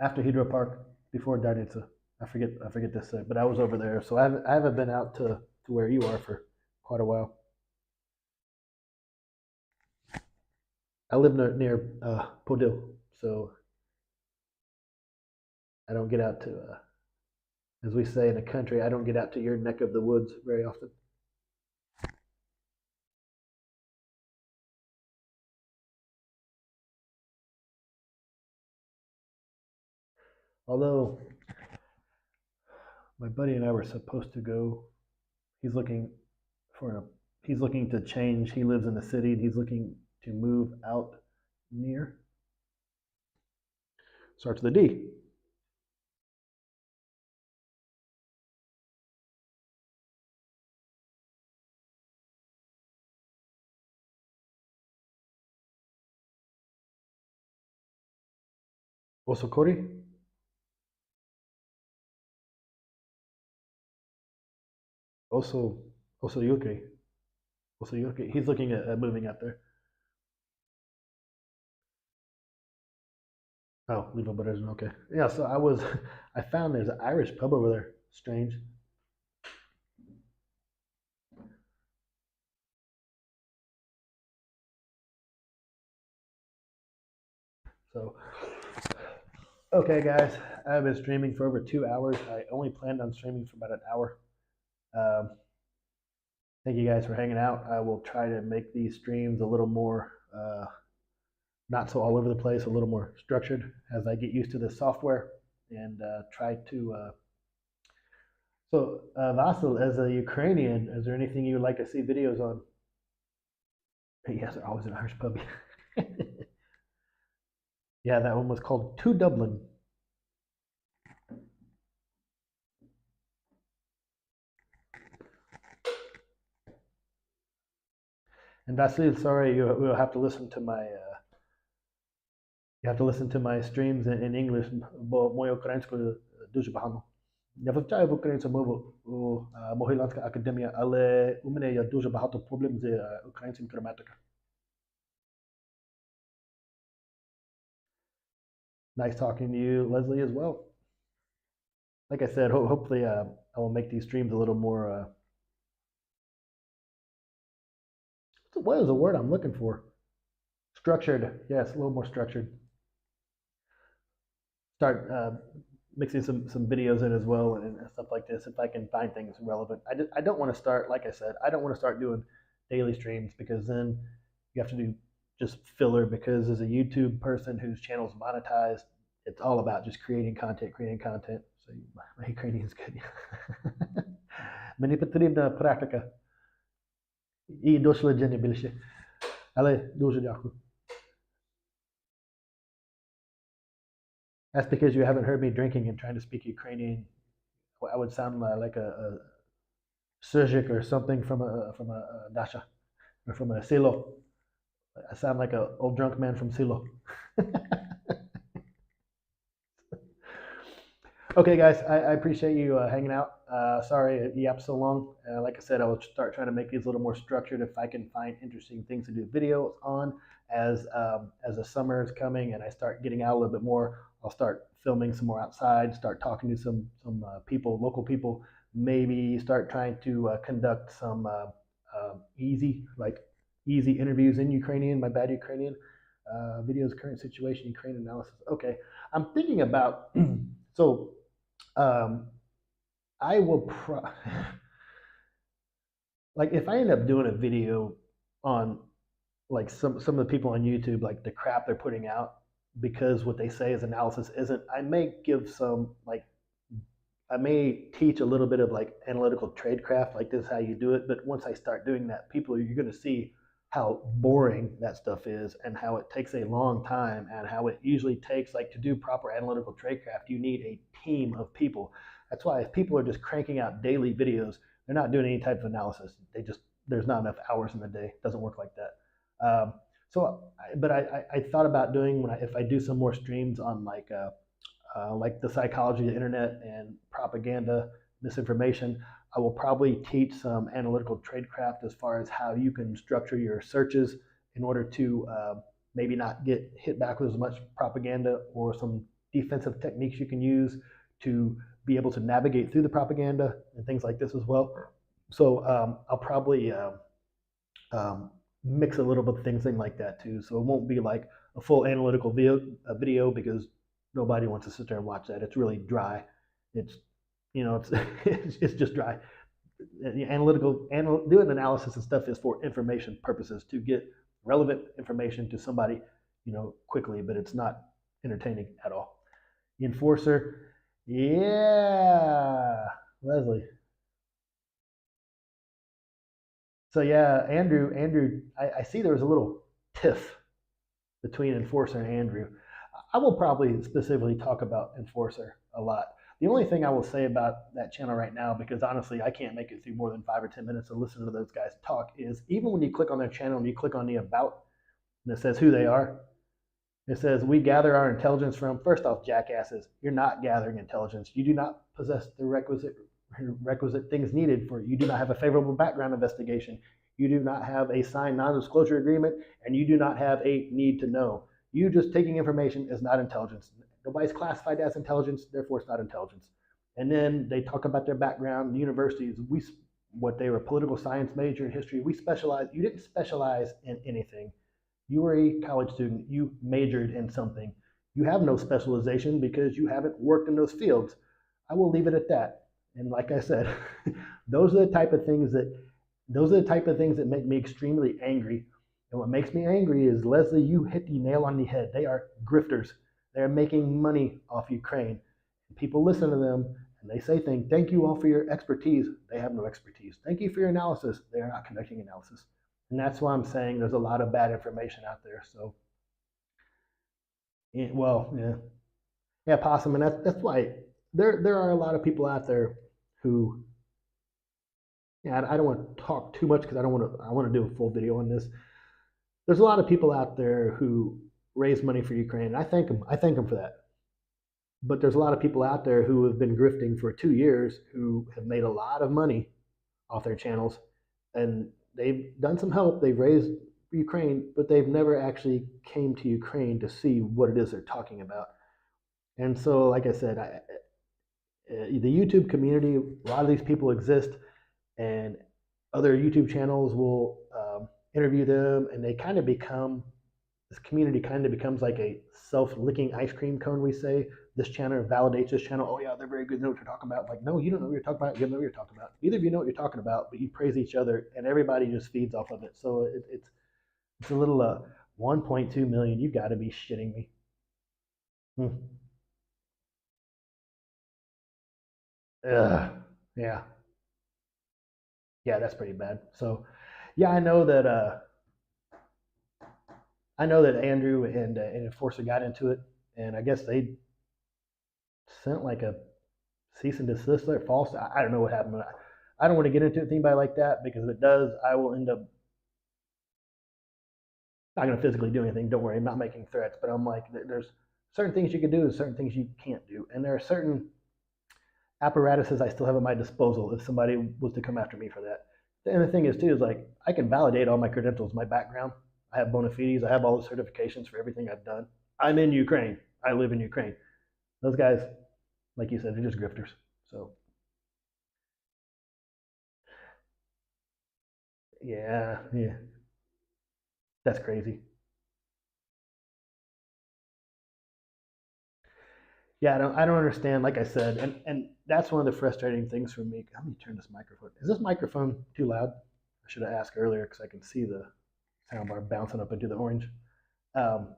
After Hydro Park, before Darnitsa. I forget this, but I was over there, so I haven't been out to where you are for quite a while. I live near Podil, so I don't get out to, as we say in the country, I don't get out to your neck of the woods very often. Although my buddy and I were supposed to go, he's looking for a, he's looking to change. He lives in the city and he's looking to move out near. Starts with a D. Osokori? Also, also Yukri. Also Yukri. He's looking at moving out there. Oh, Levo Butters. Okay. Yeah, so I found there's an Irish pub over there. Strange. So, okay, guys, I've been streaming for over 2 hours. I only planned on streaming for about an hour. Um, Thank you guys for hanging out. I will try to make these streams a little more, not so all over the place, a little more structured as I get used to the software and try to. Vasil, as a Ukrainian, is there anything you would like to see videos on? Yes, they're always an Irish pub. Yeah, that one was called To Dublin. And Vasil, sorry, you will have to listen to my. You have to listen to my streams in English, bo moje ukraińskie дуже погано. Я вивчаю в українську мову у Могилянська академія, але у мене є дуже багато проблем з українським граматикою. Nice talking to you, Leslie, as well. Like I said, hopefully I will make these streams a little more. What is the word I'm looking for? Structured. Yes, a little more structured. Start mixing some videos in as well and stuff like this if I can find things relevant. I don't want to start, like I said, I don't want to start doing daily streams because then you have to do just filler because as a YouTube person whose channel is monetized, it's all about just creating content, creating content. So my Ukrainian is good. Mені потрібна практика. І дослідження більше. Але дуже дякую. That's because you haven't heard me drinking and trying to speak Ukrainian. I would sound like a Suzik or something from a Dasha or from a Silo. I sound like an old drunk man from Silo. Okay, guys, I appreciate you hanging out. Sorry it yapped so long. Like I said, I will start trying to make these a little more structured if I can find interesting things to do videos on as the summer is coming and I start getting out a little bit more. I'll start filming some more outside, start talking to some people, local people. Maybe start trying to conduct some easy interviews in Ukrainian, my bad Ukrainian, videos, current situation, Ukraine analysis. Okay, I'm thinking about so um, I will like if I end up doing a video on like some of the people on YouTube, like the crap they're putting out, because what they say is analysis isn't. I may give some like I may teach a little bit of like analytical tradecraft, like this is how you do it. But once I start doing that, you're going to see how boring that stuff is and how it takes a long time and how it usually takes, like, to do proper analytical tradecraft, you need a team of people. That's why if people are just cranking out daily videos, they're not doing any type of analysis. There's not enough hours in the day. It doesn't work like that. But I thought about doing if I do some more streams on like the psychology of the internet and propaganda, misinformation. I will probably teach some analytical tradecraft as far as how you can structure your searches in order to maybe not get hit back with as much propaganda, or some defensive techniques you can use to be able to navigate through the propaganda and things like this as well. So I'll probably mix a little bit of things in like that too. So it won't be like a full analytical video because nobody wants to sit there and watch that. It's really dry. It's it's just dry. Doing analysis and stuff is for information purposes, to get relevant information to somebody, quickly, but it's not entertaining at all. The enforcer, yeah, Leslie. So yeah, Andrew, I see there was a little tiff between Enforcer and Andrew. I will probably specifically talk about Enforcer a lot. The only thing I will say about that channel right now, because honestly I can't make it through more than 5 or 10 minutes to listen to those guys talk, is even when you click on their channel and you click on the about, and it says who they are, it says we gather our intelligence from. First off, jackasses, you're not gathering intelligence. You do not possess the requisite things needed for. You do not have a favorable background investigation. You do not have a signed non-disclosure agreement, and you do not have a need to know. You just taking information is not intelligence. Nobody's classified as intelligence, therefore it's not intelligence. And then they talk about their background, universities. What they were, political science major in history. We specialize. You didn't specialize in anything. You were a college student. You majored in something. You have no specialization because you haven't worked in those fields. I will leave it at that. And like I said, those are the type of things that make me extremely angry. And what makes me angry is, Leslie, you hit the nail on the head. They are grifters. They're making money off Ukraine. People listen to them and they say things. Thank you all for your expertise. They have no expertise. Thank you for your analysis. They are not conducting analysis. And that's why I'm saying there's a lot of bad information out there. So, yeah, Possum, and that's why there are a lot of people out there who, yeah, I don't want to talk too much because I want to do a full video on this. There's a lot of people out there who raise money for Ukraine, and I thank them for that. But there's a lot of people out there who have been grifting for 2 years, who have made a lot of money off their channels, and they've done some help. They've raised Ukraine, but they've never actually came to Ukraine to see what it is they're talking about. And so, like I said, the YouTube community, a lot of these people exist, and other YouTube channels will interview them, and this community kind of becomes like a self-licking ice cream cone. We say this channel validates this channel. Oh yeah, they're very good. They know what you're talking about. Like, no, you don't know what you're talking about. You don't know what you're talking about. Either of you know what you're talking about, but you praise each other, and everybody just feeds off of it. So it's a little 1.2 million. You've got to be shitting me. Yeah, yeah, that's pretty bad. So, yeah, I know that Andrew and Enforcer got into it, and I guess they sent like a cease and desist or false. I don't know what happened. I don't want to get into it with anybody like that, because if it does, I will end up not going to physically do anything. Don't worry, I'm not making threats, but I'm like, there's certain things you can do and certain things you can't do, and there are certain apparatuses I still have at my disposal if somebody was to come after me for that. And the thing is too is, like, I can validate all my credentials, my background. I have bona fides. I have all the certifications for everything I've done. I'm in Ukraine. I live in Ukraine. Those guys, like you said, they're just grifters. So yeah, that's crazy. Yeah, I don't understand. Like I said, and that's one of the frustrating things for me. Let me turn this microphone. Is this microphone too loud? I should have asked earlier because I can see the soundbar bouncing up into the orange. Um,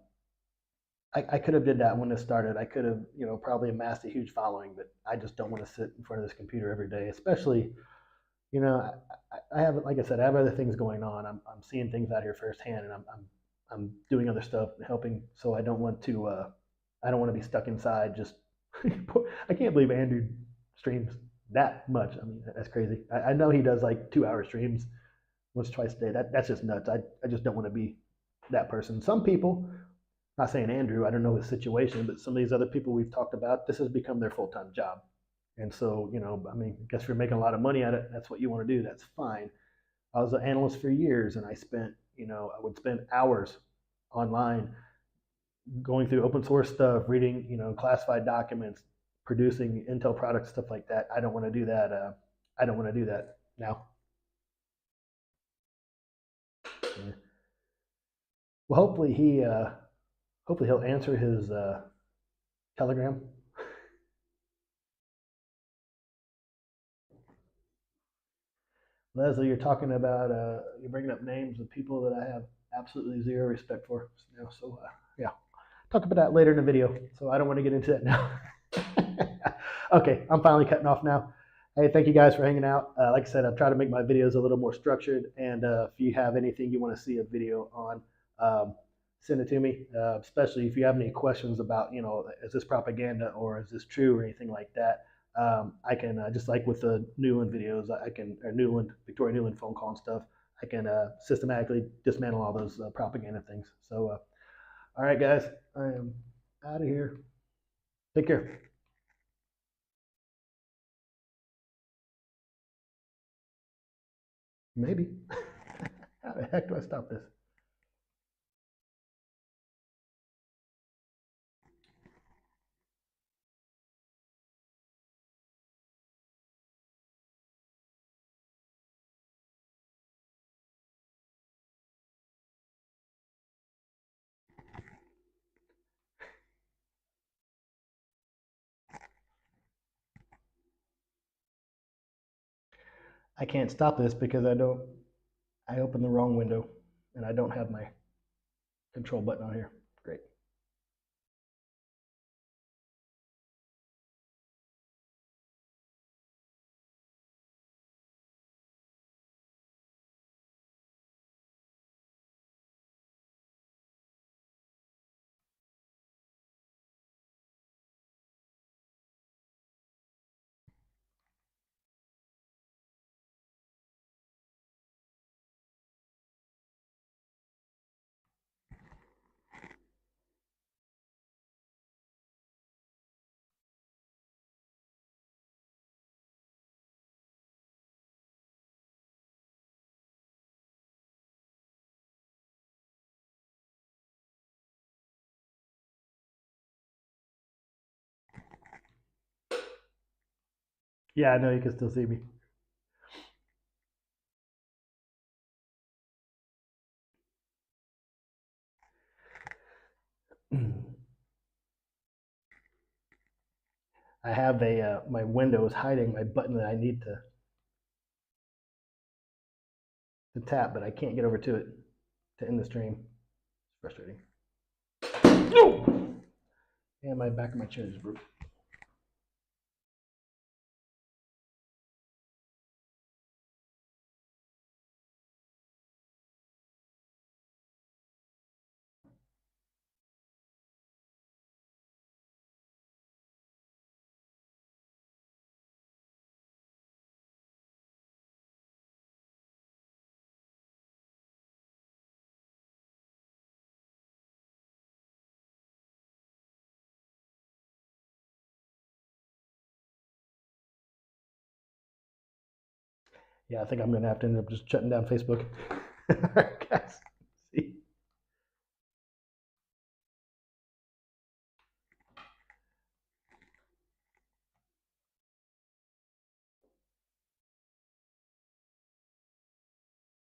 I could have did that when this started. I could have, probably amassed a huge following, but I just don't want to sit in front of this computer every day, especially, I have, like I said, I have other things going on. I'm seeing things out here firsthand, and I'm doing other stuff, helping. So I don't want to be stuck inside. Just, I can't believe Andrew streams that much. I mean, that's crazy. I know he does like 2 hour streams once, twice a day. That's just nuts. I just don't want to be that person. Some people, not saying Andrew, I don't know his situation, but some of these other people we've talked about, this has become their full time job. And so, I mean, I guess if you're making a lot of money at it, that's what you want to do. That's fine. I was an analyst for years, and I would spend hours online going through open source stuff, reading, classified documents, producing Intel products, stuff like that. I don't want to do that. I don't want to do that now. Yeah. Well, hopefully he'll answer his Telegram. Leslie, you're talking about you're bringing up names of people that I have absolutely zero respect for. Yeah, talk about that later in the video. So I don't want to get into that now. Okay, I'm finally cutting off now. Hey, thank you guys for hanging out. Like I said, I've tried to make my videos a little more structured, and if you have anything you want to see a video on, send it to me. Especially if you have any questions about, is this propaganda or is this true or anything like that. I can just like with the Newland videos, Victoria Newland phone call and stuff. I can systematically dismantle all those propaganda things. So, all right, guys, I am out of here. Take care. Maybe. How the heck do I stop this? I can't stop this because I opened the wrong window and I don't have my control button on here. Great. Yeah, I know you can still see me. I have my window is hiding my button that I need to tap, but I can't get over to it to end the stream. It's frustrating. No! And my back of my chair just broke. Yeah, I think I'm gonna have to end up just shutting down Facebook. All right, guys.